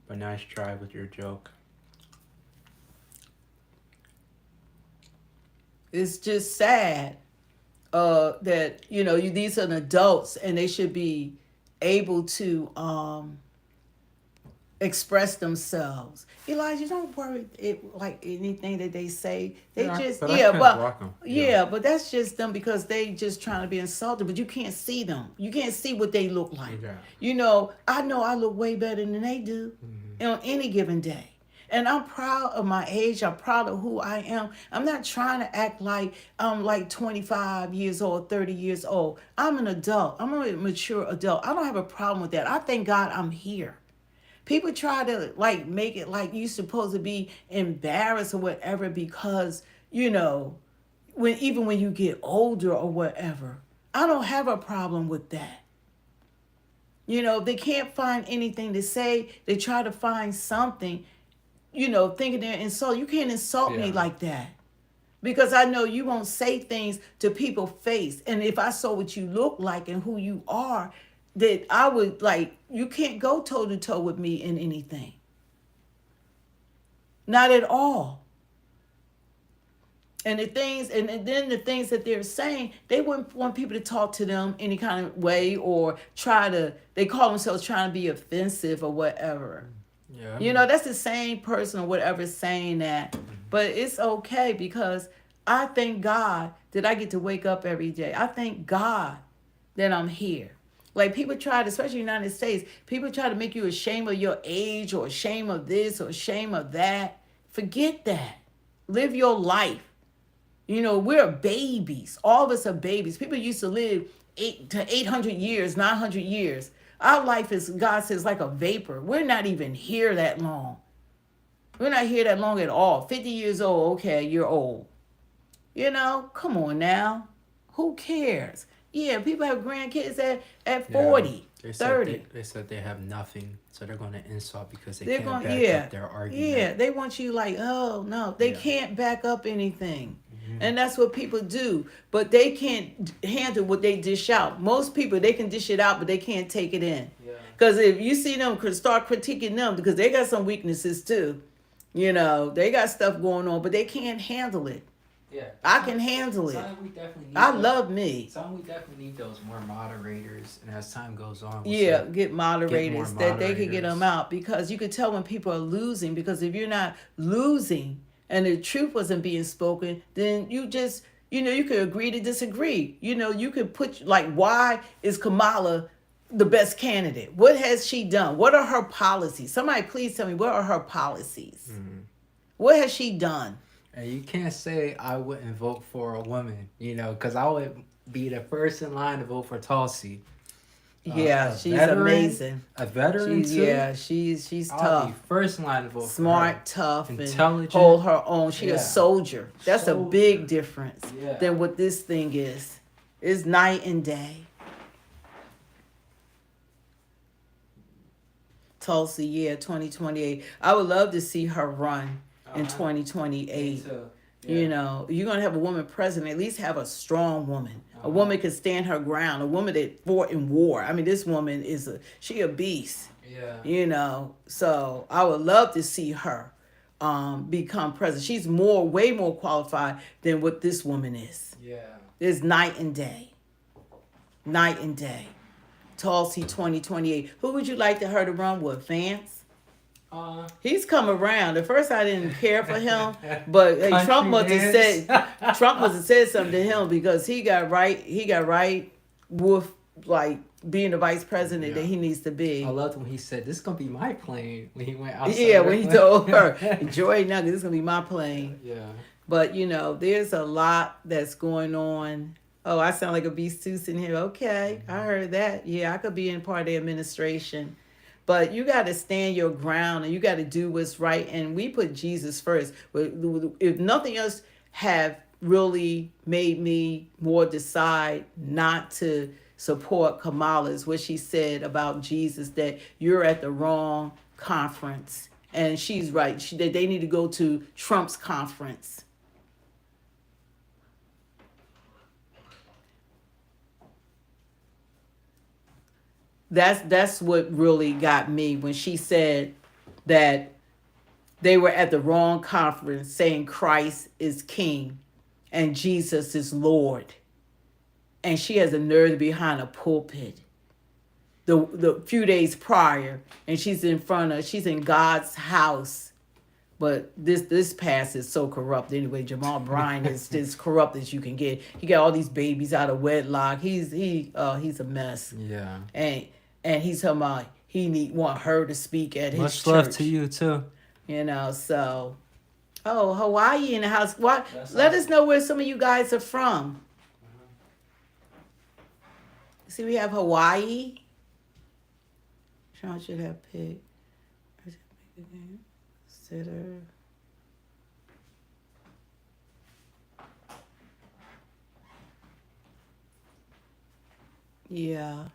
But nice try with your joke. It's just sad that, these are adults and they should be able to express themselves. Elijah, don't worry like anything that they say. They but that's just them because they just trying to be insulted, but you can't see them. You can't see what they look like. Yeah. I know I look way better than they do on any given day. And I'm proud of my age. I'm proud of who I am. I'm not trying to act like I'm like 25 years old, 30 years old. I'm an adult. I'm a mature adult. I don't have a problem with that. I thank God I'm here. People try to make it like you're supposed to be embarrassed or whatever because, when you get older or whatever. I don't have a problem with that. They can't find anything to say. They try to find something, thinking they're insult. You can't insult me like that. Because I know you won't say things to people's face. And if I saw what you look like and who you are, that I would you can't go toe to toe with me in anything. Not at all. And then the things that they're saying, they wouldn't want people to talk to them any kind of way or they call themselves trying to be offensive or whatever. Yeah. That's the same person or whatever saying that. But it's okay because I thank God that I get to wake up every day. I thank God that I'm here. Like people try to, especially in the United States, people try to make you ashamed of your age or ashamed of this or ashamed of that. Forget that. Live your life. We're babies. All of us are babies. People used to live 800 years, 900 years. Our life is, God says, like a vapor. We're not even here that long. We're not here that long at all. 50 years old, okay, you're old. Come on now. Who cares? Yeah, people have grandkids at 40, 30. They said they have nothing, so they're going to insult because they They're can't back up their argument. Yeah, they want you oh, no, they can't back up anything. And that's what people do. But they can't handle what they dish out. Most people, they can dish it out, but they can't take it in. Because if you see them, start critiquing them, because they got some weaknesses too. They got stuff going on, but they can't handle it. Yeah, I can handle it. We definitely need love me. We definitely need those more moderators, and as time goes on, get moderators that they can get them out, because you could tell when people are losing. Because if you're not losing and the truth wasn't being spoken, then you just you could agree to disagree. You could put why is Kamala the best candidate? What has she done? What are her policies? Somebody please tell me, what are her policies? What has she done? And you can't say I wouldn't vote for a woman, because I would be the first in line to vote for Tulsi. Yeah, she's veteran, amazing. A veteran She's, too. yeah, she's I'll tough. be first line to vote for Smart, her. tough, Intelligent. and hold her own. She Yeah. a soldier. That's a big difference Yeah. than what this thing is. It's night and day. Tulsa, yeah, 2028. I would love to see her run in 2028. You know, you're going to have a woman president, at least have a strong woman. A woman can stand her ground. A woman that fought in war. I mean, this woman she a beast. Yeah. You know, so I would love to see her become president. She's way more qualified than what this woman is. Yeah. It's night and day. Night and day. Tulsi 2028. Who would you like her to run with? Vance? He's come around. At first, I didn't care for him, but Trump must have said something to him because he got right with like being the vice president that he needs to be. I loved when he said, "This is gonna be my plane." When he went outside. Yeah, when he told her, "Enjoy now, this is gonna be my plane." Yeah. But you know, there's a lot that's going on. Oh, I sound like a beast too sitting here. Okay, I heard that. Yeah, I could be in part of the administration. But you got to stand your ground and you got to do what's right. And we put Jesus first. If nothing else have really made me more decide not to support Kamala's, what she said about Jesus, that you're at the wrong conference. And she's right. That they need to go to Trump's conference. That's what really got me when she said that they were at the wrong conference saying Christ is King and Jesus is Lord. And she has a nerve behind a pulpit the few days prior, and she's in God's house. But this past is so corrupt anyway. Jamal Bryant is as corrupt as you can get. He got all these babies out of wedlock. He's a mess. Yeah. And he's talking about want her to speak at his church. Much love to you too. You know, so Hawaii in the house. Let us know where some of you guys are from. See, we have Hawaii. Sean should have picked. Consider. Yeah.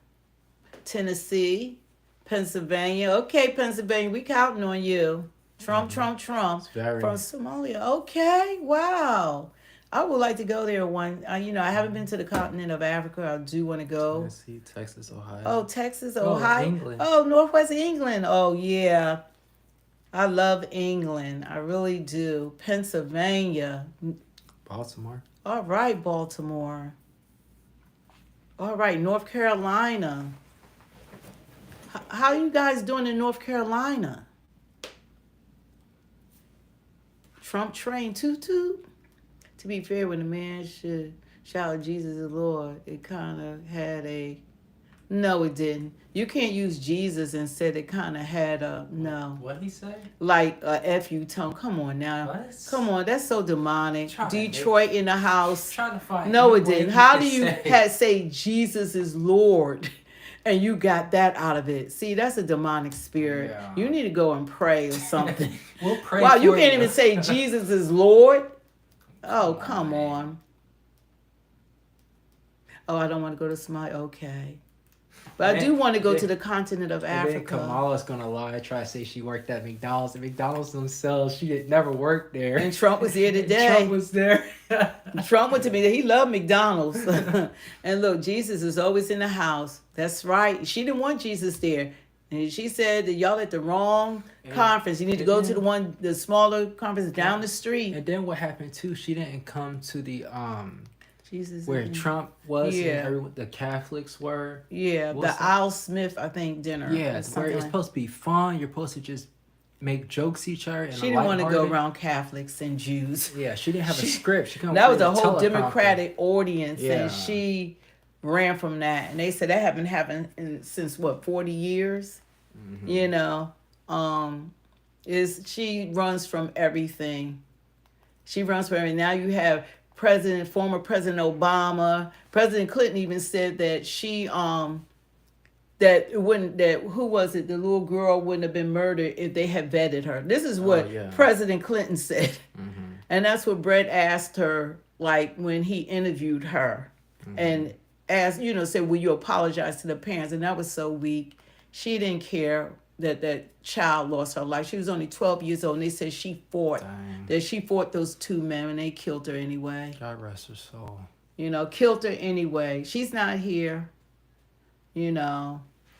Tennessee, Pennsylvania. Okay, Pennsylvania, we counting on you. Trump. From Somalia. Okay, wow. I would like to go there one. I haven't been to the continent of Africa. I do want to go. Tennessee, Texas, Ohio. Oh, Texas, Ohio. England. Oh, Northwest England. Oh, yeah. I love England. I really do. Pennsylvania. Baltimore. All right, Baltimore. All right, North Carolina. How you guys doing in North Carolina? Trump train toot. To be fair, when a man should shout Jesus is Lord, it kind of had a... No, it didn't. You can't use Jesus and said it kind of had a... No. What did he say? Like a F-U tone. Come on now. What? Come on, that's so demonic. Trying to Detroit in the house. Trying to find No, any it way didn't. you How could do you say- say Jesus is Lord and you got that out of it? See, that's a demonic spirit. Yeah. You need to go and pray or something. We'll pray Wow, you for can't even say Jesus is Lord? Oh, come on. Oh, I don't want to go to Somalia. Okay. But I do want to go to the continent of And then Africa. Kamala's gonna lie, try to say she worked at McDonald's. And McDonald's themselves, she did never work there. And Trump was here today. Trump was there. Trump went to me. He loved McDonald's. And look, Jesus is always in the house. That's right. She didn't want Jesus there. And she said that y'all at the wrong conference. You need to go to the smaller conference down the street. And then what happened too? She didn't come to the Jesus. where Trump was Yeah. and the Catholics were. Yeah, What's the that? Al Smith, I think, dinner. Yeah, or where something it's like- supposed to be fun. You're supposed to just make jokes each other. She didn't want to go around Catholics and Jews. Yeah, she didn't have a script. She couldn't That was read a whole teleprompter. Democratic audience, Yeah. and she ran from that. And they said that had been happening since 40 years. Mm-hmm. You know, she runs from everything. She runs from everything. Now you have former President Obama. President Clinton even said that she that it wouldn't, that who was it? The little girl wouldn't have been murdered if they had vetted her. This is what yeah. President Clinton said, and that's what Brett asked her, like when he interviewed her, and asked, said, "Will you apologize to the parents?" And that was so weak. She didn't care that that child lost her life. She was only 12 years old, and they said she fought. That she fought those two men, and they killed her anyway. God rest her soul. Killed her anyway. She's not here.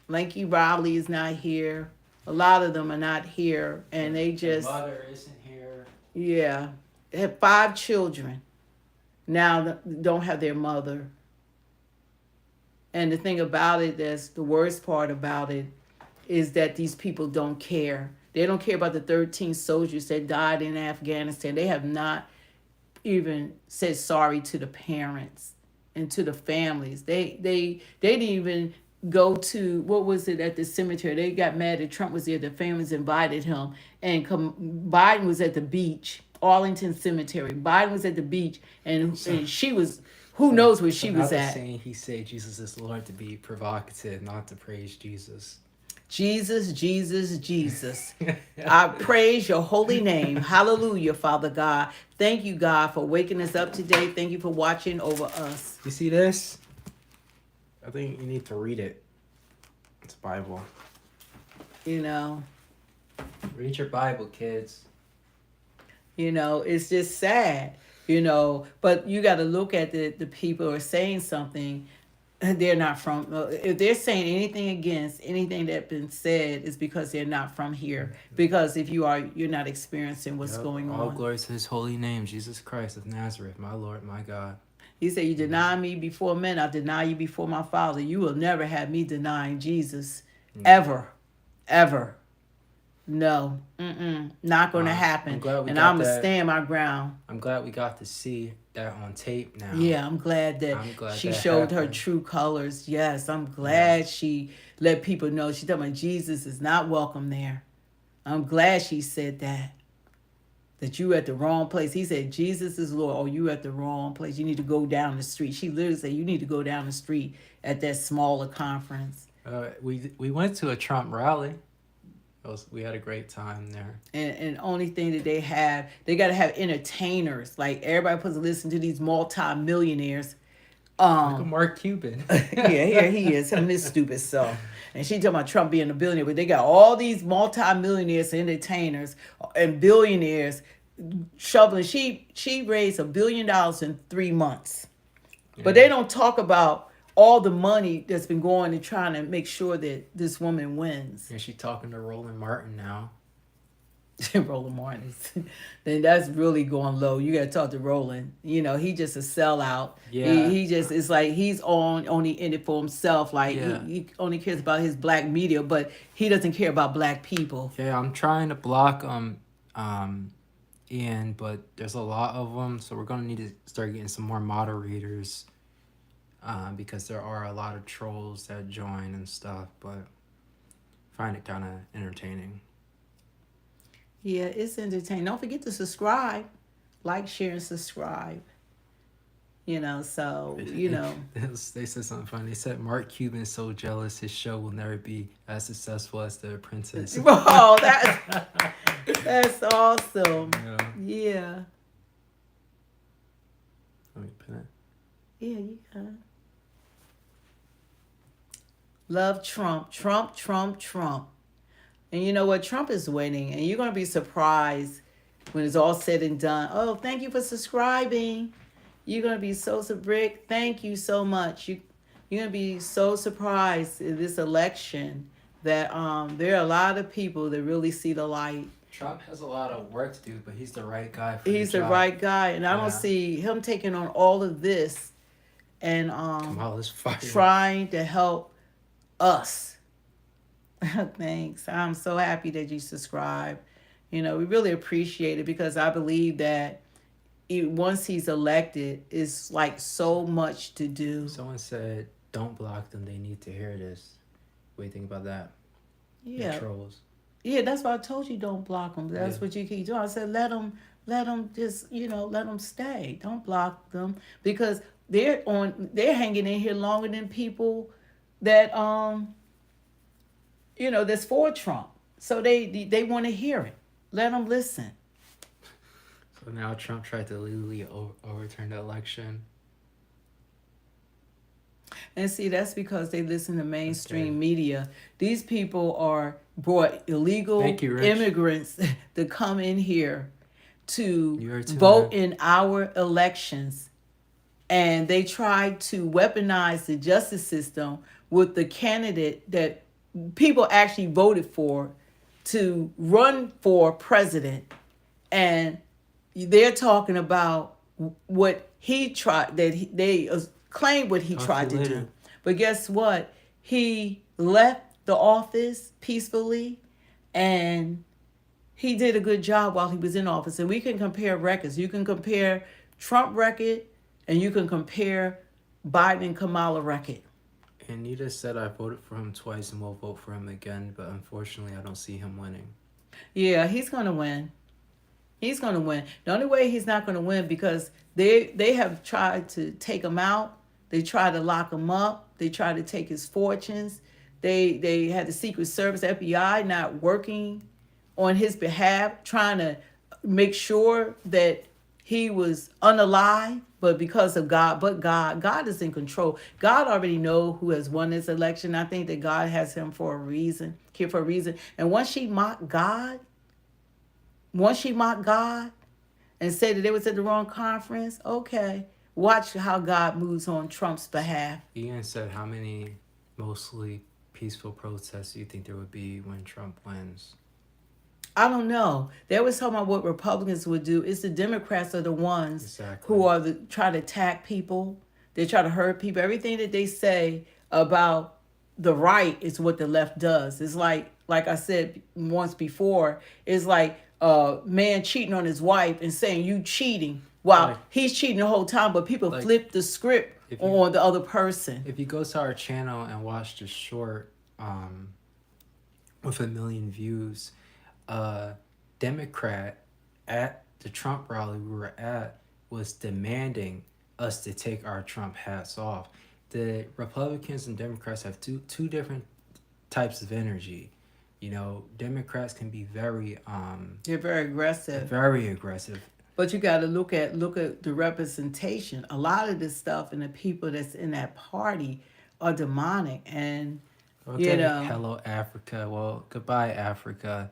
Lanky Riley is not here. A lot of them are not here, and they just. Her mother isn't here. Yeah, they have 5 children. Now don't have their mother. And the thing about it, that's the worst part about it, is that these people don't care. They don't care about the 13 soldiers that died in Afghanistan. They have not even said sorry to the parents and to the families. They didn't even go to, what was it, at the cemetery. They got mad that Trump was there. The families invited him, and Biden was at the beach, Arlington Cemetery. Biden was at the beach, and she was, who knows where she was at. Saying he said Jesus is Lord to be provocative, not to praise Jesus. Jesus, Jesus, Jesus. I praise your holy name. Hallelujah, Father God. Thank you, God, for waking us up today. Thank you for watching over us. You see this? I think you need to read it. It's Bible. Read your Bible, kids. It's just sad, but you got to look at the people who are saying something. They're not from, if they're saying anything against anything that's been said, it's because they're not from here. Because if you are, you're not experiencing what's going on. All glory to his holy name, Jesus Christ of Nazareth, my Lord, my God. He said, "You deny me before men, I deny you before my Father." You will never have me denying Jesus. Ever. Ever. No. Not going to happen. I'm going to stand my ground. I'm glad we got to see that on tape now. Yeah, I'm glad that she showed her true colors. Yes, I'm glad she let people know. She's talking about Jesus is not welcome there. I'm glad she said that. That you at the wrong place. He said, Jesus is Lord. Oh, you at the wrong place. You need to go down the street. She literally said, you need to go down the street at that smaller conference. We went to a Trump rally. We had a great time there. And only thing that they got to have entertainers. Like, everybody supposed to listen to these multi-millionaires. Look at Mark Cuban. Yeah, here he is, him and his stupid self. And she talking about Trump being a billionaire, but they got all these multi-millionaires, entertainers, and billionaires shoveling. She raised $1 billion in 3 months. Yeah. But they don't talk about all the money that's been going and trying to make sure that this woman wins. And she's talking to Roland Martin now. Roland Martin, then that's really going low. You got to talk to Roland. He just a sellout. Yeah, he just, it's like he's only in it for himself. Like he only cares about his black media, but he doesn't care about black people. Yeah, I'm trying to block Ian, but there's a lot of them, so we're gonna need to start getting some more moderators, because there are a lot of trolls that join and stuff. But I find it kind of entertaining. Yeah, it's entertaining. Don't forget to subscribe. Like, share, and subscribe. They said something funny. They said Mark Cuban is so jealous his show will never be as successful as The Apprentice. Oh, that's awesome. Yeah. Let me pin it. Yeah, you can. Love Trump. Trump, Trump, Trump. And you know what? Trump is winning, and you're going to be surprised when it's all said and done. Oh, thank you for subscribing. You're going to be so Rick, thank you so much. You're going to be so surprised in this election that there are a lot of people that really see the light. Trump has a lot of work to do, but he's the right guy for He's the right guy, and I don't see him taking on all of this and trying to help us. Thanks. I'm so happy that you subscribe. We really appreciate it, because I believe that once he's elected, it's like so much to do. Someone said, don't block them. They need to hear this. What do you think about that? Yeah. The trolls. Yeah, that's why I told you don't block them. That's what you keep doing. I said, let them just, let them stay. Don't block them, because they're hanging in here longer than people that that's for Trump. So they want to hear it. Let them listen. So now Trump tried to legally overturn the election. And see, that's because they listen to mainstream media. These people are brought illegal immigrants to come in here to vote in our elections. And they try to weaponize the justice system with the candidate that people actually voted for to run for president. And they're talking about what he tried, they claim what he tried to do. But guess what? He left the office peacefully, and he did a good job while he was in office. And we can compare records. You can compare Trump record, and you can compare Biden and Kamala record. And you just said I voted for him twice and will vote for him again, but unfortunately I don't see him winning. Yeah, he's going to win. He's going to win. The only way he's not going to win because they have tried to take him out. They tried to lock him up. They tried to take his fortunes. They had the Secret Service, FBI, not working on his behalf, trying to make sure that he was unalive. But because of God, God is in control. God already knows who has won this election. I think that God has him for a reason, here for a reason. And once she mocked God and said that they was at the wrong conference, okay, watch how God moves on Trump's behalf. Ian said how many mostly peaceful protests do you think there would be when Trump wins? I don't know. They was talking about what Republicans would do. It's the Democrats are the ones who are try to attack people. They try to hurt people. Everything that they say about the right is what the left does. It's like I said once before, it's like a man cheating on his wife and saying you cheating while he's cheating the whole time, but people flip the script on the other person. If you go to our channel and watch the short with 1 million views, Democrat at the Trump rally we were at was demanding us to take our Trump hats off. The Republicans and Democrats have two different types of energy. Democrats can be very they're very aggressive. Very aggressive. But you got to look at the representation. A lot of this stuff and the people that's in that party are demonic, and hello Africa. Well, goodbye Africa.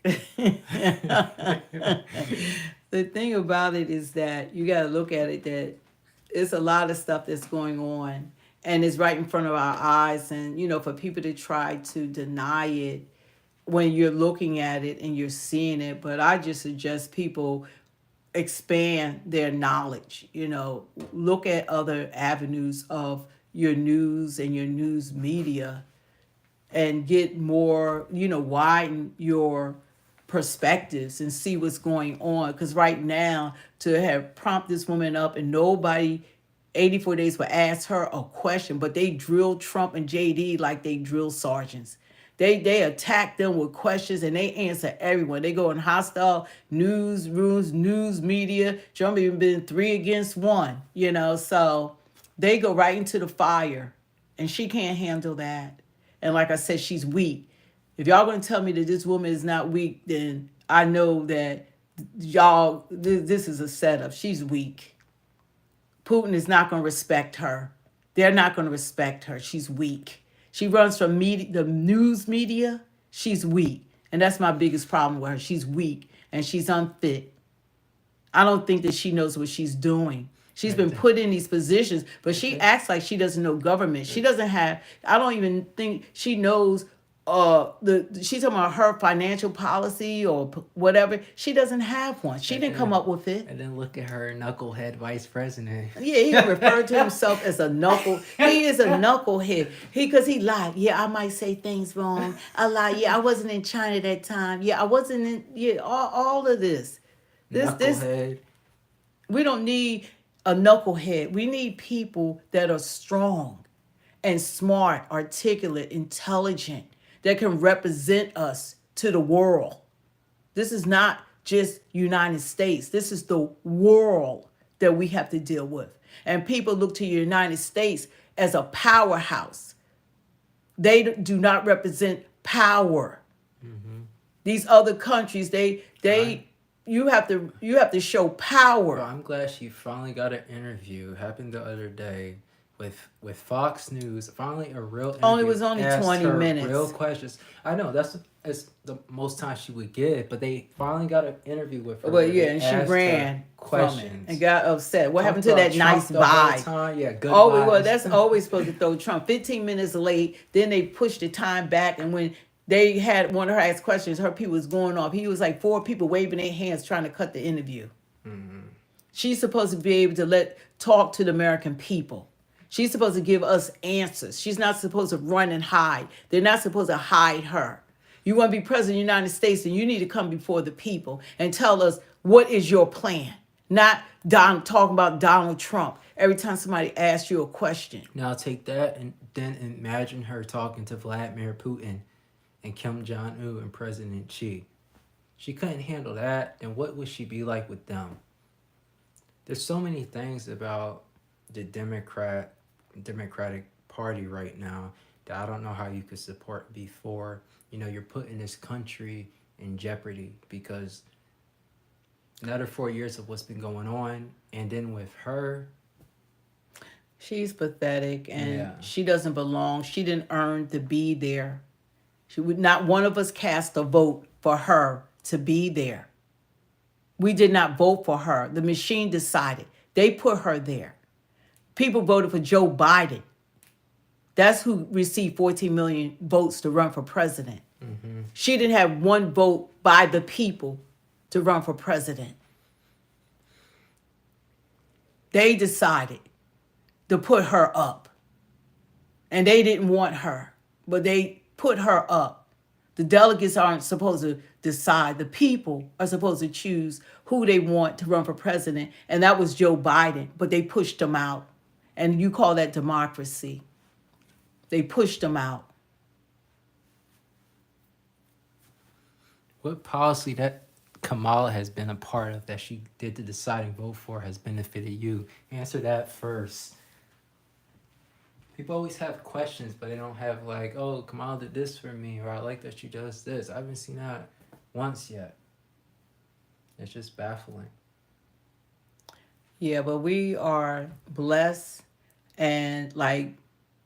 The thing about it is that you got to look at it that it's a lot of stuff that's going on, and it's right in front of our eyes. And for people to try to deny it when you're looking at it and you're seeing it, but I just suggest people expand their knowledge. Look at other avenues of your news and your news media, and get more, widen your perspectives and see what's going on. Because right now, to have prompted this woman up and nobody 84 days would ask her a question, but they drilled Trump and JD like they drill sergeants. They attack them with questions and they answer everyone. They go in hostile news rooms, news media. Trump even been 3 against 1, so they go right into the fire, and she can't handle that. And like I said, she's weak. If y'all gonna tell me that this woman is not weak, then I know that this is a setup. She's weak. Putin is not gonna respect her. They're not gonna respect her. She's weak. She runs from the news media. She's weak. And that's my biggest problem with her. She's weak and she's unfit. I don't think that she knows what she's doing. She's been put in these positions, but she acts like she doesn't know government. She doesn't have, I don't even think she knows she's talking about her financial policy or whatever. She doesn't have one. She didn't come up with it. And then look at her knucklehead vice president. Yeah, he referred to himself as a knuckle. He is a knucklehead. Because he lied. Yeah, I might say things wrong. I lied. Yeah, I wasn't in China that time. Yeah, I wasn't in. Yeah, all of this. Knucklehead. We don't need a knucklehead. We need people that are strong and smart, articulate, intelligent, that can represent us to the world. This is not just United States. This is the world that we have to deal with. And people look to the United States as a powerhouse. They do not represent power. These other countries, you have to show power. Well, I'm glad she finally got an interview. Happened the other day with Fox News. Finally, a real interview. It was only asked 20 her minutes. Real questions. I know it's the most time she would get, but they finally got an interview with her. Well, where yeah, they and she asked ran her from it questions and got upset. What happened to Talked that about nice Trump the whole vibe? time. Yeah, good Oh, vibes. well, that's always supposed to throw Trump. 15 minutes late, then they pushed the time back, and when they had one of her ask questions, her people was going off. He was like 4 people waving their hands trying to cut the interview. She's supposed to be able to talk to the American people. She's supposed to give us answers. She's not supposed to run and hide. They're not supposed to hide her. You want to be president of the United States, and you need to come before the people and tell us what is your plan. Not talking about Donald Trump every time somebody asks you a question. Now take that and then imagine her talking to Vladimir Putin and Kim Jong-un and President Xi. She couldn't handle that, then what would she be like with them? There's so many things about the Democratic Party right now that I don't know how you could support before. You're putting this country in jeopardy because another 4 years of what's been going on, and then with her, she's pathetic, and she doesn't belong. She didn't earn to be there. Not one of us cast a vote for her to be there. We did not vote for her. The machine decided. They put her there. People voted for Joe Biden. That's who received 14 million votes to run for president. She didn't have one vote by the people to run for president. They decided to put her up. And they didn't want her, but they put her up. The delegates aren't supposed to decide. The people are supposed to choose who they want to run for president. And that was Joe Biden, but they pushed him out. And you call that democracy. They pushed him out. what policy that Kamala has been a part of that she did the deciding vote for has benefited you? Answer that first. People always have questions, but they don't have like, oh, Kamala did this for me, or I like that she does this. I haven't seen that once yet. It's just baffling. Yeah, but we are blessed, and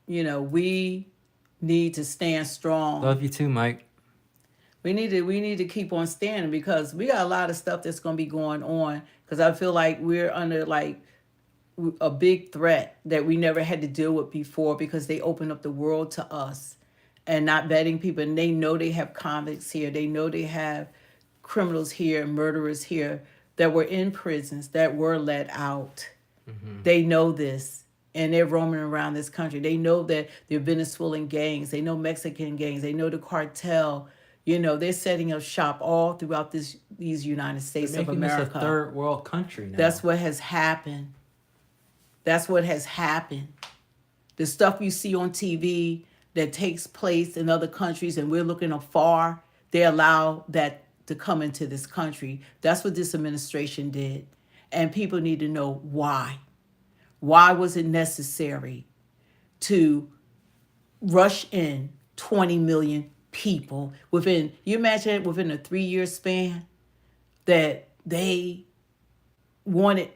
we need to stand strong. Love you too, Mike. We need to keep on standing because we got a lot of stuff that's going to be going on, because I feel like we're under a big threat that we never had to deal with before, because they opened up the world to us and not vetting people. And they know they have convicts here. They know they have criminals here, murderers here that were in prisons, that were let out. Mm-hmm. They know this, and they're roaming around this country. They know that there are Venezuelan gangs. They know Mexican gangs. They know the cartel. You know, they're setting up shop all throughout these United States of America. This a third world country now. That's what has happened. That's what has happened. The stuff you see on TV that takes place in other countries and we're looking afar, they allow that to come into this country. That's what this administration did. And people need to know why. Why was it necessary to rush in 20 million people within a 3-year span that they wanted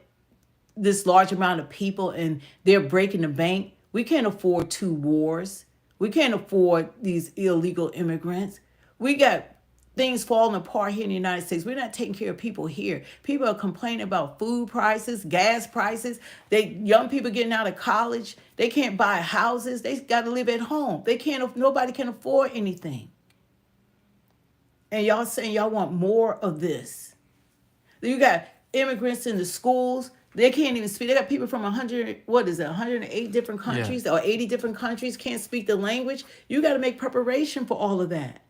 this large amount of people, and they're breaking the bank? We can't afford 2 wars. We can't afford these illegal immigrants. We got things falling apart here in the United States. We're not taking care of people here. People are complaining about food prices, gas prices. Young people getting out of college, they can't buy houses. They got to live at home. Nobody can afford anything. And y'all saying y'all want more of this. You got immigrants in the schools. They can't even speak. They got people from 108 different countries, or 80 different countries can't speak the language. You got to make preparation for all of that.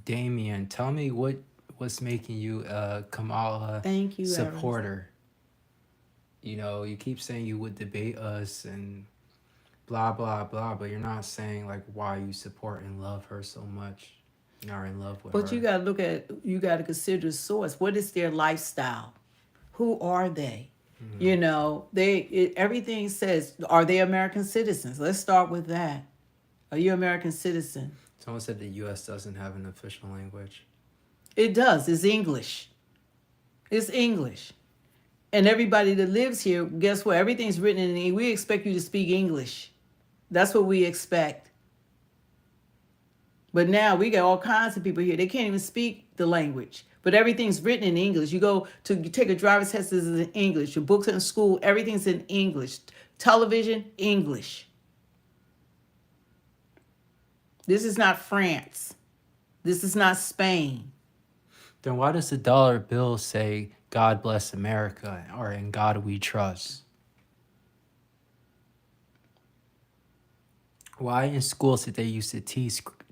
Damien, tell me what's making you a Kamala supporter? You know, you keep saying you would debate us and blah, blah, blah, but you're not saying like why you support and love her so much and are in love with her. But you got to consider the source. What is their lifestyle? Who are they? Mm-hmm. You know, everything says, are they American citizens? Let's start with that. Are you an American citizen? Someone said the U.S. doesn't have an official language. It does. It's English. It's English. And everybody that lives here, guess what? Everything's written in English. We expect you to speak English. That's what we expect. But now we got all kinds of people here. They can't even speak the language. But everything's written in English. You go to take a driver's test, this is in English. Your books in school, everything's in English. Television, English. This is not France. This is not Spain. Then why does the dollar bill say God bless America or in God we trust? Why in schools did they used to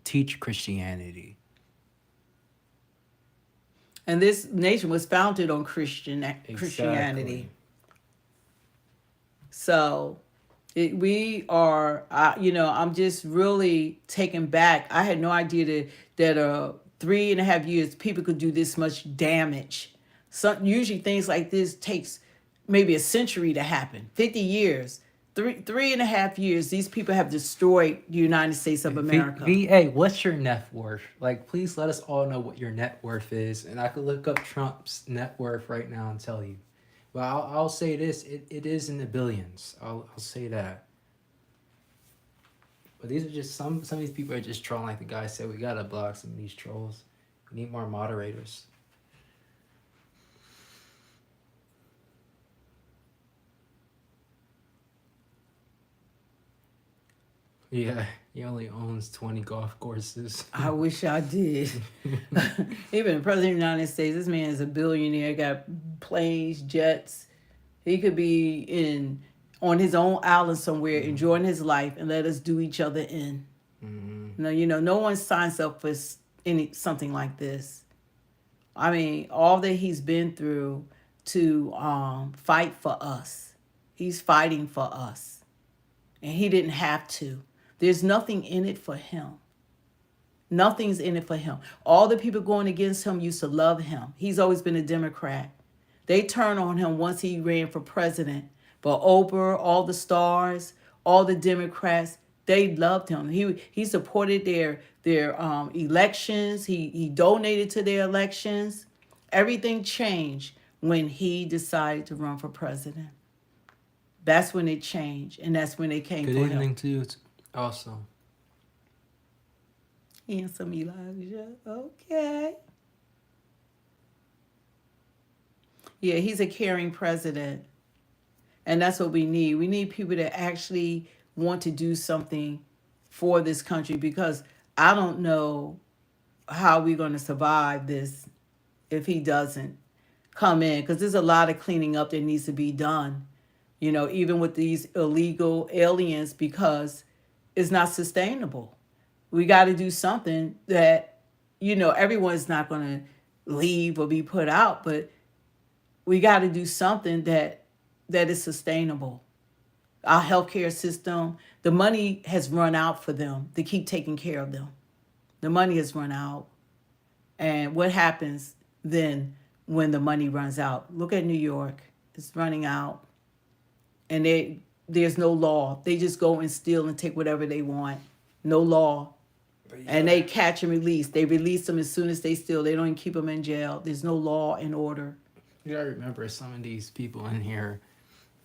teach Christianity? And this nation was founded on Christianity. So we are, I'm just really taken back. I had no idea that 3.5 years people could do this much damage. Usually things like this takes maybe a century to happen. 50 years. 3.5 years, these people have destroyed the United States of America. VA, what's your net worth? Like, please let us all know what your net worth is. And I could look up Trump's net worth right now and tell you. But I'll say this, it is in the billions. I'll say that. But these are just, some of these people are just trolling. Like the guy said, we gotta block some of these trolls. We need more moderators. Yeah, he only owns 20 golf courses. I wish I did. Even the president of the United States, this man is a billionaire, got planes, jets. He could be on his own island somewhere, enjoying his life, and let us do each other in. Mm-hmm. No one signs up for something like this. I mean, all that he's been through to fight for us. He's fighting for us. And he didn't have to. There's nothing in it for him. Nothing's in it for him. All the people going against him used to love him. He's always been a Democrat. They turned on him once he ran for president. But Oprah, all the stars, all the Democrats, they loved him. He supported their elections. He donated to their elections. Everything changed when he decided to run for president. That's when it changed, and that's when they came for him. Good evening to you also. Handsome Elijah. Okay. Yeah, he's a caring president. And that's what we need. We need people that actually want to do something for this country, because I don't know how we're going to survive this if he doesn't come in, because there's a lot of cleaning up that needs to be done, even with these illegal aliens, because it's not sustainable. We got to do something that, everyone's not going to leave or be put out, but we got to do something that is sustainable. Our healthcare system, the money has run out for them to keep taking care of them. The money has run out. And what happens then when the money runs out? Look at New York. It's running out. And there's no law. They just go and steal and take whatever they want. No law. And they catch and release. They release them as soon as they steal. They don't even keep them in jail. There's no law and order. You gotta remember, some of these people in here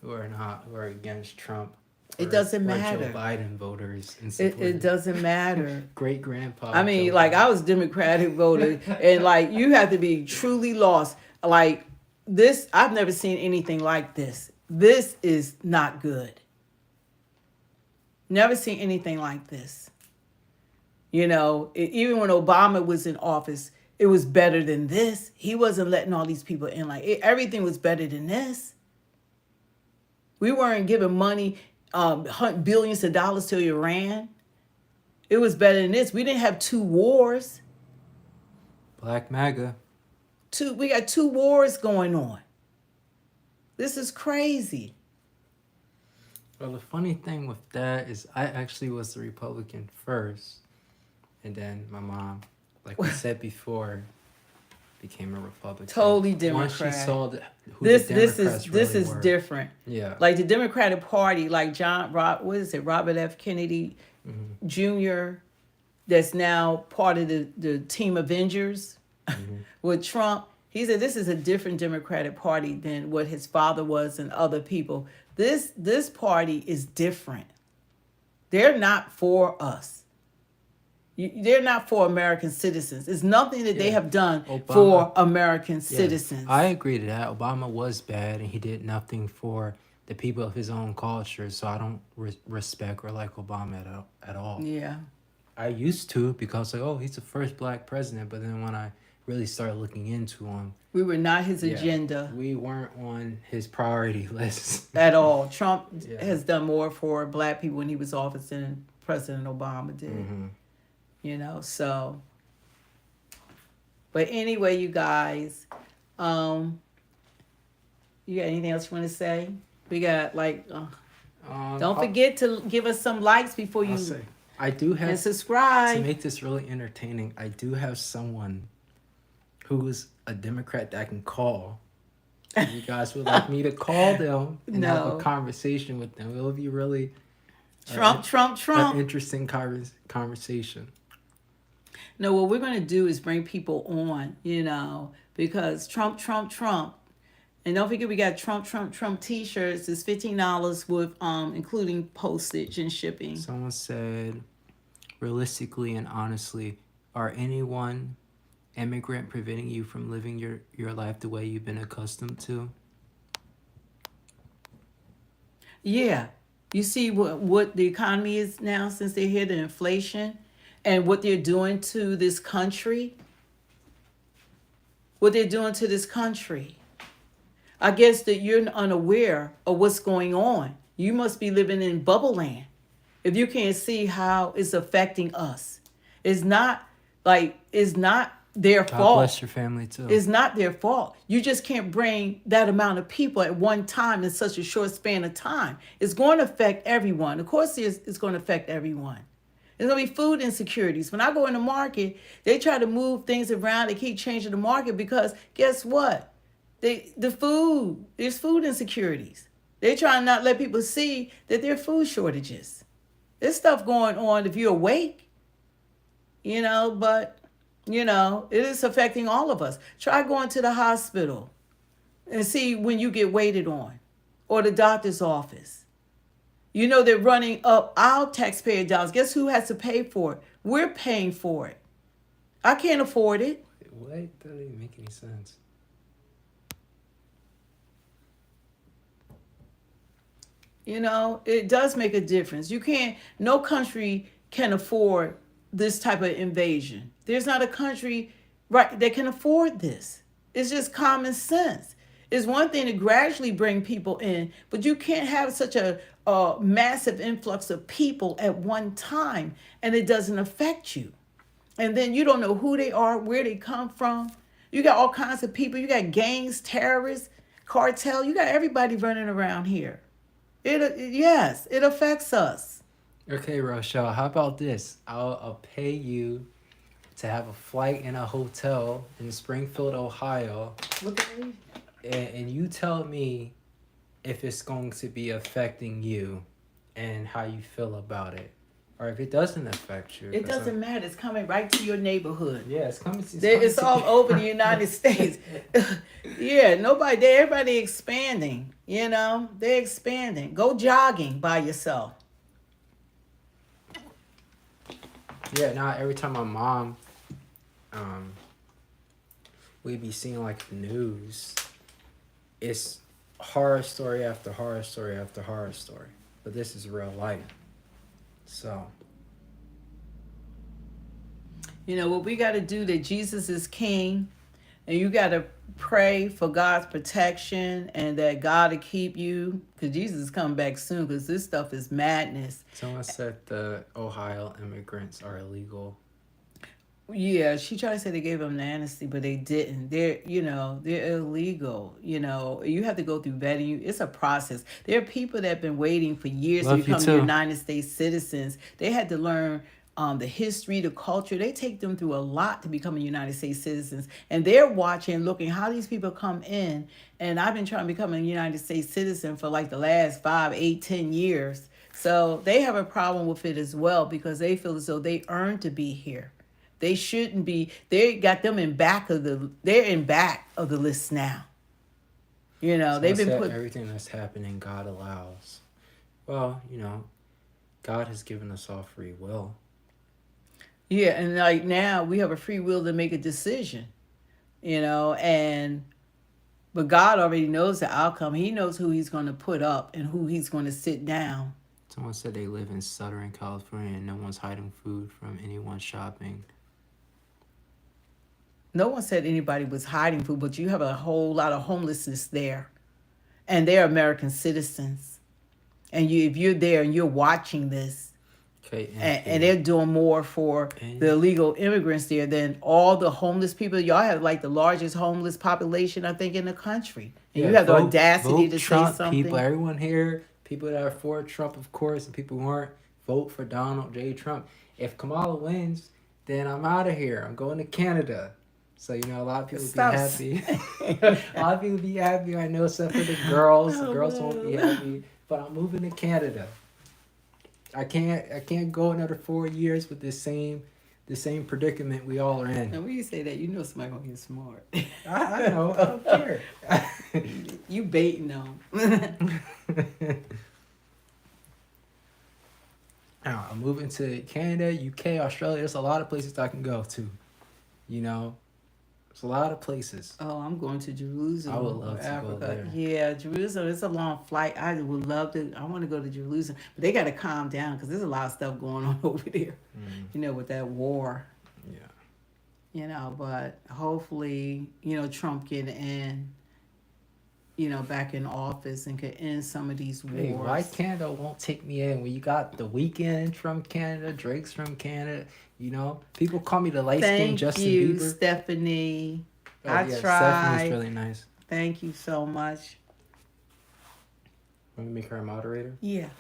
who are against Trump. It doesn't matter. Joe Biden voters. It doesn't matter. Great grandpa. I mean, I was Democratic voter, and you have to be truly lost. Like this, I've never seen anything like this. This is not good. Never seen anything like this. Even when Obama was in office, it was better than this. He wasn't letting all these people in. Everything was better than this. We weren't giving money, billions of dollars to Iran. It was better than this. We didn't have 2 wars. Black MAGA. We got 2 wars going on. This is crazy. Well, the funny thing with that is I actually was the Republican first. And then my mom, like we said before, became a Republican. Totally Once she Democrat. saw who This the this Democrats is this really is were. different. Yeah. Like the Democratic Party, like Robert F. Kennedy Jr. That's now part of the Team Avengers with Trump. He said this is a different Democratic Party than what his father was and other people. This party is different. They're not for us. They're not for American citizens. It's nothing that they have done for American citizens. I agree to that. Obama was bad and he did nothing for the people of his own culture. So I don't respect or like Obama at all. Yeah. I used to because he's the first black president. But then when I really started looking into him, we were not his agenda. We weren't on his priority list at all. Trump has done more for black people when he was office than President Obama did. You know, so. But anyway, you guys, you got anything else you want to say? We got don't forget to give us some likes before you. I do have and subscribe to make this really entertaining. I do have someone who's a Democrat that I can call. If you guys would like me to call them and have a conversation with them, it'll be really Trump. An interesting conversation. No, what we're going to do is bring people on, because Trump. And don't forget, we got Trump t-shirts. It's $15 with including postage and shipping. Someone said, realistically and honestly, are anyone immigrant preventing you from living your life the way you've been accustomed to? Yeah. You see what the economy is now since they're here, the inflation, and what they're doing to this country. What they're doing to this country. I guess that you're unaware of what's going on. You must be living in bubble land if you can't see how it's affecting us. It's not their fault. God bless your family too. It's not their fault. You just can't bring that amount of people at one time in such a short span of time. It's going to affect everyone. Of course, it's going to affect everyone. There's going to be food insecurities. When I go in the market, they try to move things around. They keep changing the market because guess what? There's food insecurities. They're trying not let people see that there are food shortages. There's stuff going on if you're awake, but, it is affecting all of us. Try going to the hospital and see when you get waited on or the doctor's office. They're running up our taxpayer dollars. Guess who has to pay for it? We're paying for it. I can't afford it. What? That doesn't even make any sense. It does make a difference. No country can afford this type of invasion. There's not a country that can afford this. It's just common sense. It's one thing to gradually bring people in, but you can't have such a massive influx of people at one time and it doesn't affect you. And then you don't know who they are, where they come from. You got all kinds of people. You got gangs, terrorists, cartel. You got everybody running around here. It affects us. Okay, Rochelle, how about this? I'll pay you to have a flight in a hotel in Springfield, Ohio. Okay. And you tell me if it's going to be affecting you and how you feel about it. Or if it doesn't affect you. It doesn't matter. It's coming right to your neighborhood. Yeah, it's coming. It's all over the United States. Everybody expanding. They're expanding. Go jogging by yourself. Yeah, now every time my mom, we be seeing the news, it's horror story after horror story after horror story. But this is real life. So. What we got to do, that Jesus is king, and you got to pray for God's protection and that God will keep you, because Jesus is coming back soon, because this stuff is madness. Someone said the Ohio immigrants are illegal. Yeah, she tried to say they gave them an amnesty, but they didn't. They're illegal. You have to go through vetting. It's a process. There are people that have been waiting for years to become United States citizens. They had to learn the history, the culture. They take them through a lot to become a United States citizens. And they're watching, looking how these people come in. And I've been trying to become a United States citizen for like the last 5, 8, 10 years. So they have a problem with it as well because they feel as though they earned to be here. They shouldn't be. They got them in back of the. They're in back of the list now. You know, they've been put. Everything that's happening, God allows. Well, God has given us all free will. Yeah, and like now we have a free will to make a decision, but God already knows the outcome. He knows who he's going to put up and who he's going to sit down. Someone said they live in Southern California and no one's hiding food from anyone shopping. No one said anybody was hiding food, but you have a whole lot of homelessness there. And they're American citizens. And if you're there and you're watching this, okay, and they're doing more for the illegal immigrants there than all the homeless people. Y'all have like the largest homeless population, I think, in the country. And you have the audacity to Trump, say something. People, everyone here, people that are for Trump, of course, and people who aren't, vote for Donald J. Trump. If Kamala wins, then I'm out of here. I'm going to Canada. So, a lot of people be happy. A lot of people be happy, I know, except for the girls. The girls won't be happy. But I'm moving to Canada. I can't go another 4 years with the same predicament we all are in. And when you say that, somebody gonna get smart. I know. I don't care. You baiting them. Now, I'm moving to Canada, UK, Australia. There's a lot of places I can go to. There's a lot of places. Oh, I'm going to Jerusalem. I would love to Africa. go there. Yeah, Jerusalem. It's a long flight. I would love to. I want to go to Jerusalem, but they got to calm down because there's a lot of stuff going on over there. With that war. Yeah. But hopefully, Trump get in. Back in office and could end some of these wars. Hey, why Canada won't take me in when you got The Weeknd from Canada, Drake's from Canada? People call me the light-skinned Justin Bieber. Thank you, Stephanie. I tried. Stephanie's really nice. Thank you so much. Want me to make her a moderator? Yeah.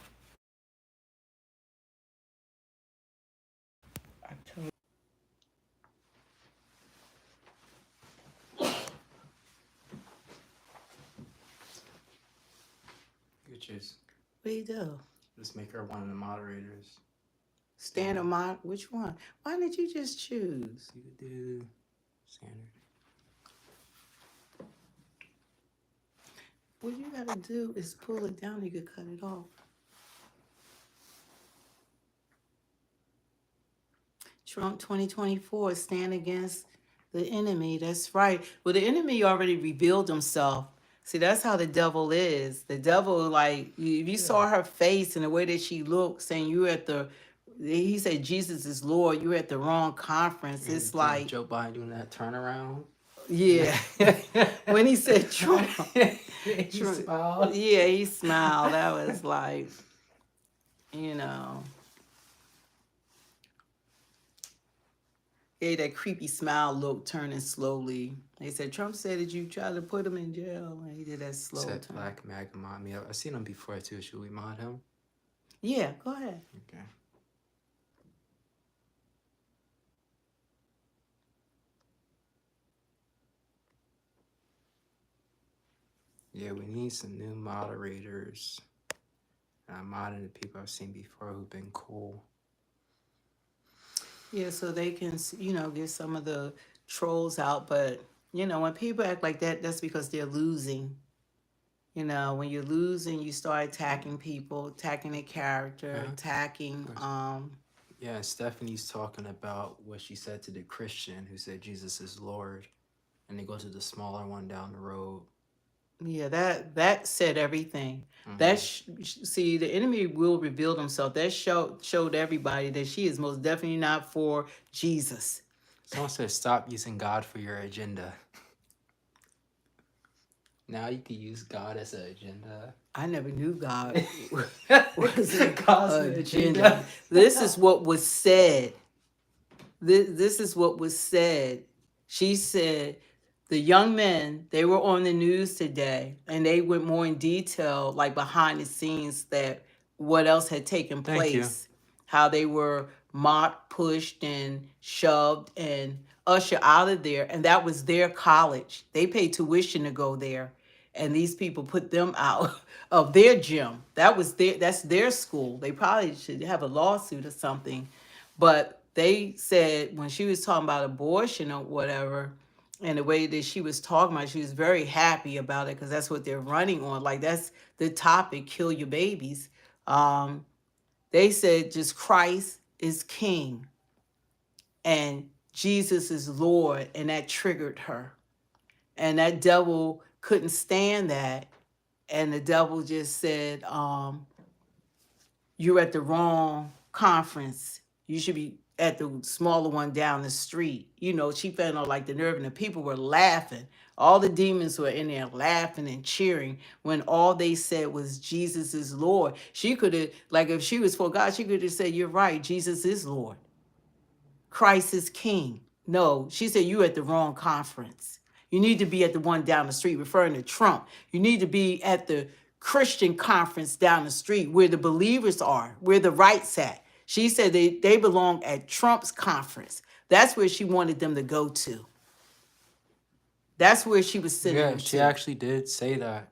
Good choose. What do you do? Just make her one of the moderators. Standard mod? Which one? Why did you just choose? You could do standard. What you gotta do is pull it down. You could cut it off. Trump 2024, stand against the enemy. That's right. Well, the enemy already revealed himself. See, that's how the devil is. The devil, like, if you saw her face and the way that she looked, saying he said Jesus is Lord, you're at the wrong conference. It's like Joe Biden doing that turnaround. Yeah. When he said Trump, he smiled. Yeah, he smiled. That was like, that creepy smile look turning slowly. They said Trump said that you tried to put him in jail, and he did that slow turn. Said Black MAGA mod me. I've seen him before too. Should we mod him? Yeah, go ahead. Okay. Yeah, we need some new moderators. I'm modding the people I've seen before who've been cool. Yeah, so they can, get some of the trolls out. But, when people act like that, that's because they're losing. When you're losing, you start attacking people, attacking their character, attacking. Yeah, Stephanie's talking about what she said to the Christian who said Jesus is Lord. And they go to the smaller one down the road. Yeah, that said everything. Mm-hmm. See, the enemy will reveal himself. That showed everybody that she is most definitely not for Jesus. Someone said, stop using God for your agenda. Now you can use God as an agenda. I never knew God was an agenda. This is what was said. This is what was said. She said, the young men, they were on the news today, and they went more in detail, like behind the scenes, that what else had taken place, how they were mocked, pushed, and shoved and ushered out of there. And that was their college. They paid tuition to go there. And these people put them out of their gym. That's their school. They probably should have a lawsuit or something. But they said when she was talking about abortion or whatever, and the way that she was talking about, she was very happy about it because that's what they're running on. Like that's the topic, kill your babies. They said just Christ is king and Jesus is Lord, and that triggered her. And that devil couldn't stand that. And the devil just said, you're at the wrong conference. You should be at the smaller one down the street. You know, she felt like the nerve, and the people were laughing. All the demons were in there laughing and cheering when all they said was Jesus is Lord. She could have, like if she was for God, she could have said, you're right, Jesus is Lord. Christ is king. No, she said, you're at the wrong conference. You need to be at the one down the street, referring to Trump. You need to be at the Christian conference down the street where the believers are, where the right's at. She said they belong at Trump's conference. That's where she wanted them to go to. That's where she was sending them Yeah, to. she actually did say that.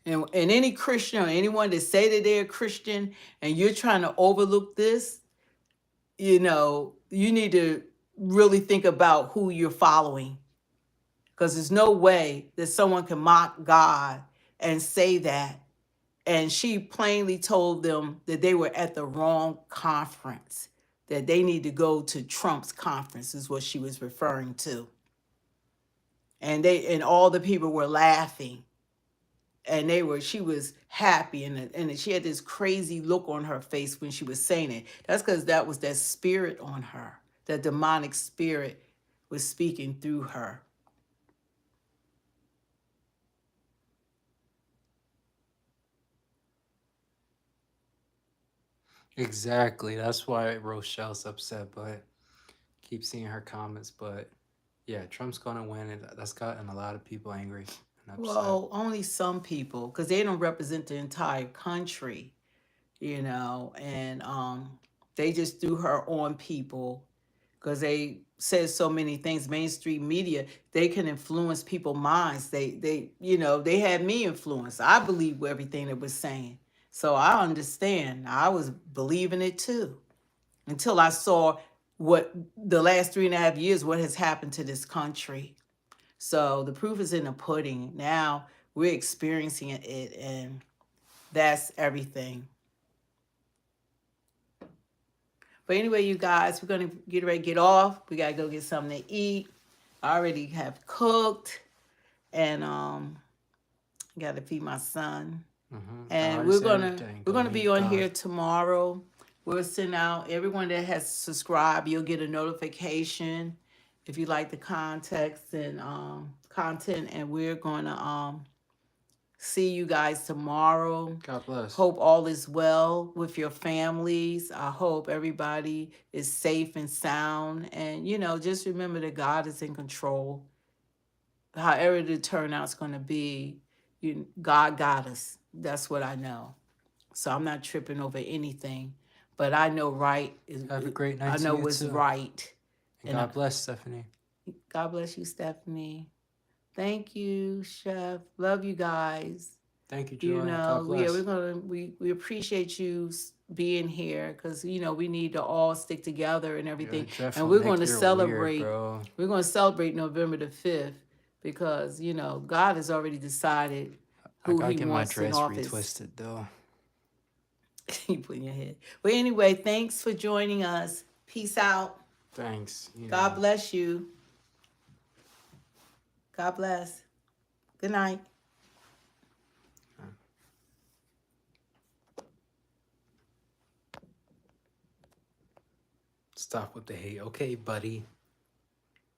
And any Christian or anyone that say that they're Christian and you're trying to overlook this, you know, you need to really think about who you're following. Because there's no way that someone can mock God and say that. And she plainly told them that they were at the wrong conference, that they need to go to Trump's conference is what she was referring to. And all the people were laughing. And she was happy, and she had this crazy look on her face when she was saying it. That's because that was that spirit on her. That demonic spirit was speaking through her. Exactly. That's why Rochelle's upset, but keep seeing her comments. But yeah, Trump's gonna win, and that's gotten a lot of people angry and upset. Well, only some people, because they don't represent the entire country, you know, and they just threw her on people because they said so many things. Mainstream media, they can influence people's minds. They had me influenced. I believe everything they was saying. So I understand. I was believing it too until I saw what the last 3.5 years, what has happened to this country. So the proof is in the pudding. Now we're experiencing it, and that's everything. But anyway, you guys, we're going to get ready to get off. We got to go get something to eat. I already have cooked, and got to feed my son. And we're gonna be on here tomorrow. We'll send out everyone that has subscribed. You'll get a notification if you like the context and content. And we're gonna see you guys tomorrow. God bless. Hope all is well with your families. I hope everybody is safe and sound. And just remember that God is in control. However the turnout's gonna be, God got us. That's what I know. So I'm not tripping over anything, but I know right is. Have a great night. I know what's right. And God bless, Stephanie. God bless you, Stephanie. Thank you, Chef. Love you guys. Thank you, Joy. God bless. We appreciate you being here because we need to all stick together and everything. Yeah, and we're going to celebrate. Weird, we're going to celebrate November the 5th because God has already decided who He wants in office. I gotta get my dress retwisted though. You put in your head. But anyway, thanks for joining us. Peace out. Thanks. God bless you. God bless. Good night. Stop with the hate. Okay, buddy.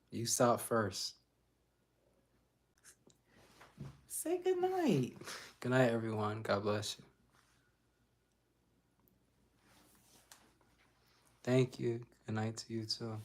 You stop first. Say good night. Good night, everyone. God bless you. Thank you. Good night to you, too.